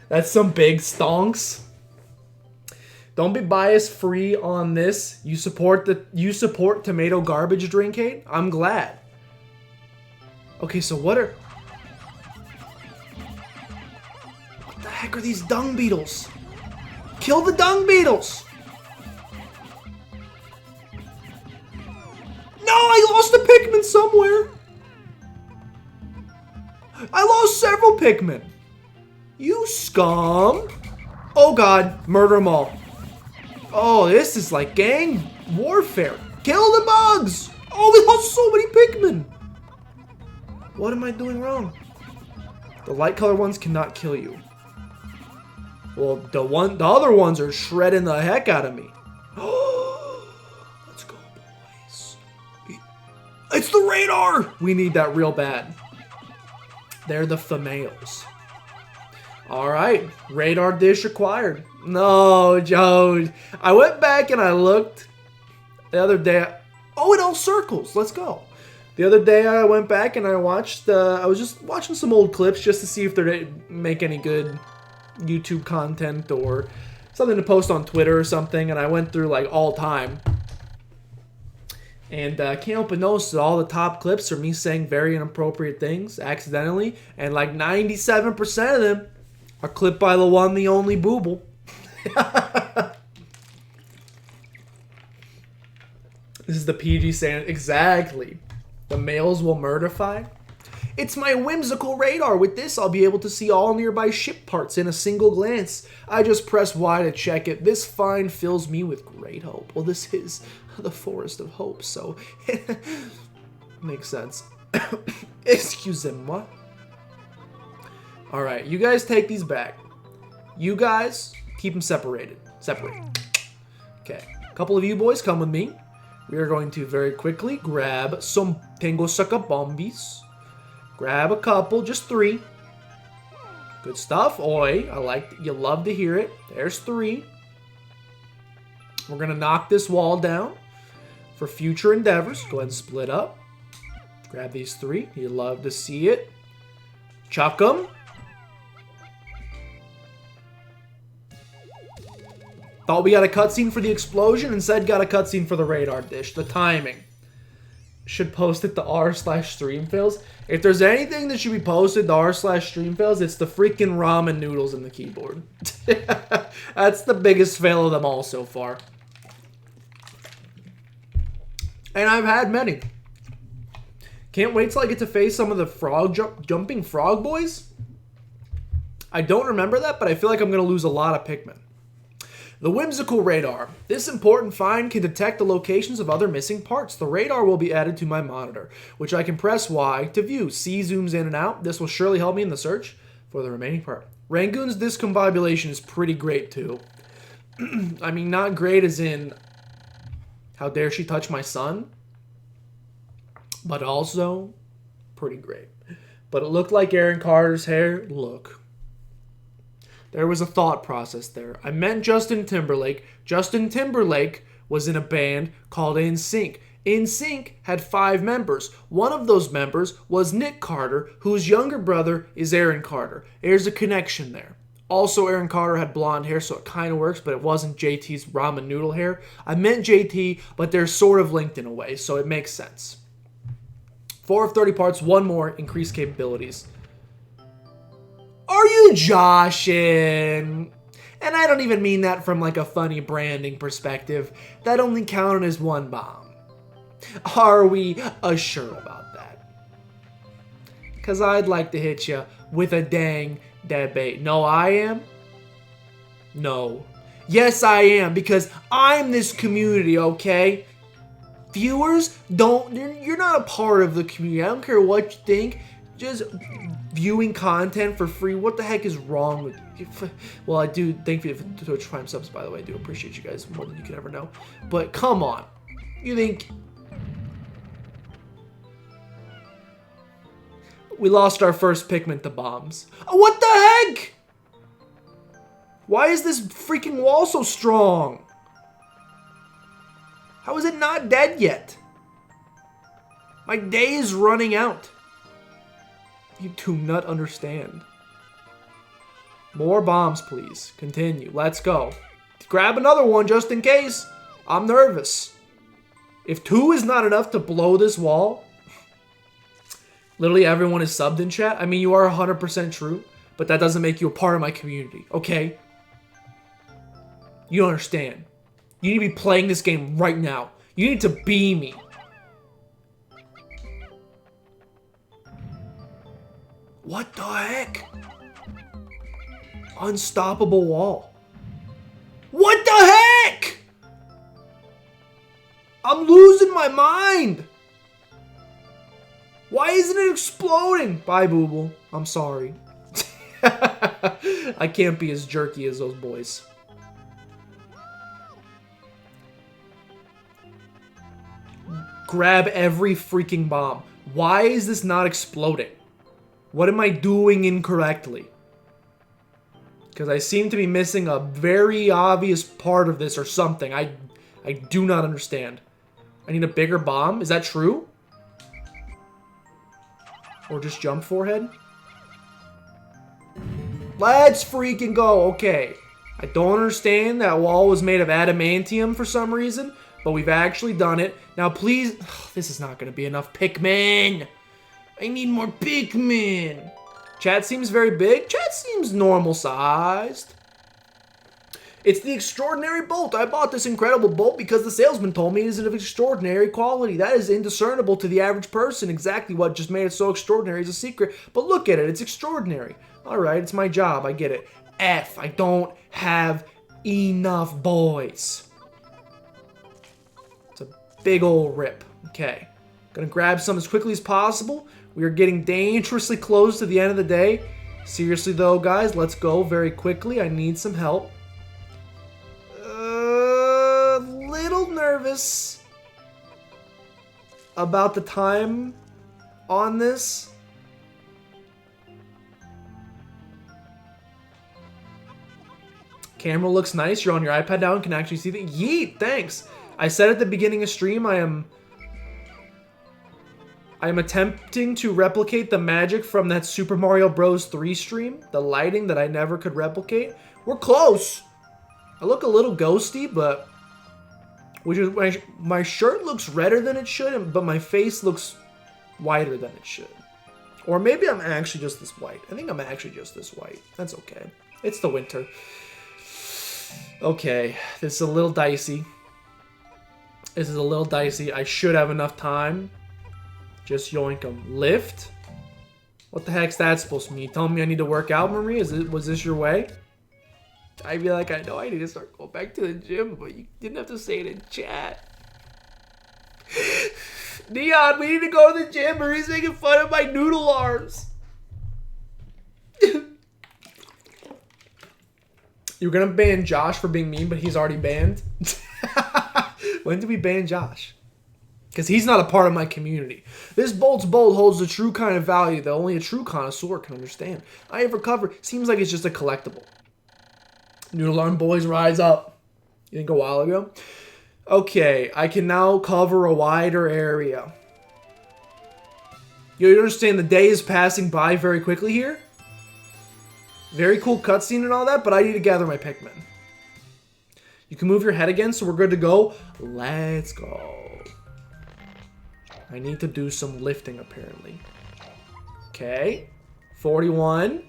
That's some big stonks. Don't be bias free on this. You support tomato garbage drinkade? I'm glad. Okay, so what the heck are these dung beetles? Kill the dung beetles! No, I lost a Pikmin somewhere. I lost several Pikmin. You scum. Oh god, murder them all. Oh, this is like gang warfare. Kill the bugs. Oh, we lost so many Pikmin. What am I doing wrong? The light color ones cannot kill you. Well, the other ones are shredding the heck out of me. Let's go, boys. It's the radar! We need that real bad. They're the females. Alright, radar dish acquired. No, Joe. I went back and I looked the other day. Oh, it all circles. Let's go. The other day I went back and I watched, I was just watching some old clips just to see if they make any good YouTube content or something to post on Twitter or something, and I went through like all time. And can't help but notice that all the top clips are me saying very inappropriate things accidentally, and like 97% of them are clipped by the one, the only Booble. This is the PG saying exactly. The males will murderify. It's my whimsical radar. With this, I'll be able to see all nearby ship parts in a single glance. I just press Y to check it. This find fills me with great hope. Well, this is the forest of hope, so makes sense. Excusez-moi. All right, you guys take these back. You guys keep them separated. Separate. Okay, a couple of you boys come with me. We are going to very quickly grab some Pingo Sucker Bombies. Grab a couple, just 3. Good stuff. Oi, you love to hear it. There's 3. We're gonna knock this wall down for future endeavors. Go ahead and split up. Grab these 3. You love to see it. Chuck them. Thought we got a cutscene for the explosion, instead got a cutscene for the radar dish. The timing. Should post it to r/stream fails. If there's anything that should be posted to r/stream fails, it's the freaking ramen noodles in the keyboard. That's the biggest fail of them all so far. And I've had many. Can't wait till I get to face some of the jumping frog boys. I don't remember that, but I feel like I'm going to lose a lot of Pikmin. The Whimsical Radar. This important find can detect the locations of other missing parts. The radar will be added to my monitor, which I can press Y to view. C zooms in and out. This will surely help me in the search for the remaining part. Rangoon's discombobulation is pretty great, too. I mean, not great as in, how dare she touch my son? But also, pretty great. But it looked like Aaron Carter's hair. Look. There was a thought process there. I meant Justin Timberlake. Justin Timberlake was in a band called NSYNC. NSYNC had 5 members. One of those members was Nick Carter, whose younger brother is Aaron Carter. There's a connection there. Also, Aaron Carter had blonde hair, so it kind of works, but it wasn't JT's ramen noodle hair. I meant JT, but they're sort of linked in a way, so it makes sense. 4 of 30 parts, 1 more, increased capabilities. Are you joshing? And I don't even mean that from like a funny branding perspective. That only counted as 1 bomb. Are we sure about that? Because I'd like to hit you with a dang dead bait. No, I am? No. Yes, I am, because I'm this community, okay? Viewers, you're not a part of the community. I don't care what you think. Just viewing content for free. What the heck is wrong with you? Well, I do thank you for Twitch Prime subs, by the way. I do appreciate you guys more than you can ever know. But come on. You think... We lost our first Pikmin to bombs. Oh, what the heck? Why is this freaking wall so strong? How is it not dead yet? My day is running out. You do not understand. More bombs, please. Continue. Let's go. Grab another one just in case. I'm nervous. If 2 is not enough to blow this wall... Literally everyone is subbed in chat. I mean, you are 100% true, but that doesn't make you a part of my community, okay? You don't understand. You need to be playing this game right now. You need to be me. What the heck? Unstoppable wall. What the heck? I'm losing my mind. Why isn't it exploding? Bye, Booble. I'm sorry. I can't be as jerky as those boys. Grab every freaking bomb. Why is this not exploding? What am I doing incorrectly? Because I seem to be missing a very obvious part of this or something. I do not understand. I need a bigger bomb? Is that true? Or just jump forehead? Let's freaking go. Okay. I don't understand. That wall was made of adamantium for some reason. But we've actually done it. Now please... this is not going to be enough Pikmin. I need more Pikmin. Chat seems very big. Chat seems normal sized. It's the extraordinary bolt. I bought this incredible bolt because the salesman told me it is of extraordinary quality. That is indiscernible to the average person. Exactly what just made it so extraordinary is a secret. But look at it. It's extraordinary. Alright, it's my job. I get it. F. I don't have enough boys. It's a big old rip. Okay. Gonna grab some as quickly as possible. We are getting dangerously close to the end of the day. Seriously though, guys, let's go very quickly. I need some help. Little nervous about the time on this. Camera looks nice. You're on your iPad now and can actually see the... Yeet, thanks. I said at the beginning of stream I am attempting to replicate the magic from that Super Mario Bros. 3 stream. The lighting that I never could replicate. We're close. I look a little ghosty, but... which is my shirt looks redder than it should, but my face looks whiter than it should. Or maybe I'm actually just this white. I think I'm actually just this white. That's okay. It's the winter. Okay, this is a little dicey. This is a little dicey. I should have enough time. Just yoink them. Lift? What the heck's that supposed to mean? You telling me I need to work out, Marie? Was this your way? I feel like I know I need to start going back to the gym, but you didn't have to say it in chat. Neon, we need to go to the gym or he's making fun of my noodle arms. You're gonna ban Josh for being mean, but he's already banned. When did we ban Josh? Because he's not a part of my community. This Bolt's Bolt holds the true kind of value that only a true connoisseur can understand. I have recovered. Seems like it's just a collectible. Noodle Arm Boys, rise up. You think a while ago? Okay, I can now cover a wider area. You understand the day is passing by very quickly here? Very cool cutscene and all that, but I need to gather my Pikmin. You can move your head again, so we're good to go. Let's go. I need to do some lifting, apparently. Okay. 41.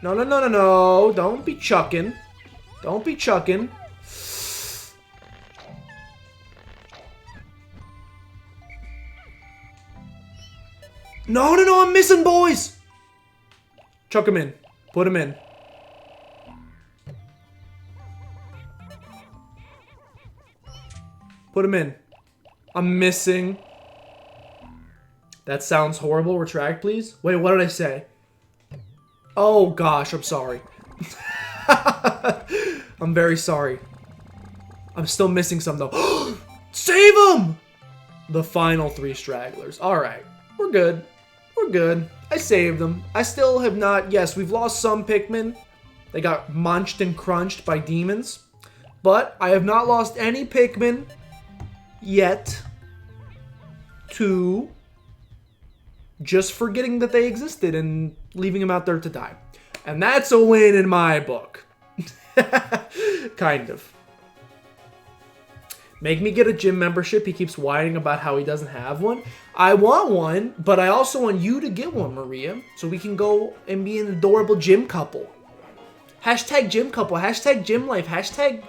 No, no, no, no, no. Don't be chucking. Don't be chucking. No, no, no, I'm missing, boys. Chuck him in. Put him in. Put him in. I'm missing. That sounds horrible. Retract, please. Wait, what did I say? Oh, gosh, I'm sorry. I'm very sorry. I'm still missing some, though. Save them! The final 3 stragglers. All right. We're good. We're good. I saved them. I still have not... Yes, we've lost some Pikmin. They got munched and crunched by demons. But I have not lost any Pikmin yet to just forgetting that they existed and leaving them out there to die. And that's a win in my book. Kind of. Make me get a gym membership. He keeps whining about how he doesn't have one. I want one, but I also want you to get one, Maria, so we can go and be an adorable gym couple. Hashtag gym couple. Hashtag gym life. Hashtag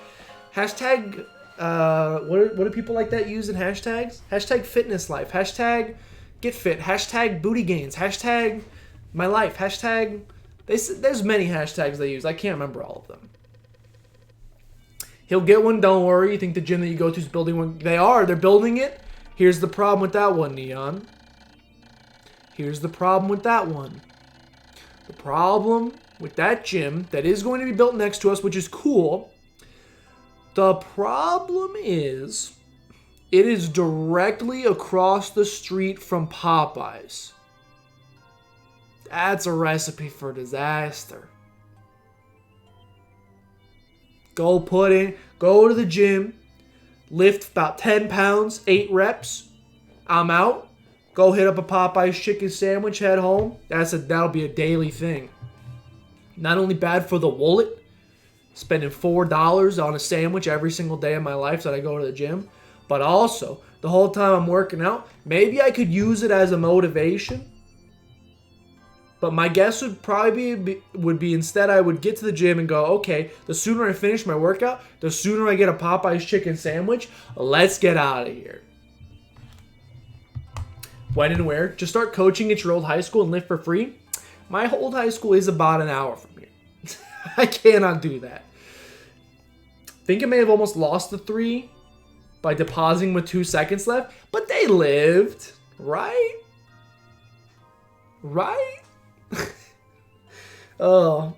what do people like that use in hashtags? Hashtag fitness life. Hashtag get fit. Hashtag booty gains. Hashtag my life. Hashtag... There's many hashtags they use. I can't remember all of them. He'll get one, don't worry. You think the gym that you go to is building one? They are. They're building it. Here's the problem with that one, Neon. Here's the problem with that one. The problem with that gym that is going to be built next to us, which is cool. The problem is, it is directly across the street from Popeyes. That's a recipe for disaster. Go to the gym, lift about 10 pounds, 8 reps. I'm out. Go hit up a Popeyes chicken sandwich, head home. That'll be a daily thing. Not only bad for the wallet, spending $4 on a sandwich every single day of my life that I go to the gym, but also the whole time I'm working out, maybe I could use it as a motivation. But my guess would probably be instead I would get to the gym and go, okay, the sooner I finish my workout, the sooner I get a Popeyes chicken sandwich. Let's get out of here. When and where? Just start coaching at your old high school and live for free? My old high school is about an hour from here. I cannot do that. Think I may have almost lost the 3 by depositing with 2 seconds left, but they lived, right? Right? Oh,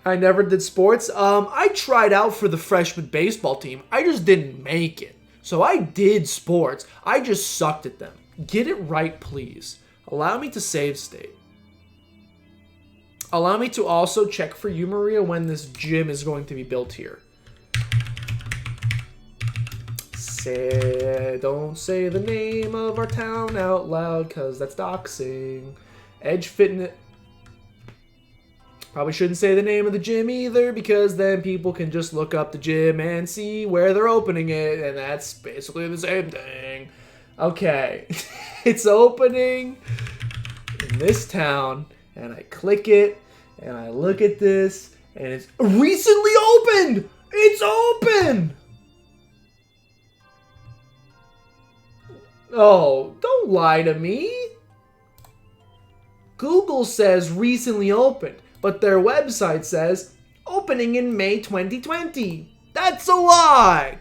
I never did sports. I tried out for the freshman baseball team. I just didn't make it. So I did sports. I just sucked at them. Get it right, please. Allow me to save state. Allow me to also check for you, Maria, when this gym is going to be built here. Don't say the name of our town out loud, because that's doxing. Edge Fitness. Probably shouldn't say the name of the gym either, because then people can just look up the gym and see where they're opening it, and that's basically the same thing. Okay, it's opening in this town, and I click it, and I look at this, and it's recently opened! It's open! Oh, don't lie to me. Google says recently opened, but their website says opening in May 2020. That's a lie.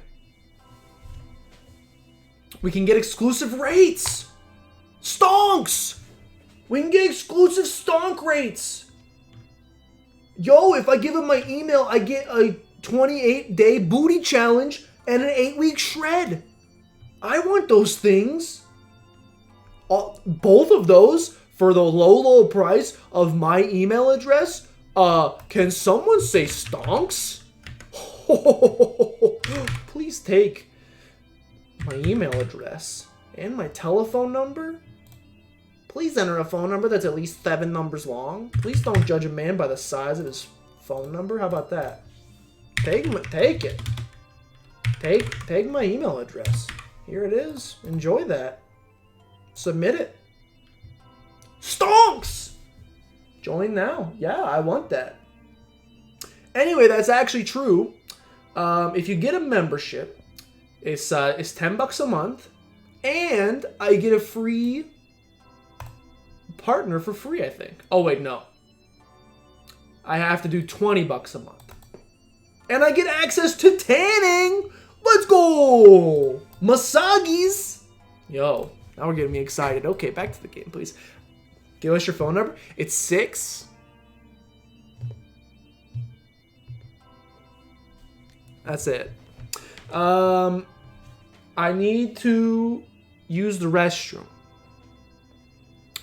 We can get exclusive rates. Stonks. We can get exclusive stonk rates. Yo, if I give him my email, I get a 28-day booty challenge and an 8-week shred. I want those things. Both of those for the low price of my email address. Can someone say stonks? Please take my email address and my telephone number. Please enter a phone number that's at least 7 numbers long. Please don't judge a man by the size of his phone number. How about that? Take it. Take my email address. Here it is. Enjoy that. Submit it. Stonks! Join now. Yeah, I want that. Anyway, that's actually true. If you get a membership, it's $10 a month, and I get a free partner for free, I think. Oh wait, no. I have to do $20 a month. And I get access to tanning! Let's go! Masagis! Yo, now we're getting me excited. Okay, back to the game, please. Give us your phone number. It's 6. That's it. I need to use the restroom,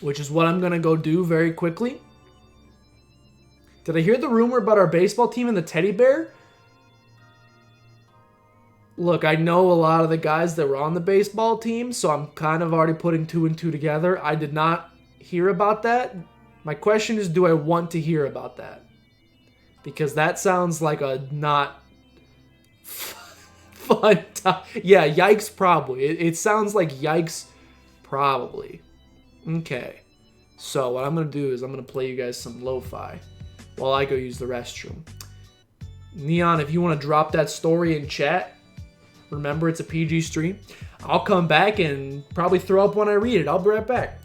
which is what I'm going to go do very quickly. Did I hear the rumor about our baseball team and the teddy bear? Look, I know a lot of the guys that were on the baseball team, so I'm kind of already putting 2 and 2 together. I did not hear about that. My question is, do I want to hear about that? Because that sounds like a not fun time. Yeah, yikes probably. It sounds like yikes probably. Okay. So what I'm going to do is I'm going to play you guys some lo-fi while I go use the restroom. Neon, if you want to drop that story in chat, remember it's a PG stream. I'll come back and probably throw up when I read it. I'll be right back.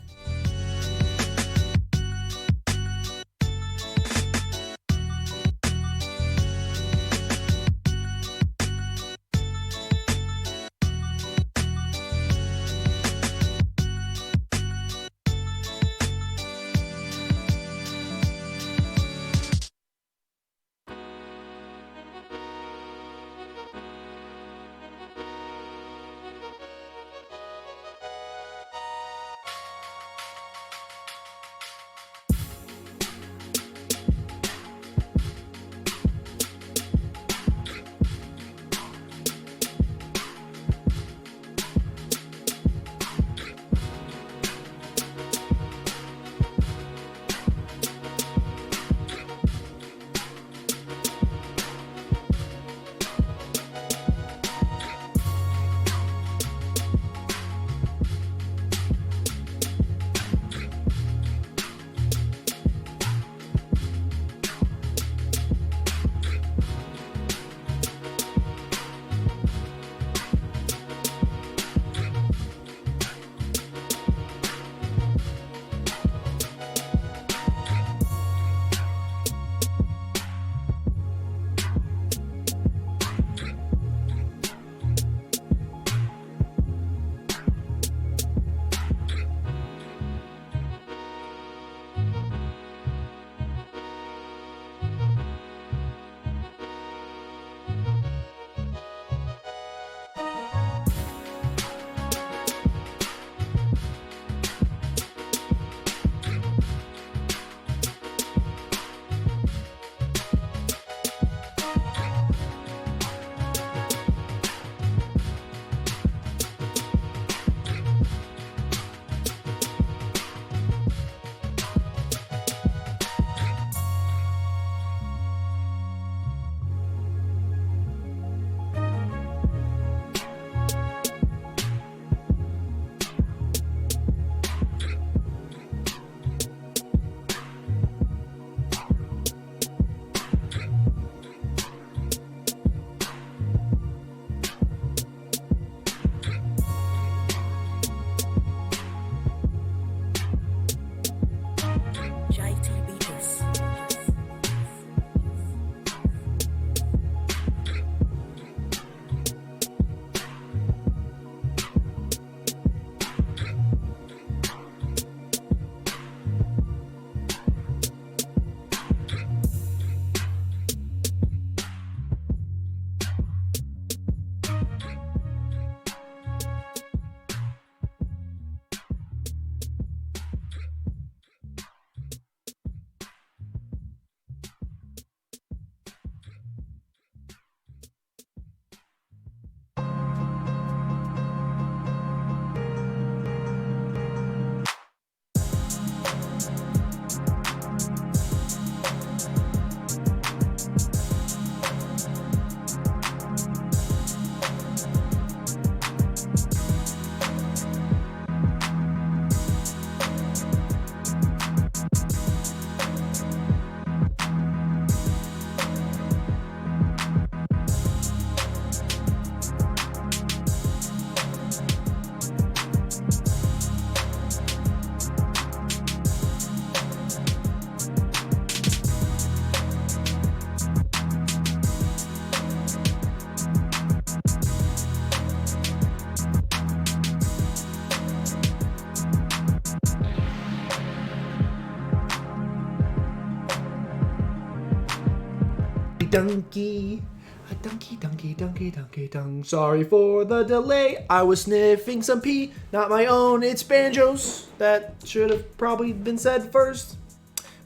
donkey. A donkey, donkey, donkey, donkey, dong. Sorry for the delay. I was sniffing some pee. Not my own, it's Banjo's. That should have probably been said first.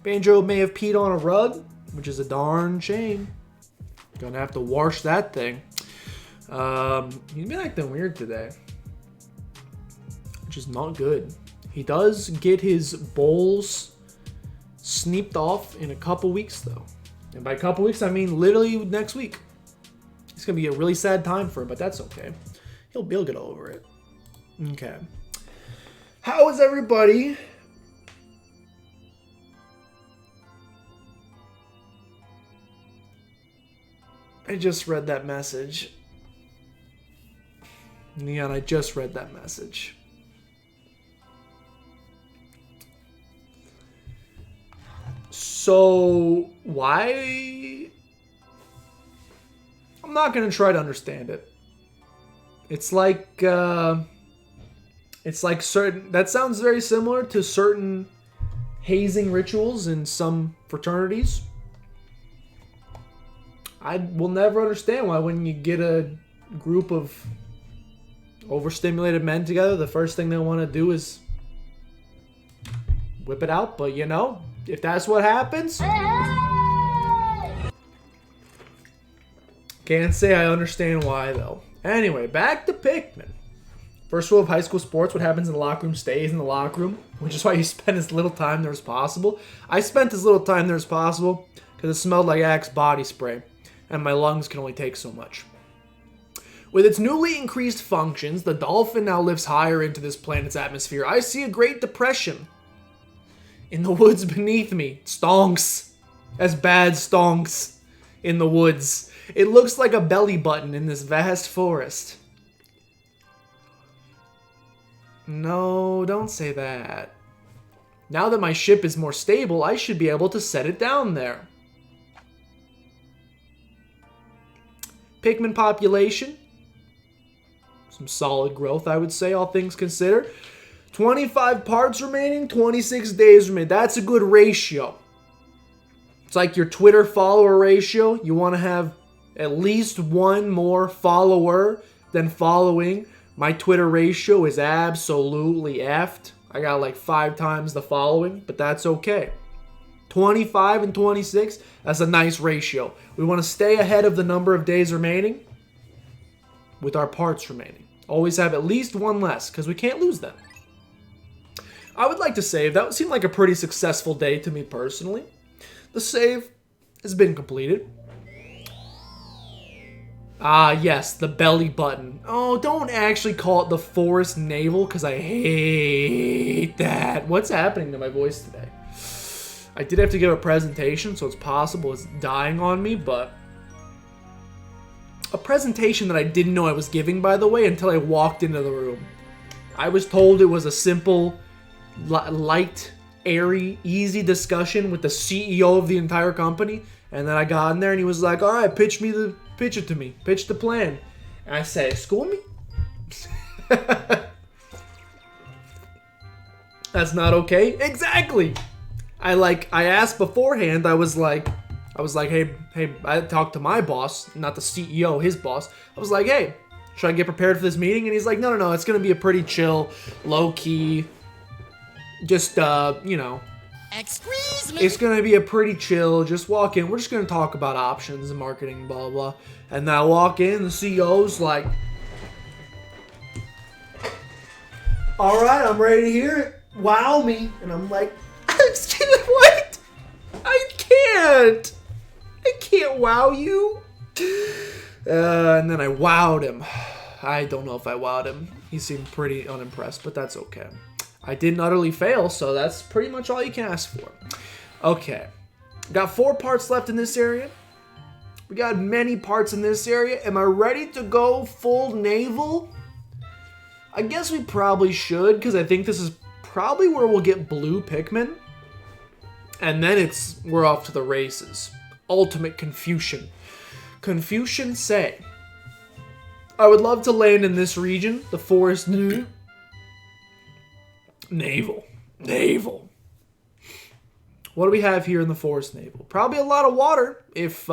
Banjo may have peed on a rug, which is a darn shame. Gonna have to wash that thing. He's been acting weird today, which is not good. He does get his bowls sneaked off in a couple weeks, though. And by a couple weeks, I mean literally next week. It's going to be a really sad time for him, but that's okay. He'll get over it. Okay. How is everybody? I just read that message. Neon, I just read that message. So, why? I'm not going to try to understand it. It's like certain, that sounds very similar to certain hazing rituals in some fraternities. I will never understand why when you get a group of overstimulated men together, the first thing they want to do is whip it out. But you know, if that's what happens, can't say I understand why though. Anyway, back to Pikmin. First rule of high school sports, what happens in the locker room stays in the locker room, which is why you spend as little time there as possible. I spent as little time there as possible because it smelled like Axe body spray, and my lungs can only take so much. With its newly increased functions, the dolphin now lifts higher into this planet's atmosphere. I see a great depression in the woods beneath me. Stonks. As bad stonks in the woods. It looks like a belly button in this vast forest. No, don't say that. Now that my ship is more stable, I should be able to set it down there. Pikmin population. Some solid growth, I would say, all things considered. 25 parts remaining, 26 days remaining. That's a good ratio. It's like your Twitter follower ratio. You want to have at least one more follower than following. My Twitter ratio is absolutely effed. I got like 5 times the following, but that's okay. 25 and 26, that's a nice ratio. We want to stay ahead of the number of days remaining with our parts remaining. Always have at least one less, because we can't lose them. I would like to save. That seemed like a pretty successful day to me personally. The save has been completed. Ah, yes, the belly button. Oh, don't actually call it the forest navel, because I hate that. What's happening to my voice today? I did have to give a presentation, so it's possible it's dying on me, but a presentation that I didn't know I was giving, by the way, until I walked into the room. I was told it was a simple, light, airy, easy discussion with the CEO of the entire company, and then I got in there and he was like, all right, pitch it to me, pitch the plan. And I say, school me? That's not okay. Exactly. I asked beforehand. I was like, hey, I talked to my boss, not the CEO, his boss. I was like, hey, should I get prepared for this meeting? And he's like, no, it's gonna be a pretty chill, low key, just you know. Excuse me. It's gonna be a pretty chill. Just walk in. We're just gonna talk about options and marketing, blah blah. And then I walk in. The CEO's like, all right, I'm ready to hear it. Wow me. And I'm like, excuse me, what? I can't wow you. And then I wowed him. I don't know if I wowed him. He seemed pretty unimpressed, but that's okay. I didn't utterly fail, so that's pretty much all you can ask for. Okay. Got 4 parts left in this area. We got many parts in this area. Am I ready to go full naval? I guess we probably should, because I think this is probably where we'll get blue Pikmin. And then we're off to the races. Ultimate Confucian. Confucian say, I would love to land in this region, the forest naval. What do we have here in the forest naval? Probably a lot of water if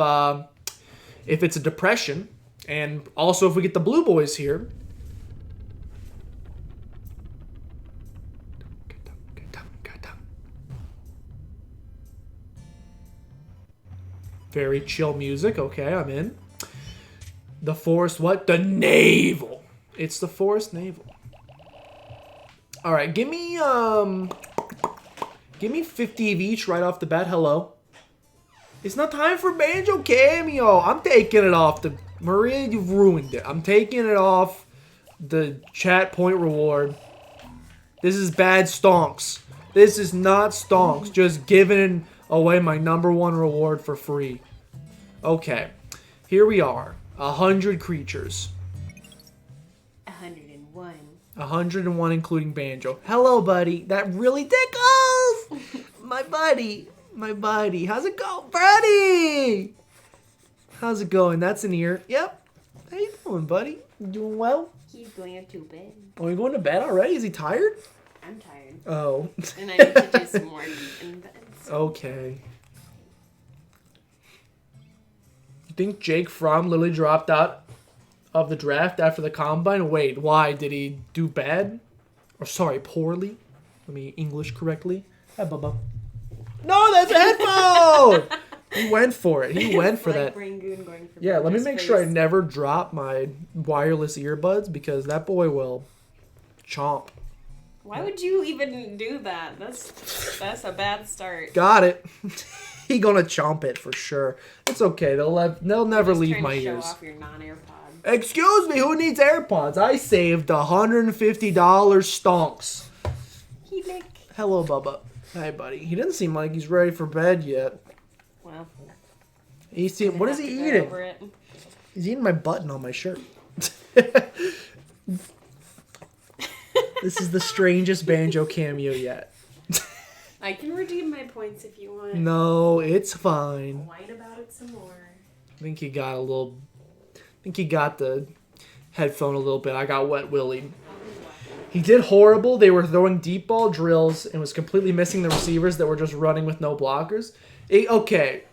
if it's a depression, and also if we get the blue boys here. Get down. Very chill music. Okay, I'm in. The forest, what? The navel. It's the forest navel. All right, give me 50 of each right off the bat. Hello. It's not time for Banjo Cameo. I'm taking it off the... Maria, you've ruined it. I'm taking it off the chat point reward. This is bad stonks. This is not stonks. Just giving away my #1 reward for free. Okay. Here we are. 100 creatures. 101. 101 including Banjo. Hello, buddy. That really tickles! My buddy. My buddy. How's it going, buddy? How's it going? That's an ear. Yep. How you doing, buddy? You doing well? He's going up to bed. Oh, you going to bed already? Is he tired? I'm tired. Oh. And I need to do some more in bed. So. Okay. You think Jake Fromm literally dropped out of the draft after the combine? Wait, why? Did he do bad? Or sorry, poorly? Let me English correctly. Hi, Bubba. No, that's a headphone! He went for it. He went for that. Rangoon going for Yeah, let me make sure I face. never drop my wireless earbuds because that boy will chomp. Why would you even do that? That's a bad start. Got it. He gonna chomp it for sure. It's okay. They'll never Just leave trying my to show ears. off your non-AirPods. Excuse me, who needs AirPods? I saved $150 stonks. He Nick. Hello, Bubba. Hi, buddy. He doesn't seem like he's ready for bed yet. Well. What is he eating? Over it. He's eating my button on my shirt. This is the strangest Banjo cameo yet. I can redeem my points if you want. No, it's fine. Whine about it some more. I think he got the headphone a little bit. I got Wet Willie. He did horrible. They were throwing deep ball drills and was completely missing the receivers that were just running with no blockers. Okay.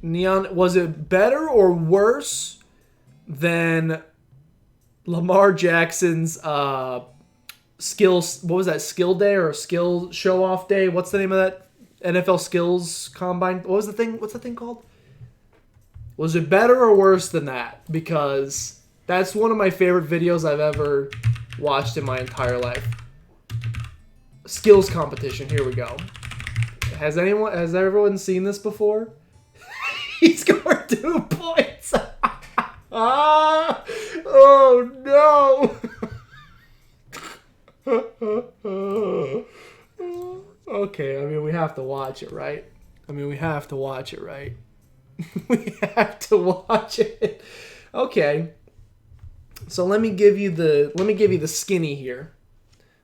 Neon, was it better or worse than Lamar Jackson's skills? What was that, skill day or skill show off day? What's the name of that NFL skills combine? What was the thing? What's the thing called? Was it better or worse than that? Because that's one of my favorite videos I've ever watched in my entire life. Skills competition. Here we go. Has everyone seen this before? He scored 2 points. Oh no. Okay, I mean we have to watch it, right? We have to watch it. Okay. So let me give you the skinny here.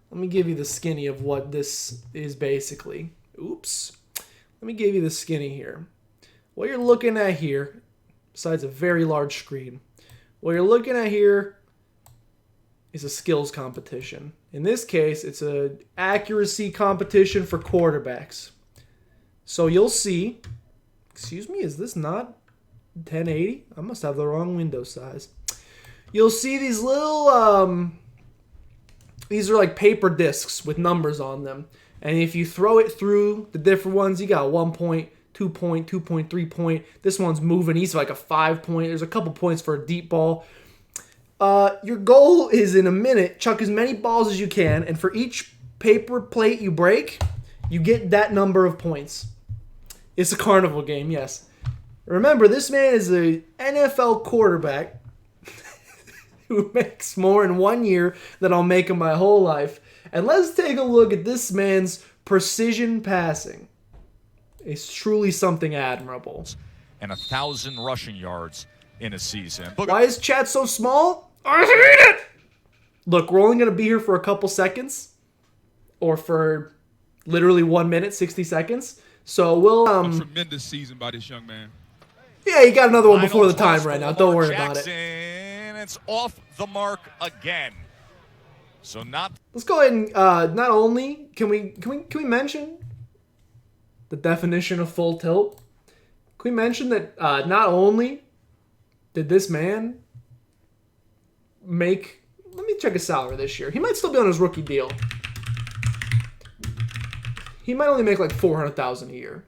Let me give you the skinny of what this is basically. Oops. Let me give you the skinny here. What you're looking at here, besides a very large screen, what you're looking at here is a skills competition. In this case, it's an accuracy competition for quarterbacks. So you'll see, excuse me, is this not 1080? I must have the wrong window size. You'll see these little, these are like paper discs with numbers on them. And if you throw it through the different ones, you got 1 point, 2 point, 2.3 point. This one's moving. He's like a 5 point. There's a couple points for a deep ball. Your goal is in a minute, chuck as many balls as you can, and for each paper plate you break, you get that number of points. It's a carnival game, yes. Remember, this man is an NFL quarterback who makes more in 1 year than I'll make in my whole life. And let's take a look at this man's precision passing. It's truly something admirable. And 1,000 rushing yards in a season. Why is chat so small? I hate it! Look, we're only going to be here for a couple seconds. Or for literally 1 minute, 60 seconds. So we'll... A tremendous season by this young man. Yeah, you got another one before the time right now. Don't worry about it. It's off the mark again. So not... Let's go ahead and not only can we mention the definition of full tilt. Can we mention that not only did this man make... Let me check his salary this year. He might still be on his rookie deal. He might only make like $400,000 a year.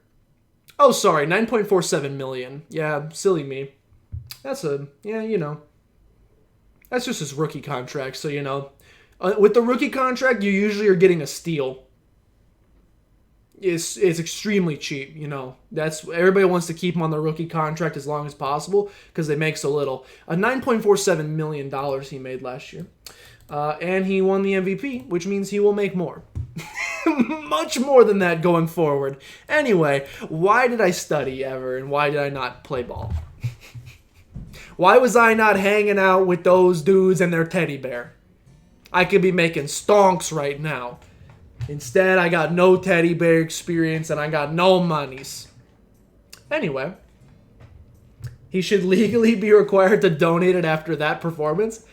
Oh, sorry, $9.47 million. Yeah, silly me. That's that's just his rookie contract. So, with the rookie contract, you usually are getting a steal. It's extremely cheap, That's everybody wants to keep him on the rookie contract as long as possible because they make so little. $9.47 million he made last year. And he won the MVP, which means he will make more. Much more than that going forward. Anyway, why did I study ever, and why did I not play ball? Why was I not hanging out with those dudes and their teddy bear? I could be making stonks right now. Instead, I got no teddy bear experience and I got no monies. Anyway, he should legally be required to donate it after that performance.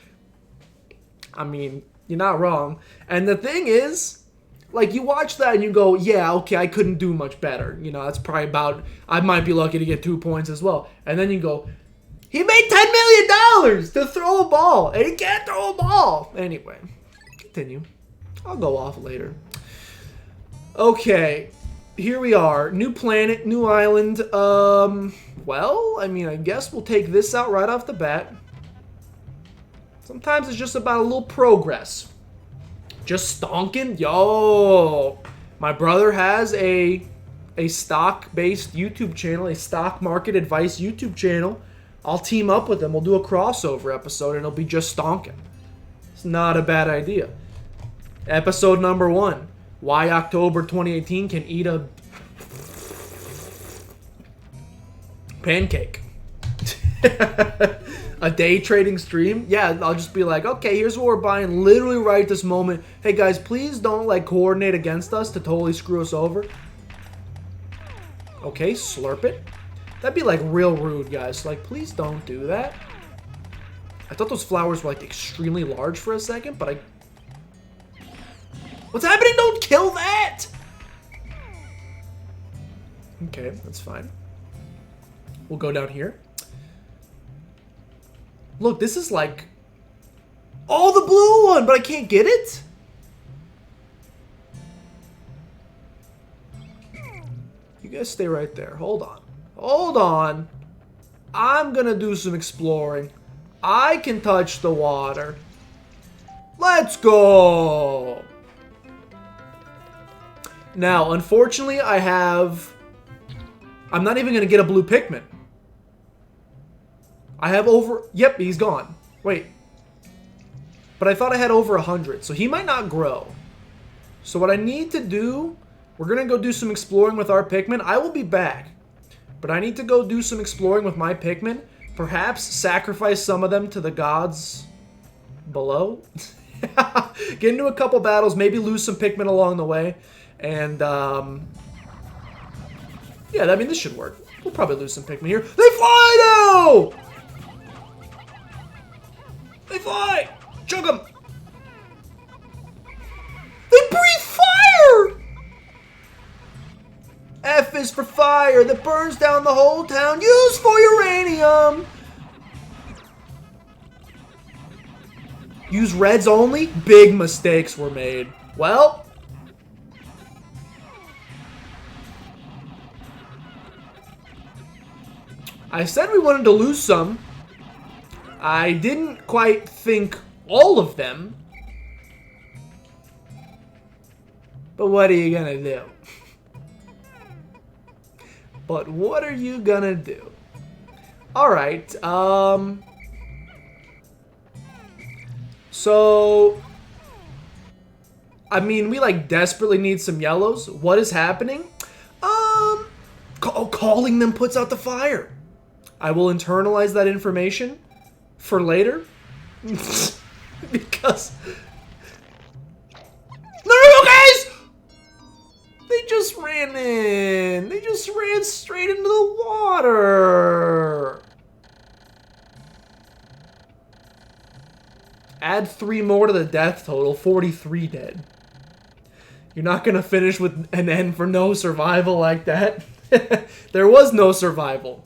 I mean, you're not wrong. And the thing is, like, you watch that and you go, yeah, okay, I couldn't do much better. That's probably about, I might be lucky to get 2 points as well. And then you go, he made $10 million to throw a ball, and he can't throw a ball. Anyway, continue. I'll go off later. Okay, here we are. New planet, new island. Well, I mean, I guess we'll take this out right off the bat. Sometimes it's just about a little progress. Just stonking? Yo! My brother has a stock-based YouTube channel, a stock market advice YouTube channel. I'll team up with him. We'll do a crossover episode, and it'll be just stonking. It's not a bad idea. Episode number 1. Why October 2018 can eat a pancake. A day trading stream? Yeah, I'll just be like, okay, here's what we're buying literally right this moment. Hey guys, please don't coordinate against us to totally screw us over. Okay, slurp it. That'd be real rude, guys. Please don't do that. I thought those flowers were extremely large for a second, but what's happening? Don't kill that! Okay, that's fine. We'll go down here. Look, this is oh, the blue one, but I can't get it? You guys stay right there. Hold on. Hold on. I'm gonna do some exploring. I can touch the water. Let's go! Now, unfortunately, I'm not even gonna get a blue Pikmin. I have yep, he's gone. Wait. But I thought I had over 100, so he might not grow. So what I need to do, we're gonna go do some exploring with our Pikmin. I will be back. But I need to go do some exploring with my Pikmin. Perhaps sacrifice some of them to the gods below. Get into a couple battles, maybe lose some Pikmin along the way. And, yeah, I mean, this should work. We'll probably lose some Pikmin here. They fly now! They fly! Chug them! They breathe fire! F is for fire that burns down the whole town, used for uranium! Use reds only? Big mistakes were made. Well... I said we wanted to lose some. I didn't quite think all of them. But what are you gonna do? But what are you gonna do? Alright, so... I mean, we desperately need some yellows. What is happening? Calling them puts out the fire. I will internalize that information for later. Because... No, guys! They just ran in. They just ran straight into the water. Add 3 more to the death total. 43 dead. You're not going to finish with an N for no survival like that. There was no survival.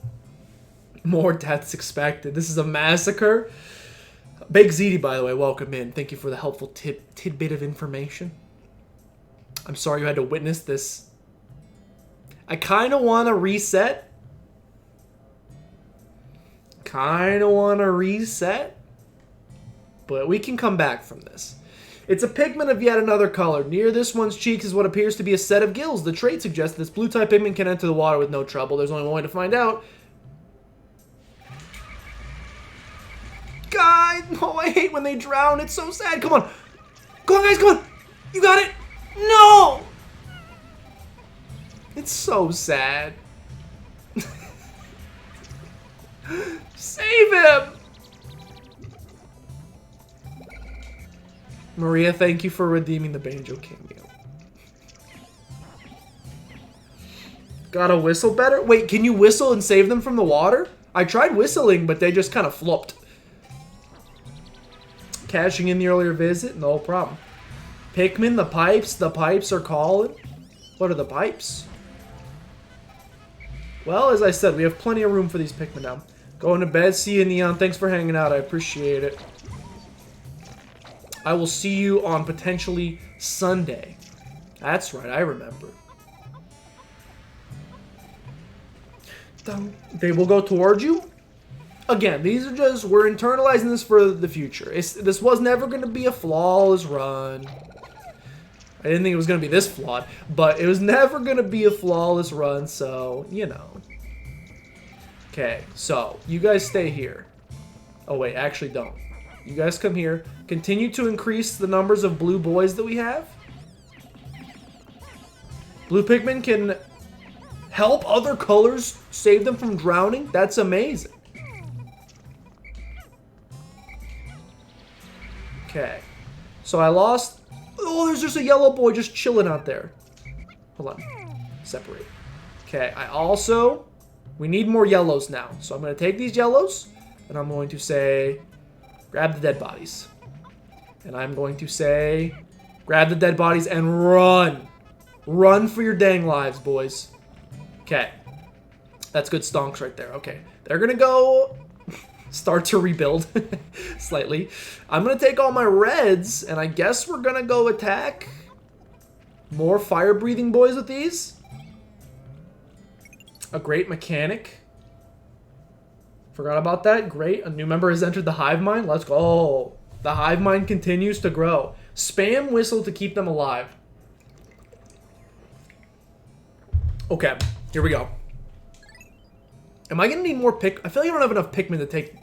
More deaths expected. This is a massacre. Big ZD, by the way, welcome in. Thank you for the helpful tidbit of information. I'm sorry you had to witness this. I kind of want to reset. But we can come back from this. It's a Pikmin of yet another color. Near this one's cheek is what appears to be a set of gills. The trait suggests this blue-type Pikmin can enter the water with no trouble. There's only one way to find out. God, oh, I hate when they drown. It's so sad. Come on. Come on, guys, come on. You got it. No! It's so sad. Save him! Maria, thank you for redeeming the Banjo cameo. Gotta whistle better? Wait, can you whistle and save them from the water? I tried whistling, but they just kind of flopped. Cashing in the earlier visit? No problem. Pikmin, the pipes are calling. What are the pipes? Well, as I said, we have plenty of room for these Pikmin now. Going to bed. See you, Neon. Thanks for hanging out. I appreciate it. I will see you on potentially Sunday. That's right. I remember. They will go towards you. Again, these are just... We're internalizing this for the future. This was never going to be a flawless run. I didn't think it was going to be this flawed. But it was never going to be a flawless run, so, you know. Okay, so, you guys stay here. Oh, wait, actually don't. You guys come here. Continue to increase the numbers of blue boys that we have. Blue Pikmin can help other colors save them from drowning. That's amazing. Okay. So I lost... Oh, there's just a yellow boy just chilling out there. Hold on. Separate. Okay, I also... We need more yellows now. So I'm going to take these yellows, and I'm going to say... Grab the dead bodies. And I'm going to say... Grab the dead bodies and run! Run for your dang lives, boys. Okay. That's good stonks right there. Okay. They're going to go... Start to rebuild slightly. I'm going to take all my reds, and I guess we're going to go attack more fire-breathing boys with these. A great mechanic. Forgot about that. Great. A new member has entered the hive mind. Let's go. The hive mind continues to grow. Spam whistle to keep them alive. Okay. Here we go. Am I going to need more I feel like I don't have enough Pikmin to take...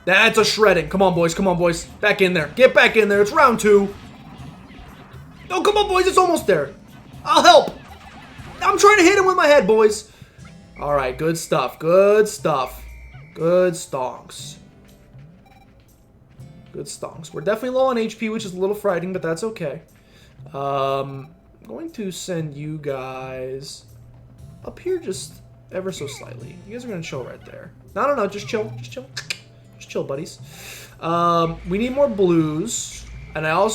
That's a shredding. Come on, boys. Come on, boys. Back in there. Get back in there. It's round 2. Oh, come on, boys. It's almost there. I'll help. I'm trying to hit him with my head, boys. All right. Good stuff. Good stuff. Good stonks. Good stonks. We're definitely low on HP, which is a little frightening, but that's okay. I'm going to send you guys up here just ever so slightly. You guys are going to chill right there. No. Just chill. Just chill. Just chill, buddies. We need more blues. And I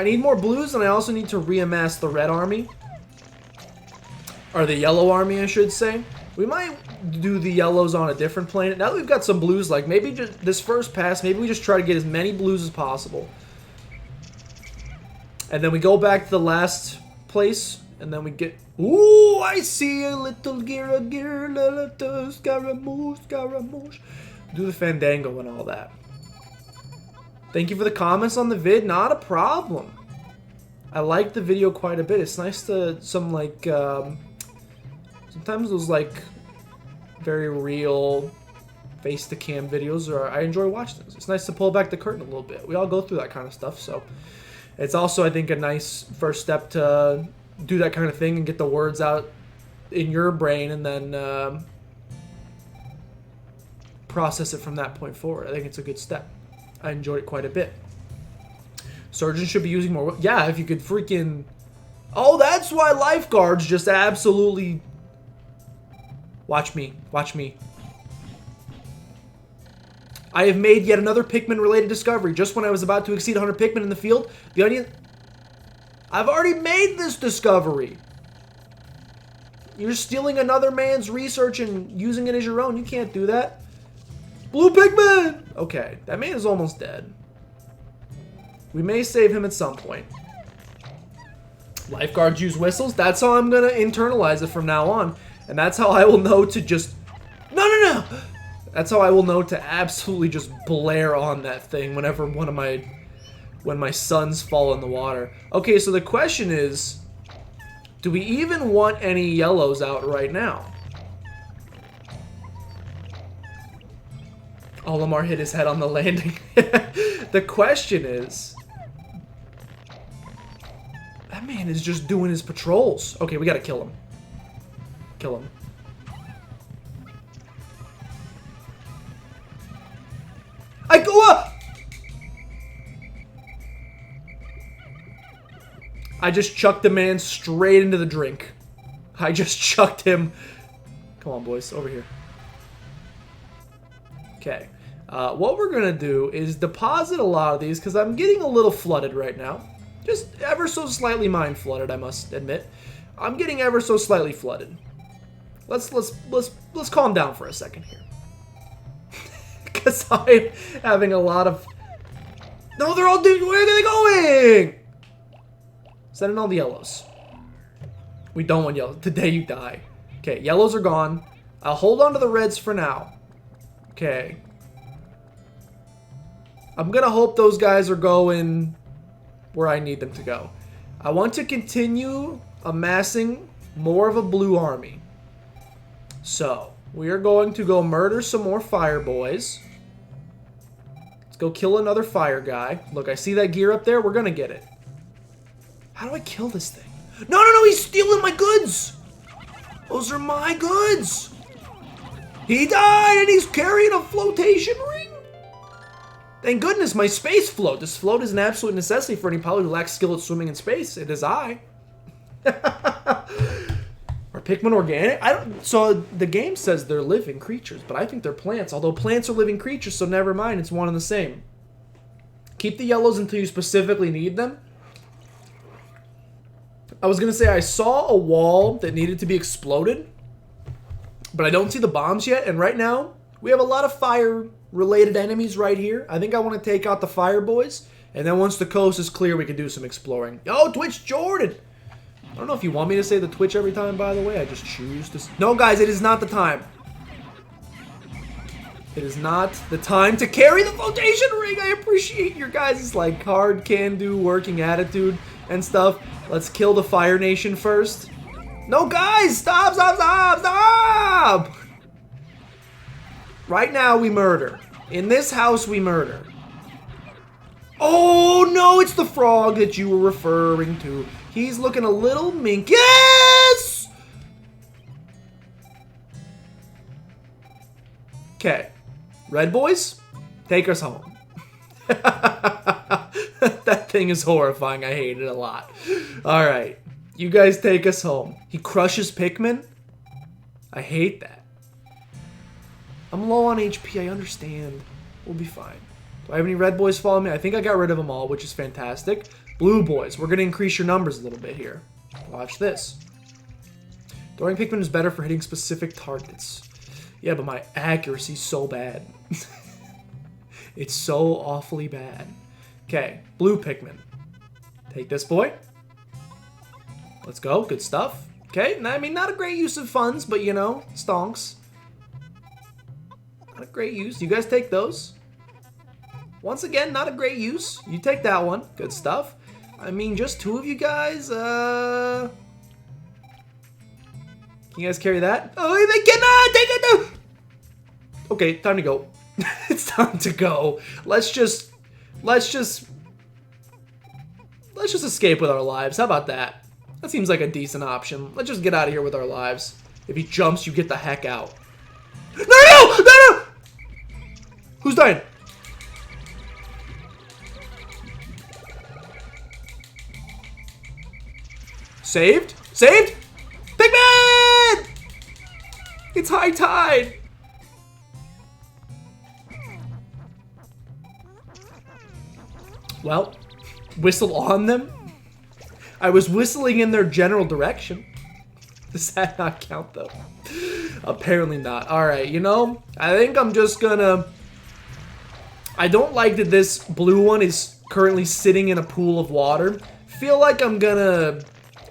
need more blues, and I also need to reamass the red army. Or the yellow army, I should say. We might do the yellows on a different planet. Now that we've got some blues, like maybe just this first pass, maybe we just try to get as many blues as possible. And then we go back to the last place, and then we get... Ooh, I see a little little Scaramouche. Do the fandango and all that. Thank you for the comments on the vid. Not a problem. I like the video quite a bit. It's nice to... sometimes those, like, very real face-to-cam videos, I enjoy watching those. It's nice to pull back the curtain a little bit. We all go through that kind of stuff, so... It's also, I think, a nice first step to do that kind of thing and get the words out in your brain and then process it from that point forward. I think it's a good step. I enjoyed it quite a bit. Surgeons should be using more... Yeah, if you could freaking... Oh, that's why lifeguards just absolutely... Watch me. Watch me. I have made yet another Pikmin-related discovery. Just when I was about to exceed 100 Pikmin in the field, the onion... I've already made this discovery. You're stealing another man's research and using it as your own. You can't do that. Blue Pikmin! Okay, that man is almost dead. We may save him at some point. Lifeguards use whistles. That's how I'm going to internalize it from now on. And that's how I will know to just... No! That's how I will know to absolutely just blare on that thing whenever when my sons fall in the water. Okay, so the question is... Do we even want any yellows out right now? Olimar hit his head on the landing. The question is... That man is just doing his patrols. Okay, we gotta kill him. Kill him. I go up! I just chucked the man straight into the drink. I just chucked him. Come on, boys, over here. Okay. What we're gonna do is deposit a lot of these because I'm getting a little flooded right now. Just ever so slightly mind flooded, I must admit. I'm getting ever so slightly flooded. Let's calm down for a second here. Because I'm having a lot of... No, they're all doing... Where are they going? Send in all the yellows. We don't want yellows. Today you die. Okay, yellows are gone. I'll hold on to the reds for now. Okay. I'm gonna hope those guys are going where I need them to go. I want to continue amassing more of a blue army. So, we are going to go murder some more fire boys. Let's go kill another fire guy. Look, I see that gear up there. We're gonna get it. How do I kill this thing? No, he's stealing my goods! Those are my goods! He died and he's carrying a flotation ring? Thank goodness, my space float. This float is an absolute necessity for any pilot who lacks skill at swimming in space. It is I. Are Pikmin organic? So the game says they're living creatures, but I think they're plants. Although plants are living creatures, so never mind. It's one and the same. Keep the yellows until you specifically need them. I was going to say I saw a wall that needed to be exploded, but I don't see the bombs yet. And right now, we have a lot of fire-related enemies right here. I think I want to take out the fire boys. And then once the coast is clear, we can do some exploring. Yo, Twitch Jordan! I don't know if you want me to say the Twitch every time, by the way. I just choose to... No, guys, it is not the time. It is not the time to carry the flotation ring. I appreciate your guys' like hard can-do working attitude and stuff. Let's kill the Fire Nation first. No, guys! Stop! Right now, we murder. In this house, we murder. Oh, no! It's the frog that you were referring to. He's looking a little mink. Yes! Okay. Red boys, take us home. That thing is horrifying. I hate it a lot. Alright. You guys take us home. He crushes Pikmin? I hate that. I'm low on HP. I understand. We'll be fine. Do I have any red boys following me? I think I got rid of them all, which is fantastic. Blue boys. We're going to increase your numbers a little bit here. Watch this. Throwing Pikmin is better for hitting specific targets. Yeah, but my accuracy's so bad. It's so awfully bad. Okay, blue Pikmin. Take this boy. Let's go. Good stuff. Okay, I mean, not a great use of funds, but you know, stonks. Not a great use. You guys take those. Once again, not a great use. You take that one. Good stuff. I mean, just two of you guys, Can you guys carry that? Oh, they cannot! Take it! No! Okay, time to go. It's time to go. Let's just escape with our lives. How about that? That seems like a decent option. Let's just get out of here with our lives. If he jumps, you get the heck out. No! Who's dying? Saved? Saved? Pikmin! It's high tide. Well, whistle on them? I was whistling in their general direction. Does that not count, though? Apparently not. Alright, you know, I think I'm just gonna... I don't like that this blue one is currently sitting in a pool of water. Feel like I'm gonna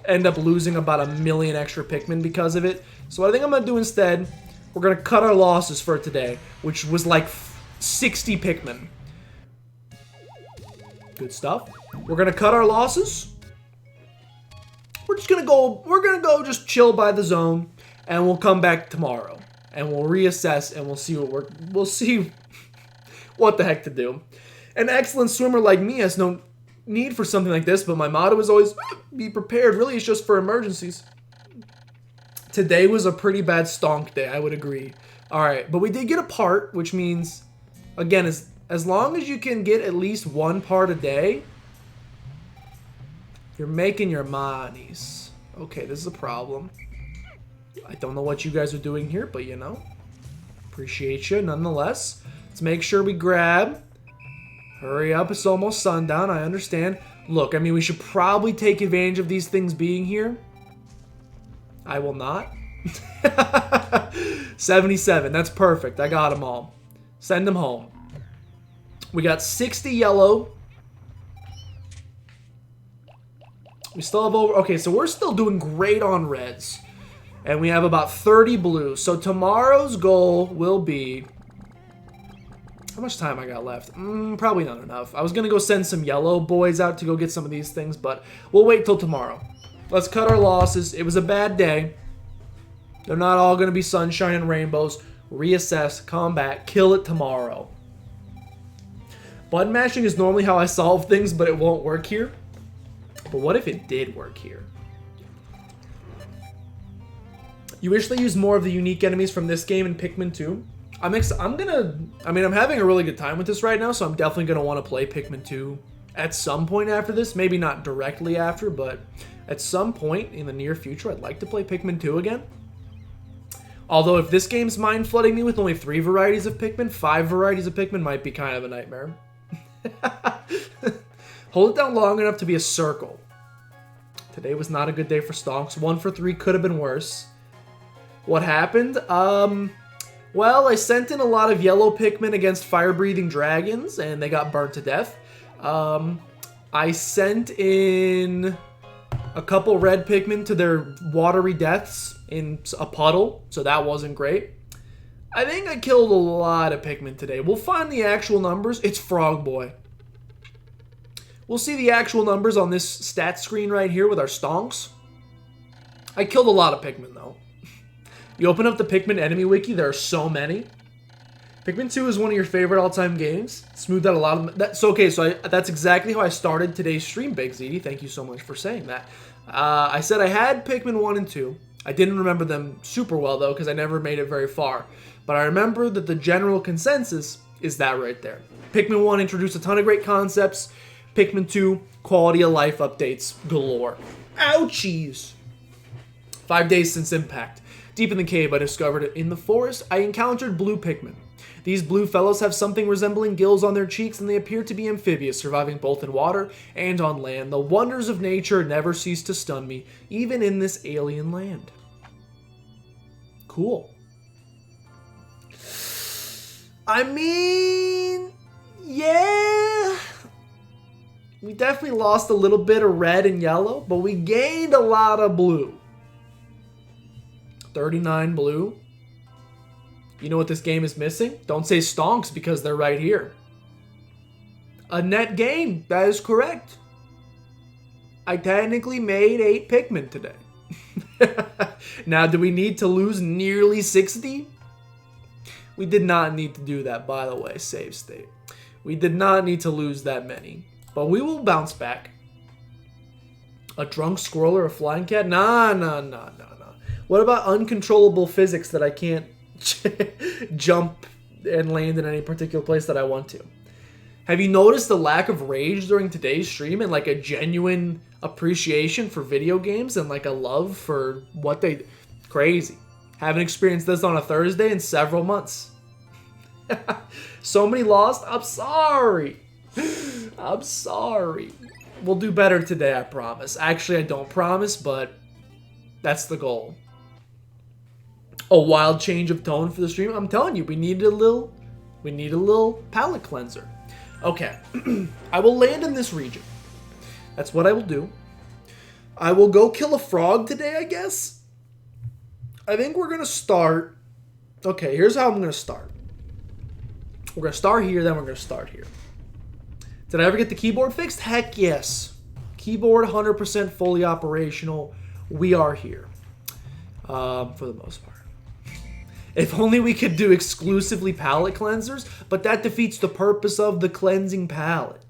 end up losing about 1 million extra Pikmin because of it. So what I think I'm gonna do instead, we're gonna cut our losses for today, which was like 60 Pikmin. Good stuff. We're gonna cut our losses. We're gonna go just chill by the zone, and we'll come back tomorrow, and we'll reassess, and we'll see what the heck to do. An excellent swimmer like me has no need for something like this, but my motto is always be prepared. Really, it's just for emergencies. Today was a pretty bad stonk day, I would agree. All right, but we did get a part, which means, again, as long as you can get at least 1 part a day, you're making your monies. Okay, this is a problem. I don't know what you guys are doing here, but you know, appreciate you nonetheless. Let's make sure we grab. Hurry up, it's almost sundown, I understand. Look, I mean, we should probably take advantage of these things being here. I will not. 77, that's perfect. I got them all. Send them home. We got 60 yellow. We still have over... Okay, so we're still doing great on reds. And we have about 30 blue. So tomorrow's goal will be... How much time I got left? Probably not enough. I was going to go send some yellow boys out to go get some of these things, but we'll wait till tomorrow. Let's cut our losses. It was a bad day. They're not all going to be sunshine and rainbows. Reassess, come back, kill it tomorrow. Button mashing is normally how I solve things, but it won't work here. But what if it did work here? You wish they used more of the unique enemies from this game in Pikmin 2? I'm having a really good time with this right now, so I'm definitely going to want to play Pikmin 2 at some point after this. Maybe not directly after, but at some point in the near future, I'd like to play Pikmin 2 again. Although if this game's mind flooding me with only 3 varieties of Pikmin, 5 varieties of Pikmin might be kind of a nightmare. Hold it down long enough to be a circle. Today was not a good day for stonks. 1 for 3 could have been worse. What happened? Well, I sent in a lot of yellow Pikmin against fire-breathing dragons, and they got burnt to death. I sent in a couple red Pikmin to their watery deaths in a puddle, so that wasn't great. I think I killed a lot of Pikmin today. We'll find the actual numbers. It's Frog Boy. We'll see the actual numbers on this stat screen right here with our stonks. I killed a lot of Pikmin, though. You open up the Pikmin enemy wiki, there are so many. Pikmin 2 is one of your favorite all-time games. Smoothed out a lot of them. That's exactly how I started today's stream, Big Z. Thank you so much for saying that. I said I had Pikmin 1 and 2. I didn't remember them super well, though, because I never made it very far. But I remember that the general consensus is that right there. Pikmin 1 introduced a ton of great concepts. Pikmin 2, quality of life updates galore. Ouchies! 5 days since impact. Deep in the cave, I discovered it. In the forest, I encountered blue Pikmin. These blue fellows have something resembling gills on their cheeks, and they appear to be amphibious, surviving both in water and on land. The wonders of nature never cease to stun me, even in this alien land. Cool. I mean, yeah. We definitely lost a little bit of red and yellow, but we gained a lot of blue. 39 blue. You know what this game is missing? Don't say stonks because they're right here. A net gain. That is correct. I technically made 8 Pikmin today. Now, do we need to lose nearly 60? We did not need to do that, by the way. Save state. We did not need to lose that many. But we will bounce back. A drunk squirrel or a flying cat? Nah. What about uncontrollable physics that I can't jump and land in any particular place that I want to? Have you noticed the lack of rage during today's stream and like a genuine appreciation for video games and like a love for what they... Crazy. Haven't experienced this on a Thursday in several months. So many lost? I'm sorry. I'm sorry. We'll do better today, I promise. Actually, I don't promise, but that's the goal. A wild change of tone for the stream. I'm telling you, we need a little palate cleanser. Okay. I will land in this region. That's what I will do. I will go kill a frog today, I guess. I think we're going to start. Okay, here's how I'm going to start. We're going to start here, then we're going to start here. Did I ever get the keyboard fixed? Heck yes. Keyboard 100% fully operational. We are here. For the most part. If only we could do exclusively palette cleansers, but that defeats the purpose of the cleansing palette.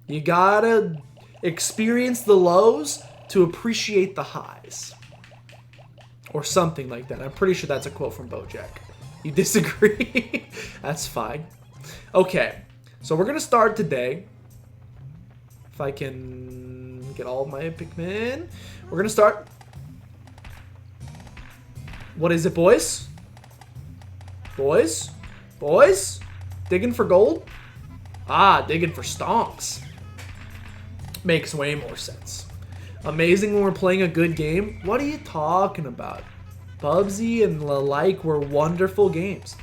You gotta experience the lows to appreciate the highs. Or something like that. I'm pretty sure that's a quote from BoJack. You disagree? That's fine. Okay, so we're gonna start today. If I can get all of my Pikmin. We're gonna start. What is it, boys? Boys? Boys? Digging for gold? Ah, digging for stonks. Makes way more sense. Amazing when we're playing a good game? What are you talking about? Bubsy and the like were wonderful games.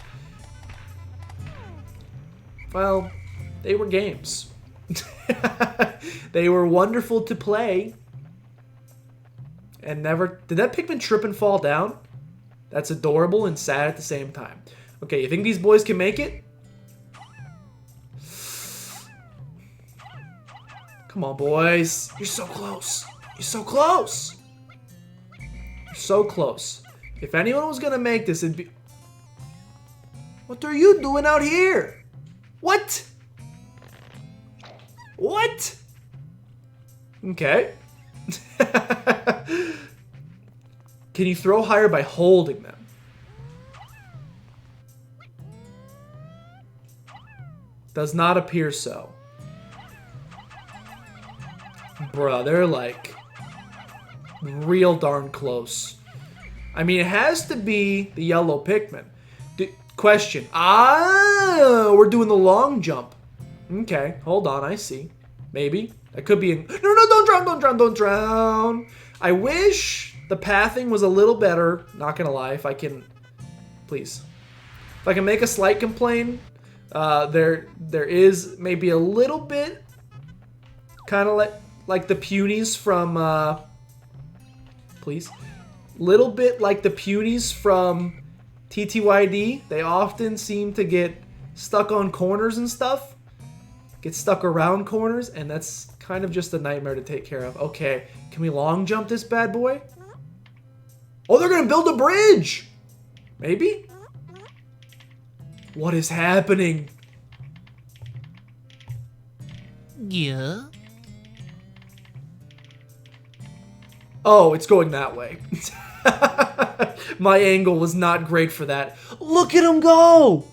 Well, they were games. They were wonderful to play. And never... Did that Pikmin trip and fall down? That's adorable and sad at the same time. Okay, you think these boys can make it? Come on, boys. You're so close. You're so close. You're so close. If anyone was gonna make this, it'd be... What are you doing out here? What? What? Okay. Can you throw higher by holding them? Does not appear so. Bruh, they're like real darn close. I mean, it has to be the yellow Pikmin. Question. Ah, we're doing the long jump. Okay, hold on, I see. Maybe. That could be in... No, don't drown, don't drown, don't drown. I wish the pathing was a little better. Not gonna lie, if I can... Please. If I can make a slight complaint, there is maybe a little bit kind of like the punies from... Please. Little bit like the punies from TTYD. They often seem to get stuck on corners and stuff. Get stuck around corners, and that's kind of just a nightmare to take care of. Okay, can we long jump this bad boy? Oh, they're gonna build a bridge! Maybe? What is happening? Yeah. Oh, it's going that way. My angle was not great for that. Look at them go!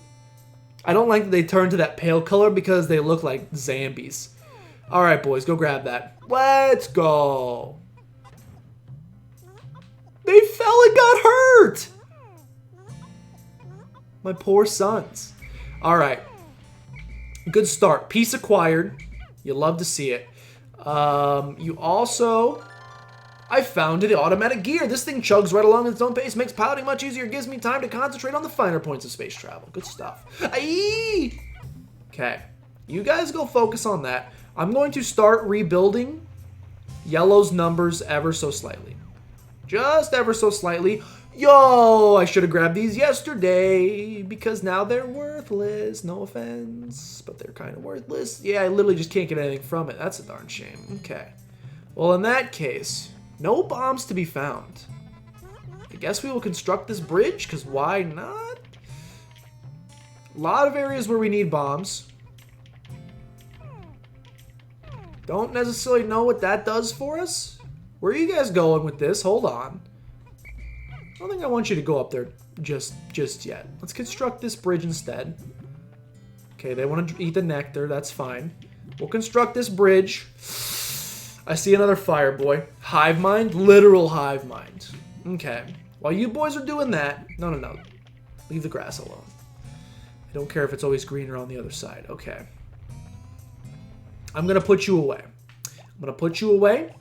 I don't like that they turn to that pale color because they look like zombies. Alright, boys, go grab that. Let's go. They fell and got hurt! My poor sons. Alright. Good start. Piece acquired. You love to see it. You also... I found the automatic gear. This thing chugs right along its own pace, makes piloting much easier, gives me time to concentrate on the finer points of space travel. Good stuff. Aye! Okay. You guys go focus on that. I'm going to start rebuilding Yellow's numbers ever so slightly. Just ever so slightly. Yo, I should have grabbed these yesterday because now they're worthless. No offense, but they're kind of worthless. Yeah, I literally just can't get anything from it. That's a darn shame. Okay. Well, in that case... No bombs to be found. I guess we will construct this bridge, because why not? A lot of areas where we need bombs. Don't necessarily know what that does for us. Where are you guys going with this? Hold on. I don't think I want you to go up there just yet. Let's construct this bridge instead. Okay, they want to eat the nectar. That's fine. We'll construct this bridge. I see another fire boy. Hive mind? Literal hive mind. Okay. While you boys are doing that... No. Leave the grass alone. I don't care if it's always greener on the other side. Okay. I'm going to put you away. I'm going to put you away.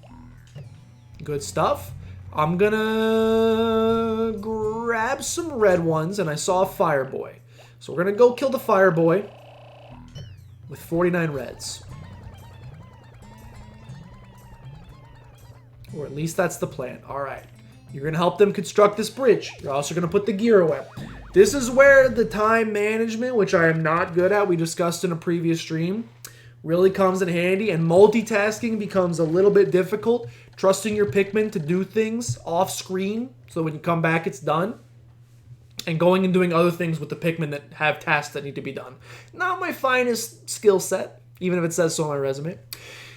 Good stuff. I'm going to grab some red ones, and I saw a fire boy. So we're going to go kill the fire boy with 49 reds. Or at least that's the plan. All right. You're going to help them construct this bridge. You're also going to put the gear away. This is where the time management, which I am not good at, we discussed in a previous stream, really comes in handy. And multitasking becomes a little bit difficult. Trusting your Pikmin to do things off screen so when you come back it's done. And going and doing other things with the Pikmin that have tasks that need to be done. Not my finest skill set, even if it says so on my resume.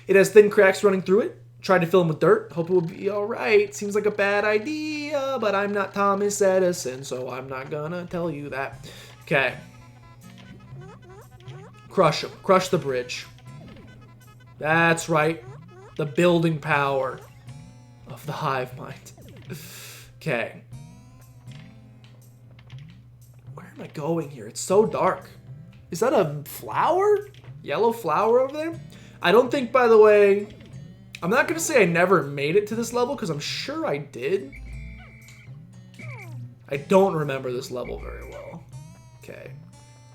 It has thin cracks running through it. Tried to fill them with dirt. Hope it will be alright. Seems like a bad idea, but I'm not Thomas Edison, so I'm not gonna tell you that. Okay. Crush them. Crush the bridge. That's right. The building power of the hive mind. Okay. Where am I going here? It's so dark. Is that a flower? Yellow flower over there? I don't think, by the way... I'm not going to say I never made it to this level, because I'm sure I did. I don't remember this level very well. Okay.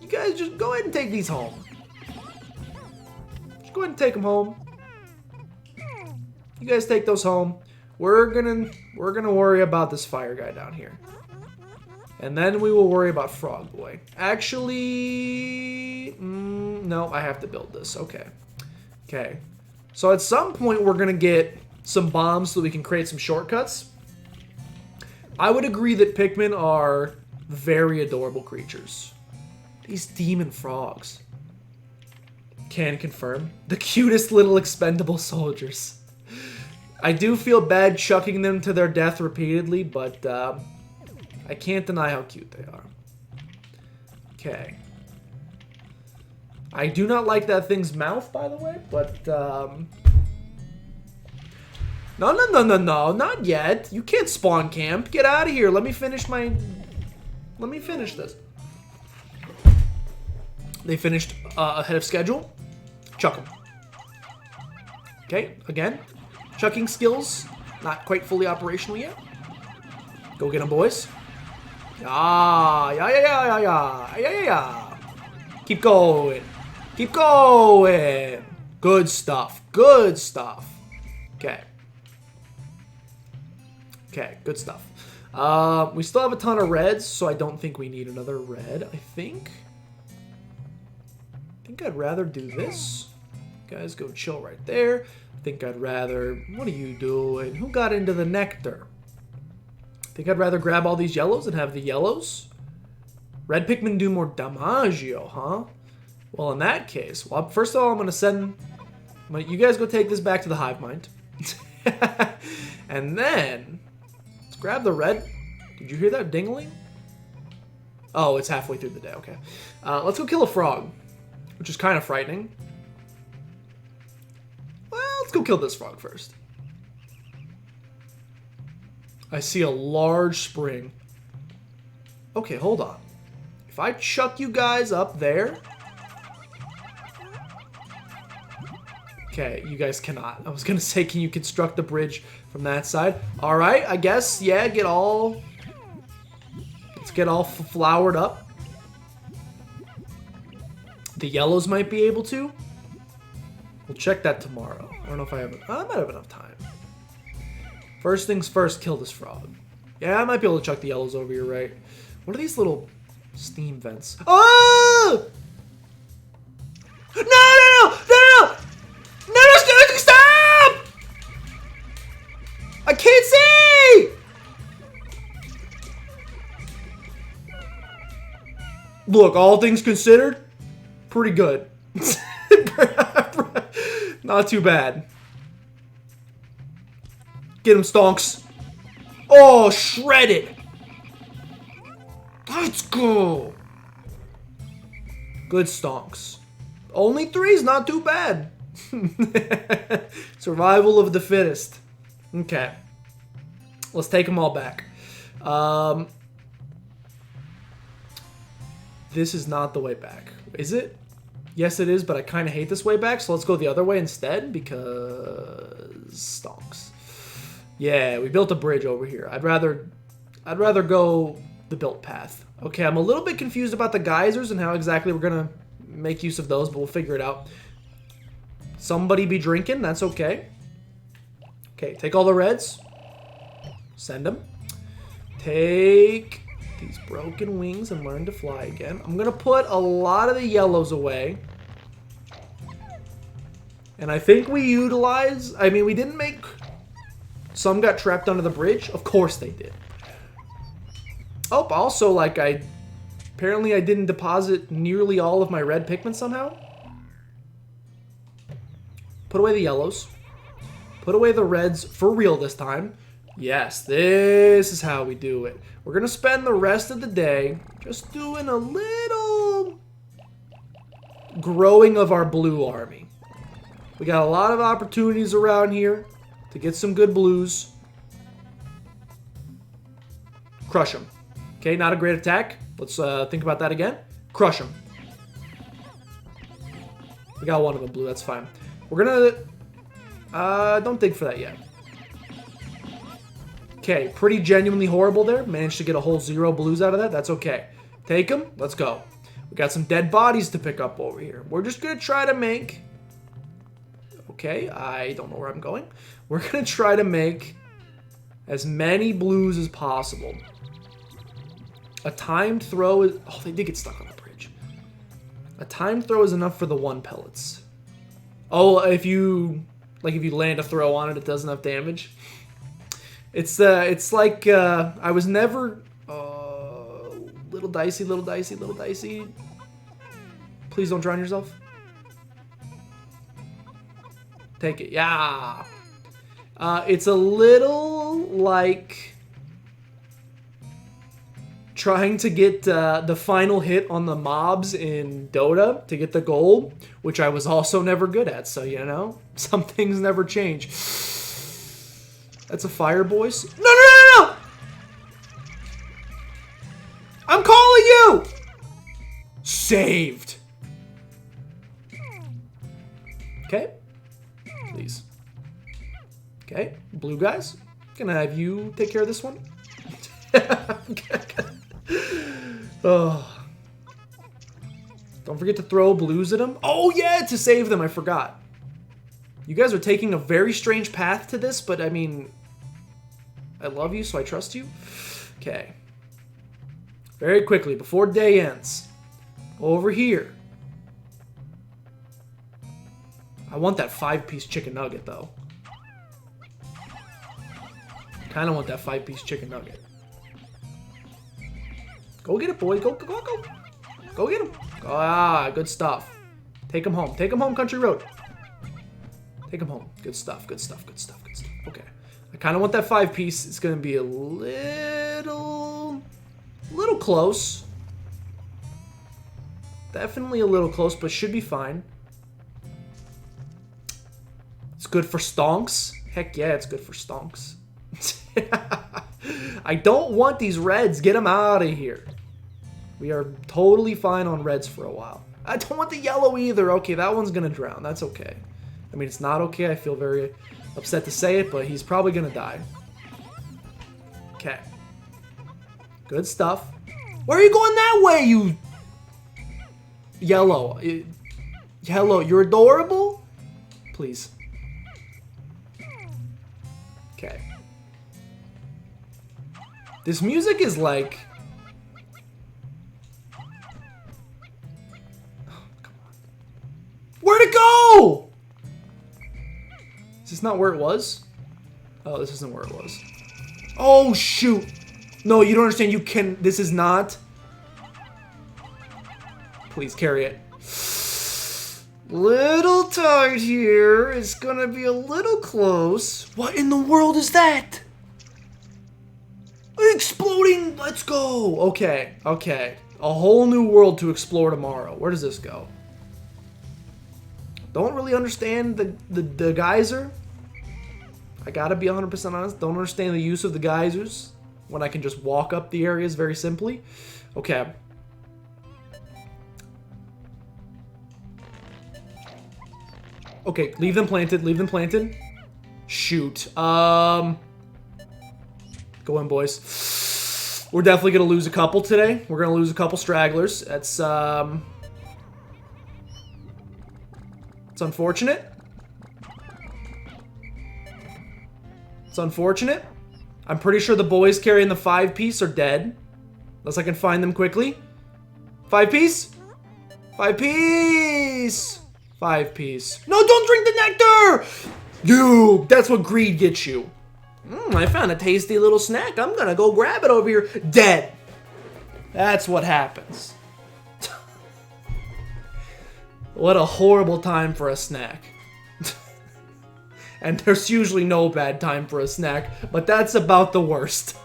You guys just go ahead and take these home. Just go ahead and take them home. You guys take those home. We're gonna worry about this fire guy down here. And then we will worry about Frog Boy. Actually... no, I have to build this. Okay. Okay. So at some point, we're going to get some bombs so we can create some shortcuts. I would agree that Pikmin are very adorable creatures. These demon frogs. Can confirm. The cutest little expendable soldiers. I do feel bad chucking them to their death repeatedly, but I can't deny how cute they are. Okay. I do not like that thing's mouth, by the way, but, No, not yet. You can't spawn camp. Get out of here. Let me finish this. They finished ahead of schedule. Chuck them. Okay, again. Chucking skills. Not quite fully operational yet. Go get them, boys. Yeah. Keep going. Keep going. Good stuff. Good stuff. Okay. Okay, good stuff. We still have a ton of reds, so I don't think we need another red, I think. I think I'd rather do this. You guys go chill right there. I think I'd rather... What are you doing? Who got into the nectar? I think I'd rather grab all these yellows and have the yellows. Red Pikmin do more damaggio, huh? Well, in that case, well, first of all, I'm going to send... you guys go take this back to the hive mind. And then... Let's grab the red. Did you hear that dingling? Oh, it's halfway through the day. Okay. Let's go kill a frog, which is kind of frightening. Well, let's go kill this frog first. I see a large spring. Okay, hold on. If I chuck you guys up there... Okay, you guys cannot. I was going to say, can you construct the bridge from that side? All right, I guess, yeah, let's get all flowered up. The yellows might be able to. We'll check that tomorrow. I don't know if I might have enough time. First things first, kill this frog. Yeah, I might be able to chuck the yellows over here, right? What are these little steam vents? Oh! No! Stop! I can't see! Look, all things considered, pretty good. Not too bad. Get him, Stonks. Oh, shredded. Let's go. Good Stonks. Only 3's not too bad. Survival of the fittest. Okay. Let's take them all back. This is not the way back. Is it? Yes, it is, but I kind of hate this way back, so let's go the other way instead, because stonks. Yeah, we built a bridge over here. I'd rather go the built path. Okay, I'm a little bit confused about the geysers and how exactly we're gonna make use of those, but we'll figure it out. Somebody be drinking, that's okay. Okay, take all the reds. Send them. Take these broken wings and learn to fly again. I'm gonna put a lot of the yellows away. And I think we utilize, I mean, we didn't make, some got trapped under the bridge. Of course they did. Oh, also, like, apparently I didn't deposit nearly all of my red Pikmin somehow. Put away the yellows. Put away the reds for real this time. Yes, this is how we do it. We're going to spend the rest of the day just doing a little growing of our blue army. We got a lot of opportunities around here to get some good blues. Crush them. Okay, not a great attack. Let's think about that again. Crush them. We got one of them blue, that's fine. We're gonna... don't dig for that yet. Okay, pretty genuinely horrible there. Managed to get a whole 0 blues out of that. That's okay. Take them. Let's go. We got some dead bodies to pick up over here. We're just gonna try to make... Okay, I don't know where I'm going. We're gonna try to make as many blues as possible. A timed throw is... Oh, they did get stuck on the bridge. A timed throw is enough for the 1 pellets. Oh, if you land a throw on it, it does enough damage. It's like, I was never... little dicey, little dicey, little dicey. Please don't drown yourself. Take it. Yeah. It's a little like... trying to get the final hit on the mobs in Dota to get the gold, which I was also never good at, so you know, some things never change. That's a fire, boys. No, no, no, no! I'm calling you! Saved. Okay. Please. Okay, blue guys. Gonna have you take care of this one. Oh. Don't forget to throw blues at them. Oh yeah, to save them, I forgot. You guys are taking a very strange path to this, but I mean, I love you, so I trust you. Okay. Very quickly, before day ends, over here. I want that 5-piece chicken nugget, though. Kind of want that 5-piece chicken nugget. Go get it, boy. Go, go, go, go. Go get him. Ah, good stuff. Take him home. Take him home, Country Road. Take him home. Good stuff, good stuff, good stuff, good stuff. Okay. I kind of want that 5-piece. It's going to be a little close. Definitely a little close, but should be fine. It's good for stonks. Heck yeah, it's good for stonks. I don't want these reds. Get them out of here. We are totally fine on reds for a while. I don't want the yellow either. Okay, that one's going to drown. That's okay. I mean, it's not okay. I feel very upset to say it, but he's probably going to die. Okay. Good stuff. Where are you going that way, you... Yellow. Yellow, you're adorable? Please. Okay. This music is like... Oh, come on. Where'd it go? Is this not where it was? Oh, this isn't where it was. Oh, shoot. No, you don't understand. You can... This is not... Please carry it. Little tight here. It's gonna be a little close. What in the world is that? Exploding! Let's go! Okay, okay. A whole new world to explore tomorrow. Where does this go? Don't really understand the geyser. I gotta be 100% honest. Don't understand the use of the geysers when I can just walk up the areas very simply. Okay. Okay, leave them planted. Leave them planted. Shoot. Go in, boys. We're definitely going to lose a couple today. We're going to lose a couple stragglers. That's, it's unfortunate. It's unfortunate. I'm pretty sure the boys carrying the 5-piece are dead. Unless I can find them quickly. 5-piece? 5-piece! 5-piece. No, don't drink the nectar! You! That's what greed gets you. I found a tasty little snack. I'm gonna go grab it over here. Dead. That's what happens. What a horrible time for a snack. And there's usually no bad time for a snack, but that's about the worst.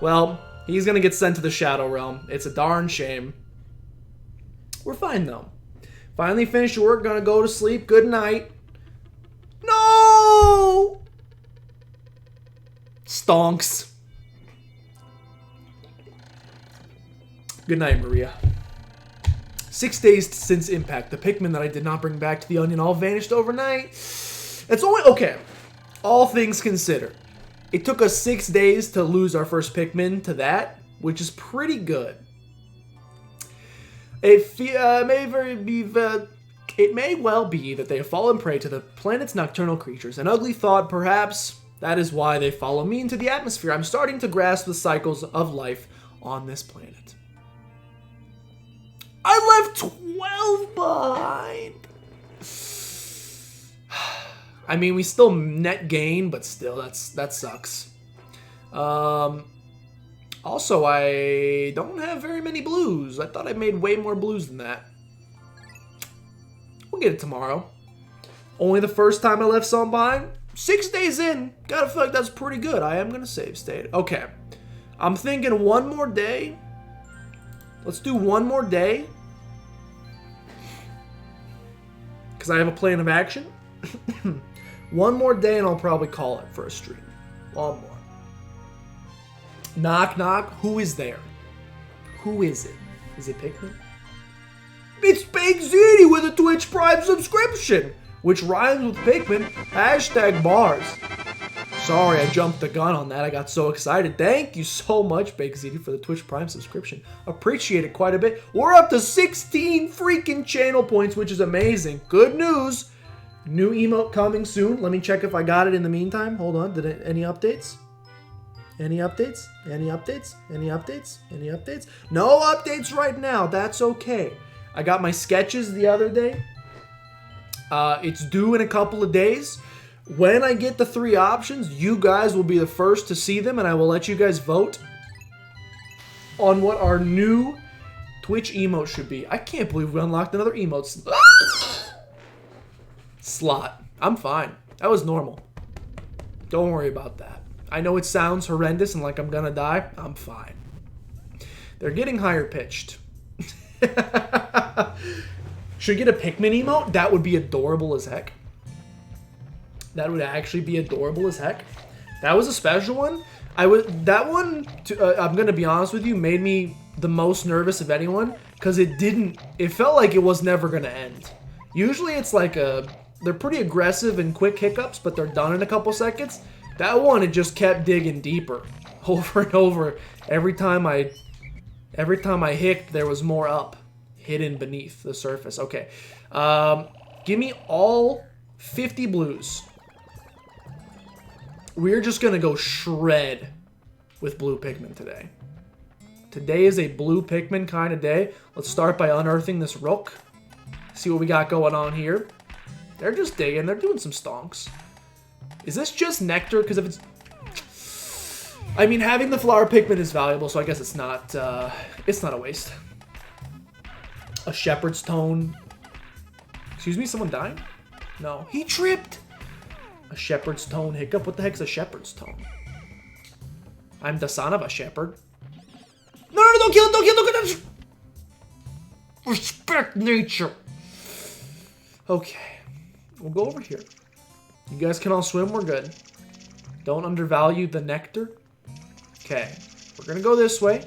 Well, he's gonna get sent to the Shadow Realm. It's a darn shame. We're fine, though. Finally finished work, gonna go to sleep. Good night. No! Stonks. Good night, Maria. 6 days since impact. The Pikmin that I did not bring back to the Onion all vanished overnight. It's only... Okay. All things considered. It took us 6 days to lose our first Pikmin to that, which is pretty good. It may well be that they have fallen prey to the planet's nocturnal creatures. An ugly thought, perhaps. That is why they follow me into the atmosphere. I'm starting to grasp the cycles of life on this planet. I left 12 behind. I mean, we still net gain, but still, that sucks. Also, I don't have very many blues. I thought I made way more blues than that. We'll get it tomorrow. Only the first time I left some behind. 6 days in. Gotta feel like that's pretty good. I am gonna save state. Okay. I'm thinking one more day. Let's do one more day. Because I have a plan of action. One more day and I'll probably call it for a stream. One more. Knock, knock. Who is there? Who is it? Is it Pikmin? It's Big Ziti with a Twitch Prime subscription, which rhymes with Pikmin. Hashtag bars. Sorry, I jumped the gun on that. I got so excited. Thank you so much, Big Ziti, for the Twitch Prime subscription. Appreciate it quite a bit. We're up to 16 freaking channel points, which is amazing. Good news. New emote coming soon. Let me check if I got it in the meantime. Hold on. Did any updates? Any updates? Any updates? Any updates? Any updates? No updates right now. That's okay. I got my sketches the other day. It's due in a couple of days. When I get the 3 options, you guys will be the first to see them, and I will let you guys vote on what our new Twitch emote should be. I can't believe we unlocked another emote slot. I'm fine. That was normal. Don't worry about that. I know it sounds horrendous and like I'm gonna die. I'm fine. They're getting higher pitched. Should get a Pikmin emote? That would be adorable as heck. That would actually be adorable as heck. That was a special one. That one, I'm gonna be honest with you, made me the most nervous of anyone because it felt like it was never gonna end. Usually it's like they're pretty aggressive and quick hiccups, but they're done in a couple seconds. That one, it just kept digging deeper, over and over. Every time I hicked, there was more up, hidden beneath the surface. Okay, give me all 50 blues. We're just gonna go shred with blue Pikmin today. Today is a blue Pikmin kind of day. Let's start by unearthing this rook. See what we got going on here. They're just digging. They're doing some stonks. Is this just nectar? Because if it's... I mean, having the flower Pikmin is valuable, so I guess it's not a waste. A shepherd's tone. Excuse me, someone dying? No. He tripped! A shepherd's tone hiccup? What the heck's a shepherd's tone? I'm the son of a shepherd. No, don't kill it, don't kill it, don't kill it! Respect nature! Okay. We'll go over here. You guys can all swim, we're good. Don't undervalue the nectar. Okay. We're gonna go this way.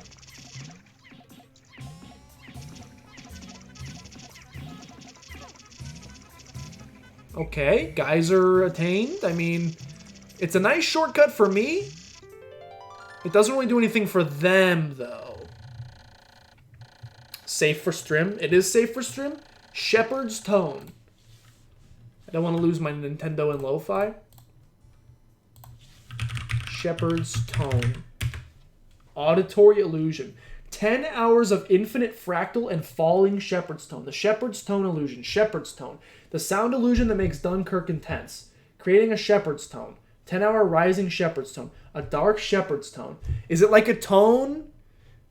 Okay, geyser attained. I mean, it's a nice shortcut for me. It doesn't really do anything for them, though. Safe for Strim. It is safe for Strim. Shepherd's Tone. I don't want to lose my Nintendo and Lo-Fi. Shepherd's Tone. Auditory Illusion. 10 hours of infinite fractal and falling Shepherd's Tone. The Shepherd's Tone illusion. Shepherd's Tone. The sound illusion that makes Dunkirk intense. Creating a Shepherd's Tone. 10-hour rising Shepherd's Tone. A dark Shepherd's Tone. Is it like a tone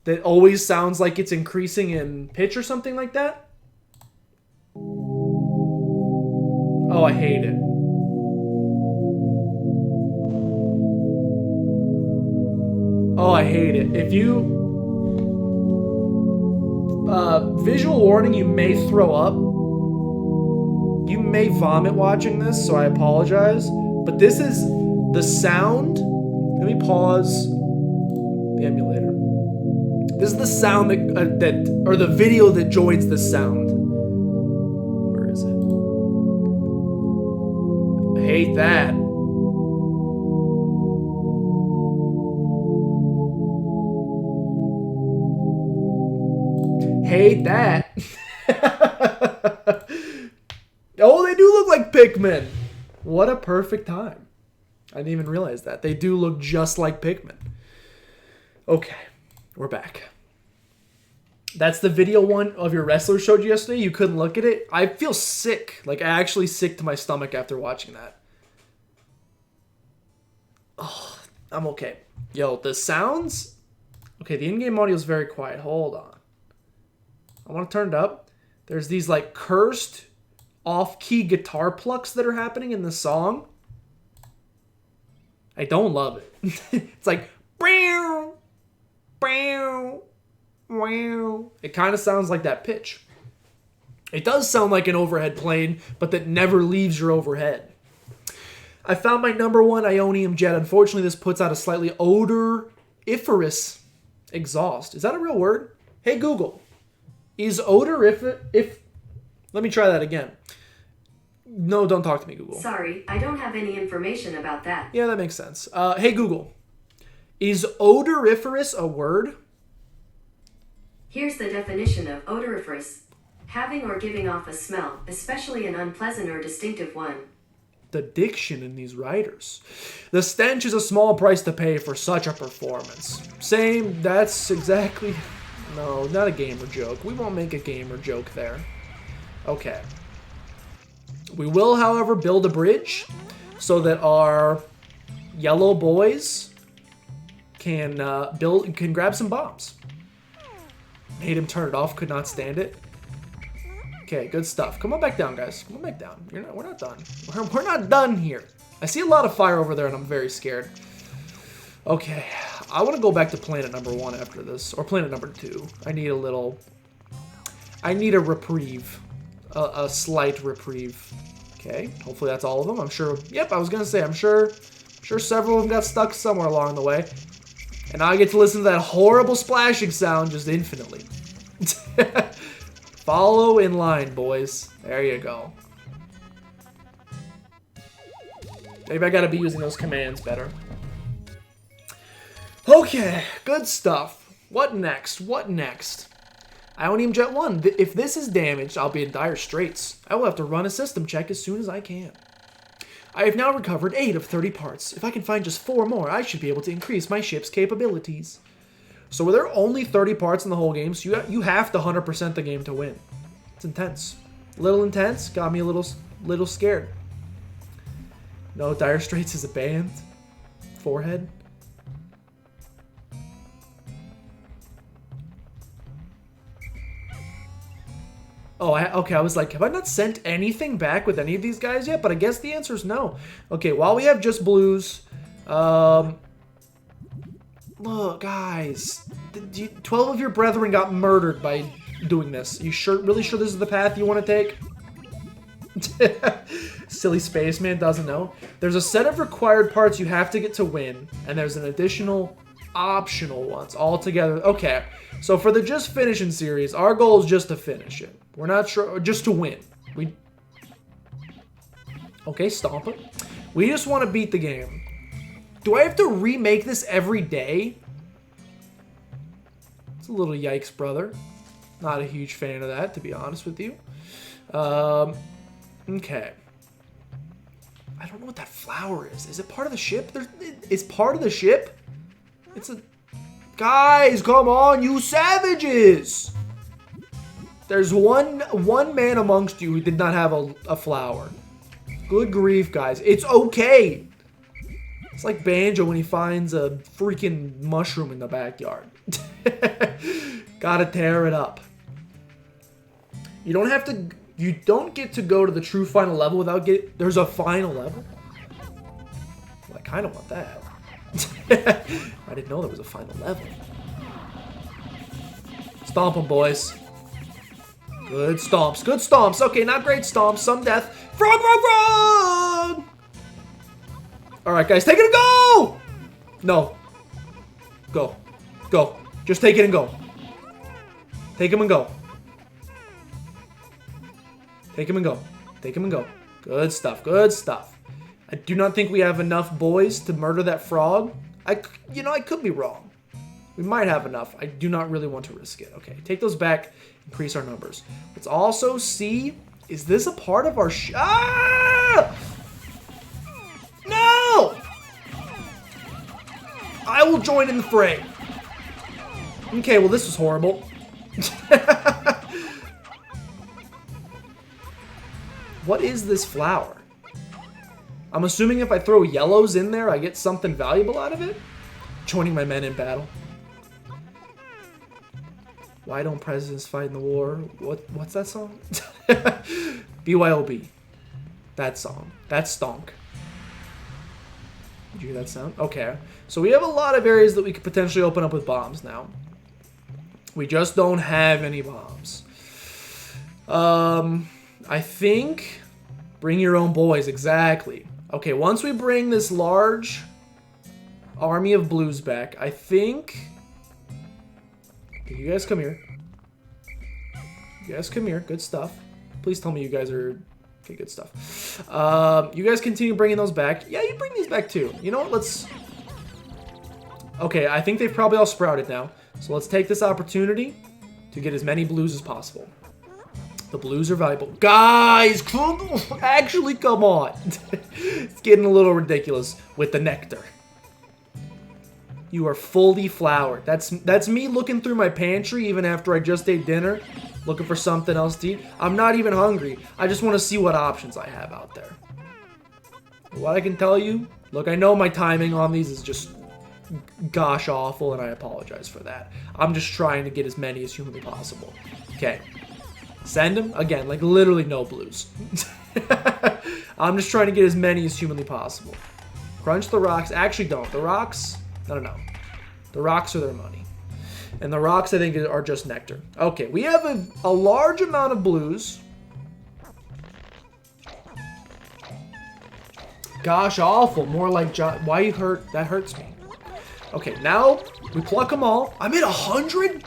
that always sounds like it's increasing in pitch or something like that? Oh, I hate it. Oh, I hate it. If you... visual warning, you may throw up. You may vomit watching this, so I apologize. But this is the sound. Let me pause the emulator. This is the sound or the video that joins the sound. Where is it? I hate that. Hate that. Oh, they do look like Pikmin. What a perfect time. I didn't even realize that. They do look just like Pikmin. Okay, we're back. That's the video one of your wrestler showed you yesterday. You couldn't look at it. I feel sick. Like, actually sick to my stomach after watching that. Oh, I'm okay. Yo, the sounds... Okay, the in-game audio is very quiet. Hold on. I want to turn it up. There's these, like, cursed off-key guitar plucks that are happening in the song. I don't love it. It's like... Bow, bow, wow. It kind of sounds like that pitch. It does sound like an overhead plane, but that never leaves your overhead. I found my number one Ionium jet. Unfortunately, this puts out a slightly odoriferous exhaust. Is that a real word? Hey, Google. Is odoriferous... Let me try that again. No, don't talk to me, Google. Sorry, I don't have any information about that. Yeah, that makes sense. Hey, Google. Is odoriferous a word? Here's the definition of odoriferous. Having or giving off a smell, especially an unpleasant or distinctive one. The diction in these writers. The stench is a small price to pay for such a performance. Same, that's exactly... No, not a gamer joke. We won't make a gamer joke there. Okay. We will, however, build a bridge so that our yellow boys can grab some bombs. Made him turn it off, could not stand it. Okay, good stuff. Come on back down, guys. Come on back down. We're not done. We're not done here. I see a lot of fire over there, and I'm very scared. Okay, I want to go back to planet number 1 after this, or planet number 2. I need a reprieve. A slight reprieve. Okay, hopefully that's all of them. I'm sure. Yep, I was gonna say, I'm sure several of them got stuck somewhere along the way. And now I get to listen to that horrible splashing sound just infinitely. Follow in line, boys. There you go. Maybe I gotta be using those commands better. Okay, good stuff. What next? What next? Ionium Jet 1. If this is damaged, I'll be in dire straits. I will have to run a system check as soon as I can. I have now recovered 8 of 30 parts. If I can find just 4 more, I should be able to increase my ship's capabilities. So were there only 30 parts in the whole game? So you have to 100% the game to win. It's intense. A little intense. Got me a little scared. No, Dire Straits is a band. Forehead. Oh, okay, I was like, have I not sent anything back with any of these guys yet? But I guess the answer is no. Okay, while we have just blues, look, guys, 12 of your brethren got murdered by doing this. You really sure this is the path you want to take? Silly spaceman doesn't know. There's a set of required parts you have to get to win, and there's an additional optional ones all together. Okay, so for the Just Finishin series, our goal is just to finish it. We're not sure, just to win. Okay, stomp it. We just want to beat the game. Do I have to remake this every day? It's a little yikes, brother. Not a huge fan of that, to be honest with you. Okay. I don't know what that flower is. Is it part of the ship? It's part of the ship? It's a... Guys, come on, you savages! There's one man amongst you who did not have a flower. Good grief, guys. It's okay. It's like Banjo when he finds a freaking mushroom in the backyard. Gotta tear it up. You don't have to... You don't get to go to the true final level without getting... There's a final level? Well, I kind of want that. I didn't know there was a final level. Stomp them, boys. Good stomps. Good stomps. Okay, not great stomps. Some death. Frog, frog, frog! Alright, guys. Take it and go! No. Go. Go. Just take it and go. Take him and go. Take him and go. Take him and go. Good stuff. Good stuff. I do not think we have enough boys to murder that frog. I could be wrong. We might have enough. I do not really want to risk it. Okay, take those back. Increase our numbers. Let's also see, is this a part of our ah! No! I will join in the fray. Okay, well, this was horrible. What is this flower? I'm assuming if I throw yellows in there, I get something valuable out of it? Joining my men in battle. Why don't presidents fight in the war? What's that song? BYOB. That song. That's stonk. Did you hear that sound? Okay. So we have a lot of areas that we could potentially open up with bombs now. We just don't have any bombs. I think bring your own boys, exactly. Okay, once we bring this large army of blues back, I think... Okay, you guys come here. You guys come here, good stuff. Please tell me you guys are... Okay, good stuff. You guys continue bringing those back. Yeah, you bring these back too. You know what, let's... Okay, I think they've probably all sprouted now. So let's take this opportunity to get as many blues as possible. The blues are valuable. Guys, actually, come on. It's getting a little ridiculous with the nectar. You are fully flowered. That's me looking through my pantry even after I just ate dinner, looking for something else to eat. I'm not even hungry. I just want to see what options I have out there. What I can tell you, look, I know my timing on these is just gosh awful, and I apologize for that. I'm just trying to get as many as humanly possible. Okay. Send them. Again, like literally no blues. I'm just trying to get as many as humanly possible. Crunch the rocks. Actually, don't. The rocks, I don't know. The rocks are their money. And the rocks, I think, are just nectar. Okay, we have a large amount of blues. Gosh, awful. More like, why you hurt? That hurts me. Okay, now we pluck them all. I'm at 100?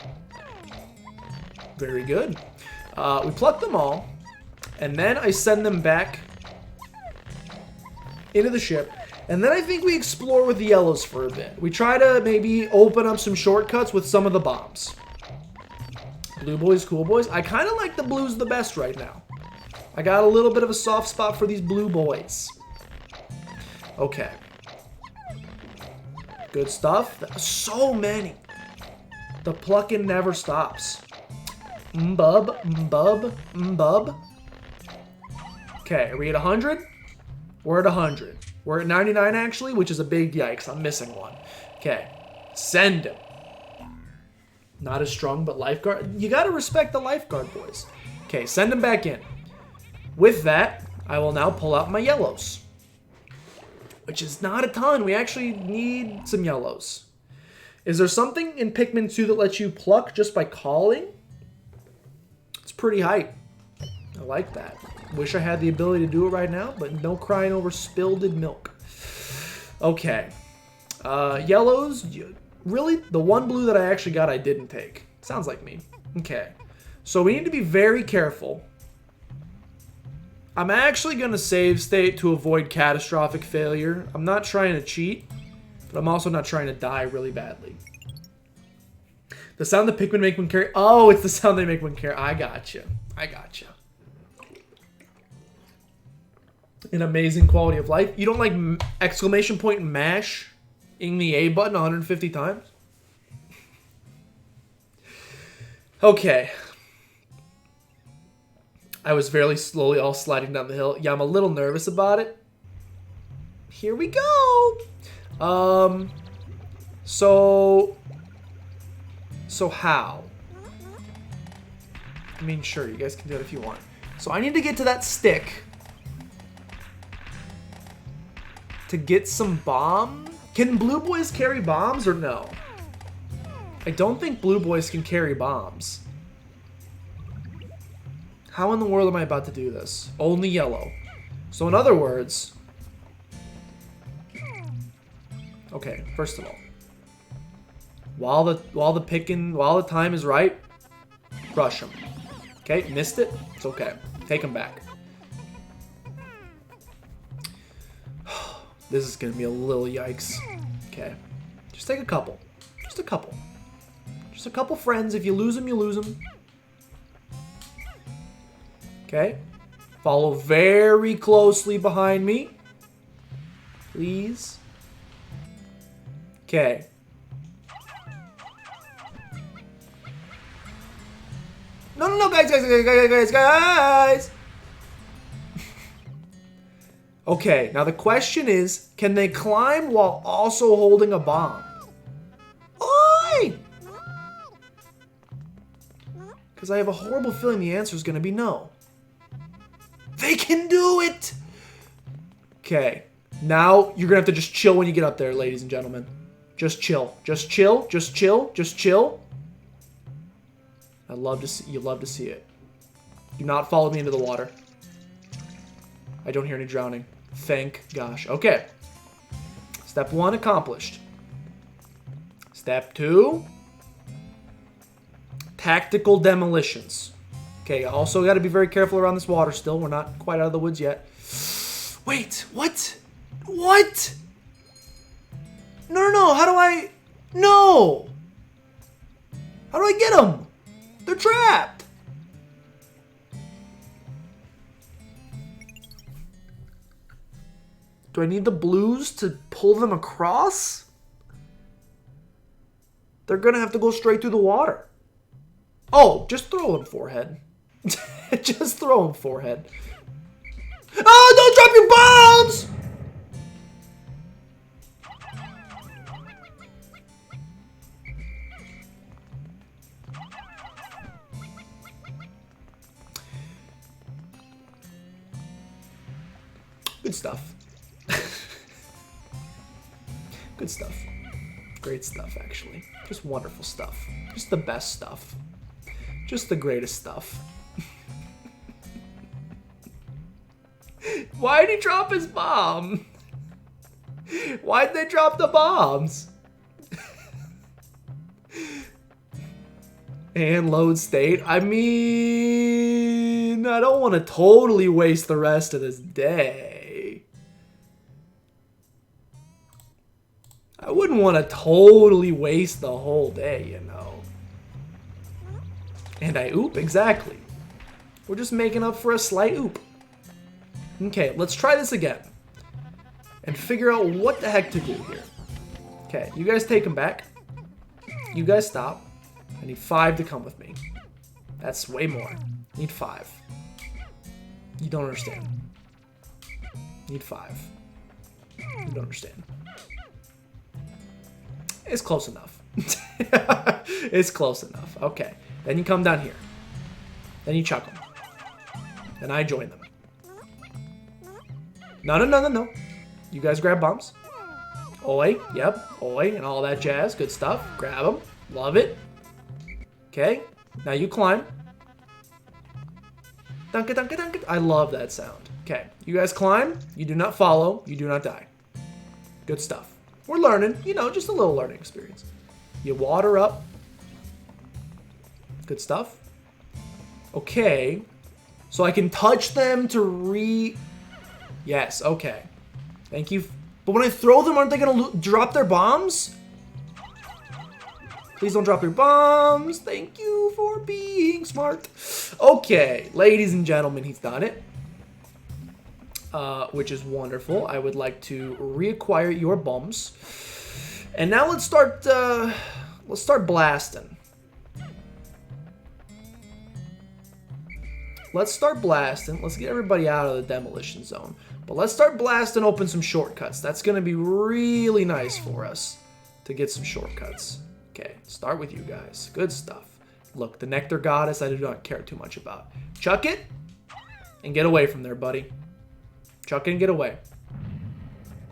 Very good. We pluck them all, and then I send them back into the ship, and then I think we explore with the yellows for a bit. We try to maybe open up some shortcuts with some of the bombs. Blue boys, cool boys. I kind of like the blues the best right now. I got a little bit of a soft spot for these blue boys. Okay. Good stuff. So many. The plucking never stops. Mbub, mbub, mbub. Okay, are we at 100? We're at 100. We're at 99 actually, which is a big yikes. I'm missing one. Okay, send him. Not as strong, but lifeguard. You gotta respect the lifeguard boys. Okay, send him back in. With that, I will now pull out my yellows. Which is not a ton. We actually need some yellows. Is there something in Pikmin 2 that lets you pluck just by calling? It's pretty hype. I like that. Wish I had the ability to do it right now, but no crying over spilled milk. Okay. Yellows. Really? The one blue that I actually got I didn't take. Sounds like me. Okay. So we need to be very careful I'm actually going to save state to avoid catastrophic failure. I'm not trying to cheat, but I'm also not trying to die really badly. The sound that Pikmin make when carry... Oh, it's the sound they make when carry... I gotcha. I gotcha. An amazing quality of life. You don't like exclamation point mash in the A button 150 times? Okay. I was very slowly all sliding down the hill. Yeah, I'm a little nervous about it. Here we go. So how? I mean, sure, you guys can do it if you want. So I need to get to that stick to get some bomb. Can blue boys carry bombs or no? I don't think blue boys can carry bombs. How in the world am I about to do this? Only yellow. So in other words... Okay, first of all. While the time is right, rush him. Okay, missed it? It's okay. Take him back. This is gonna be a little yikes. Okay. Just take a couple. Just a couple. Just a couple friends. If you lose them, you lose them. Okay. Follow very closely behind me. Please. Okay. No, guys. Okay, now the question is, can they climb while also holding a bomb? Oi! Because I have a horrible feeling the answer is going to be no. They can do it! Okay, now you're going to have to just chill when you get up there, ladies and gentlemen. Just chill. Just chill. Just chill. Just chill. You love to see it. Do not follow me into the water. I don't hear any drowning. Thank gosh. Okay. Step 1 accomplished. Step 2. Tactical demolitions. Okay, also got to be very careful around this water still. We're not quite out of the woods yet. Wait, what? What? No. How do I... No! How do I get them? They're trapped! Do I need the blues to pull them across? They're gonna have to go straight through the water. Oh, just throw them forehead. Just throw them forehead. Oh, don't drop your bombs! Good stuff. Good stuff. Great stuff, actually. Just wonderful stuff. Just the best stuff. Just the greatest stuff. Why'd he drop his bomb? Why'd they drop the bombs? And load state. I mean, I don't want to totally waste the rest of this day. I wouldn't want to totally waste the whole day, you know. And I oop, exactly. We're just making up for a slight oop. Okay, let's try this again. And figure out what the heck to do here. Okay, you guys take him back. You guys stop. I need 5 to come with me. That's way more. I need 5. You don't understand. Need 5. You don't understand. It's close enough. It's close enough. Okay. Then you come down here. Then you chuck them. Then I join them. No. You guys grab bombs. Oi. Yep. Oi. And all that jazz. Good stuff. Grab them. Love it. Okay. Now you climb. Dunka, dunka, dunka. I love that sound. Okay. You guys climb. You do not follow. You do not die. Good stuff. We're learning. You know, just a little learning experience. You water up. Good stuff. Okay. So I can touch them to Yes, okay. Thank you. But when I throw them, aren't they gonna drop their bombs? Please don't drop your bombs. Thank you for being smart. Okay, ladies and gentlemen, he's done it. Which is wonderful. I would like to reacquire your bombs. And now let's start blasting. Let's start blasting. Let's get everybody out of the demolition zone. But let's start blasting open some shortcuts. That's going to be really nice for us to get some shortcuts. Okay, start with you guys. Good stuff. Look, the Nectar Goddess I do not care too much about. Chuck it and get away from there, buddy. Chuck it and get away.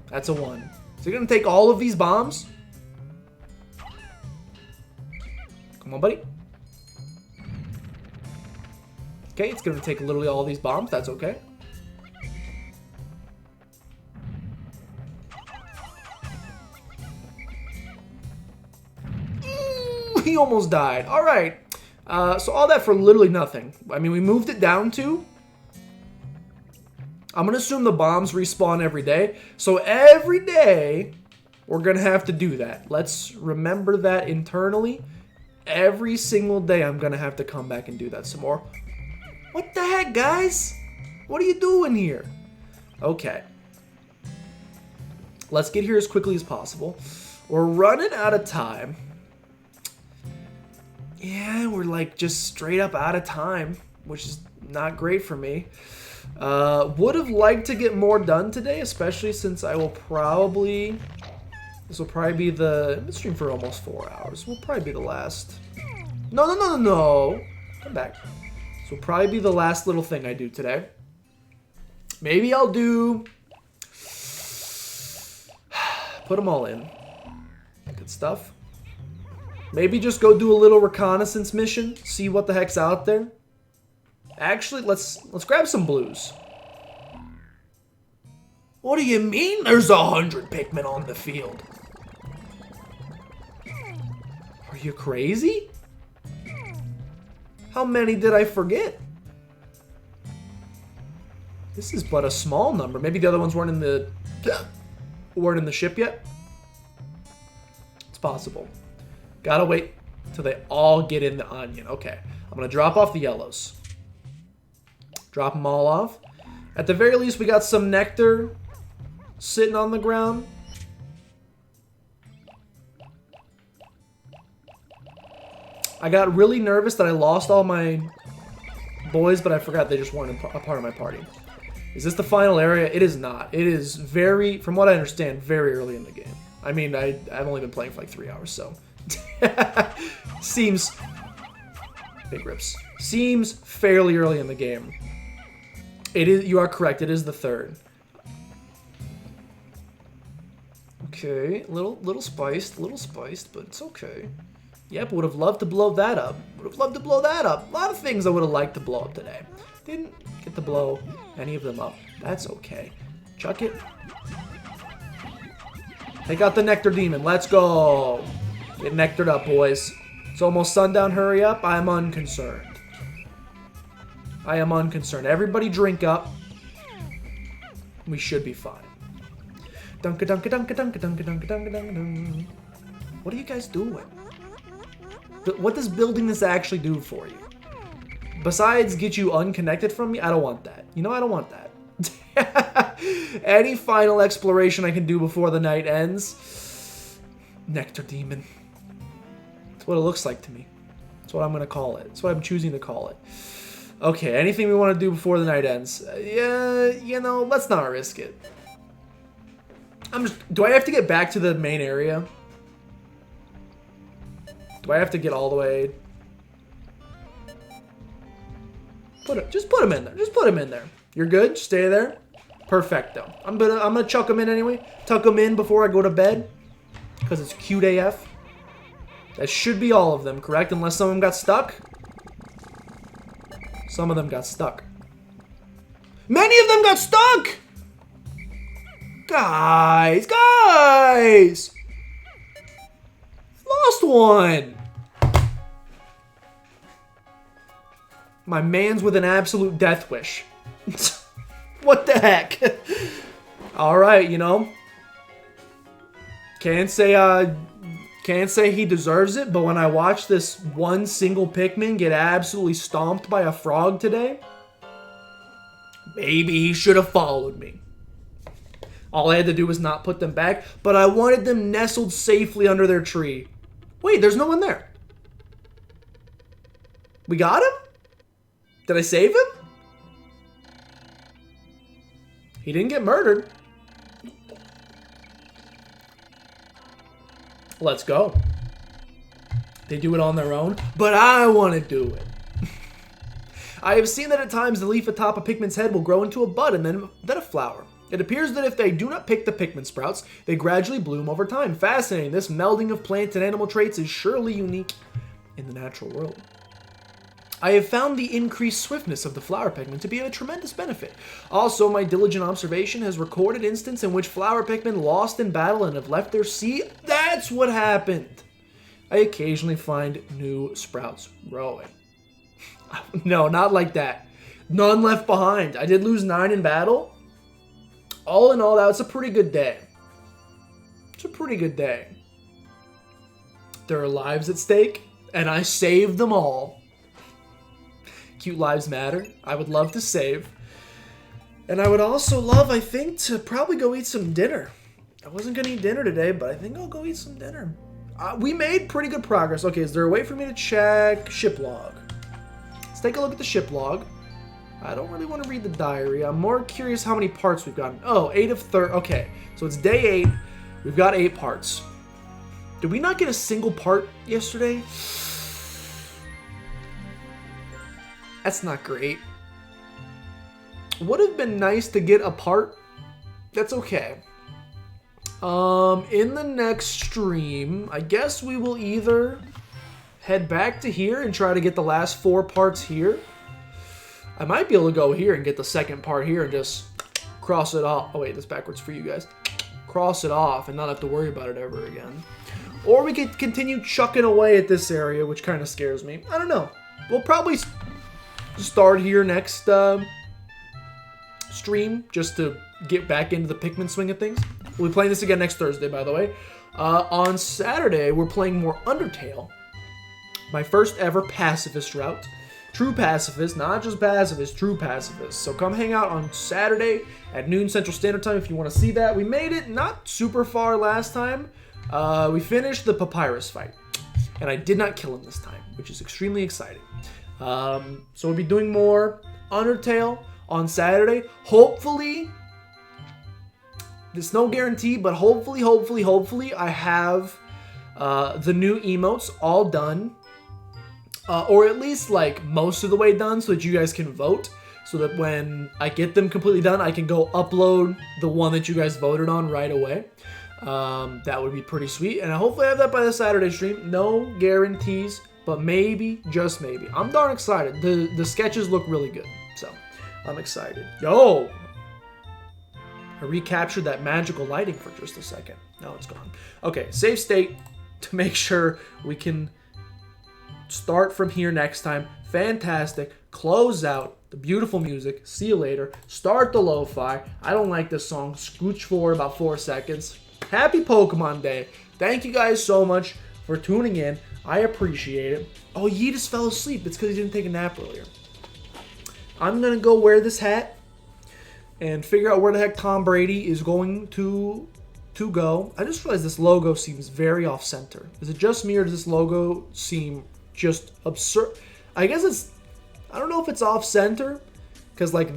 That's a 1. Is he going to take all of these bombs? Come on, buddy. Okay, it's going to take literally all these bombs. That's okay. He almost died. All right. So all that for literally nothing. I mean, we moved it down to... I'm going to assume the bombs respawn every day. So every day, we're going to have to do that. Let's remember that internally. Every single day, I'm going to have to come back and do that some more. What the heck, guys? What are you doing here? Okay. Let's get here as quickly as possible. We're running out of time. Yeah, we're like just straight up out of time, which is not great for me. Would have liked to get more done today, especially since I will probably... This will probably be the... I've been streaming for almost 4 hours. Will probably be the last... No. Come back. This will probably be the last little thing I do today. Maybe I'll do... Put them all in. Good stuff. Maybe just go do a little reconnaissance mission. See what the heck's out there. Actually, let's grab some blues. What do you mean there's 100 Pikmin on the field? Are you crazy? How many did I forget? This is but a small number. Maybe the other ones weren't in the ship yet. It's possible. Gotta wait till they all get in the onion. Okay, I'm gonna drop off the yellows. Drop them all off. At the very least, we got some nectar sitting on the ground. I got really nervous that I lost all my boys, but I forgot they just weren't a part of my party. Is this the final area? It is not. It is very, from what I understand, very early in the game. I mean, I've only been playing for like 3 hours, so... Seems... Big rips. Seems fairly early in the game. It is. You are correct. It is the 3rd. Okay, little spiced, but it's okay. Yep, would have loved to blow that up. A lot of things I would have liked to blow up today. Didn't get to blow any of them up. That's okay. Chuck it. Take out the Nectar Demon. Let's go. Get nectared up, boys. It's almost sundown. Hurry up. I'm unconcerned. Everybody drink up. We should be fine. Dunka dunka dunka dunka dunka dunka dunka dunka. What are you guys doing? What does building this actually do for you? Besides get you unconnected from me? I don't want that. You know, I don't want that. Any final exploration I can do before the night ends? Nectar Demon. That's what it looks like to me. That's what I'm going to call it. That's what I'm choosing to call it. Okay, anything we want to do before the night ends? Yeah, you know, let's not risk it. Do I have to get back to the main area? Do I have to get all the way? Just put him in there. Just put him in there. You're good? Stay there. Perfecto. I'm gonna chuck him in anyway. Tuck him in before I go to bed. Because it's cute AF. That should be all of them, correct? Unless some of them got stuck. Some of them got stuck. Many of them got stuck! Guys! Lost one! My man's with an absolute death wish. What the heck? Alright, you know. Can't say he deserves it, but when I watched this one single Pikmin get absolutely stomped by a frog today, maybe he should have followed me. All I had to do was not put them back, but I wanted them nestled safely under their tree. Wait, there's no one there. We got him? Did I save him? He didn't get murdered. Let's go. They do it on their own, but I want to do it. I have seen that at times the leaf atop a Pikmin's head will grow into a bud and then a flower. It appears that if they do not pick the Pikmin sprouts, they gradually bloom over time. Fascinating. This melding of plant and animal traits is surely unique in the natural world. I have found the increased swiftness of the flower Pikmin to be of a tremendous benefit. Also, my diligent observation has recorded instances in which flower Pikmin lost in battle and have left their seed. That's what happened. I occasionally find new sprouts growing. No, not like that. None left behind. I did lose 9 in battle. All in all, that was a pretty good day. It's a pretty good day. There are lives at stake, and I saved them all. Cute lives matter. I would love to save. And I would also love, I think, to probably go eat some dinner. I wasn't going to eat dinner today, but I think I'll go eat some dinner. We made pretty good progress. Okay, is there a way for me to check ship log? Let's take a look at the ship log. I don't really want to read the diary. I'm more curious how many parts we've gotten. Oh, 8 of 30. Okay, so it's day 8. We've got 8 parts. Did we not get a single part yesterday? That's not great. Would have been nice to get a part. That's okay. In the next stream, I guess we will either head back to here and try to get the last 4 parts here. I might be able to go here and get the second part here and just cross it off. Oh wait, that's backwards for you guys. Cross it off and not have to worry about it ever again. Or we could continue chucking away at this area, which kind of scares me. I don't know. We'll probably start here next stream just to get back into the Pikmin swing of things. We'll be playing this again next Thursday, by the way. On Saturday, we're playing more Undertale. My first ever pacifist route. True pacifist, not just pacifist, true pacifist. So come hang out on Saturday at noon Central Standard Time if you want to see that. We made it not super far last time. We finished the papyrus fight. And I did not kill him this time, which is extremely exciting. So we'll be doing more Undertale on Saturday. Hopefully, there's no guarantee, but hopefully I have the new emotes all done. Or at least like most of the way done so that you guys can vote. So that when I get them completely done, I can go upload the one that you guys voted on right away. That would be pretty sweet. And I hopefully have that by the Saturday stream. No guarantees, but maybe, just maybe. I'm darn excited. The sketches look really good. So I'm excited. Yo! I recaptured that magical lighting for just a second. Now it's gone. Okay, save state to make sure we can start from here next time. Fantastic. Close out the beautiful music. See you later. Start the lo-fi. I don't like this song. Scooch forward about 4 seconds. Happy Pokemon Day. Thank you guys so much for tuning in. I appreciate it. Oh, Yee just fell asleep. It's because he didn't take a nap earlier. I'm going to go wear this hat and figure out where the heck Tom Brady is going to go. I just realized this logo seems very off-center. Is it just me or does this logo seem just absurd? I guess it's, I don't know if it's off-center, because like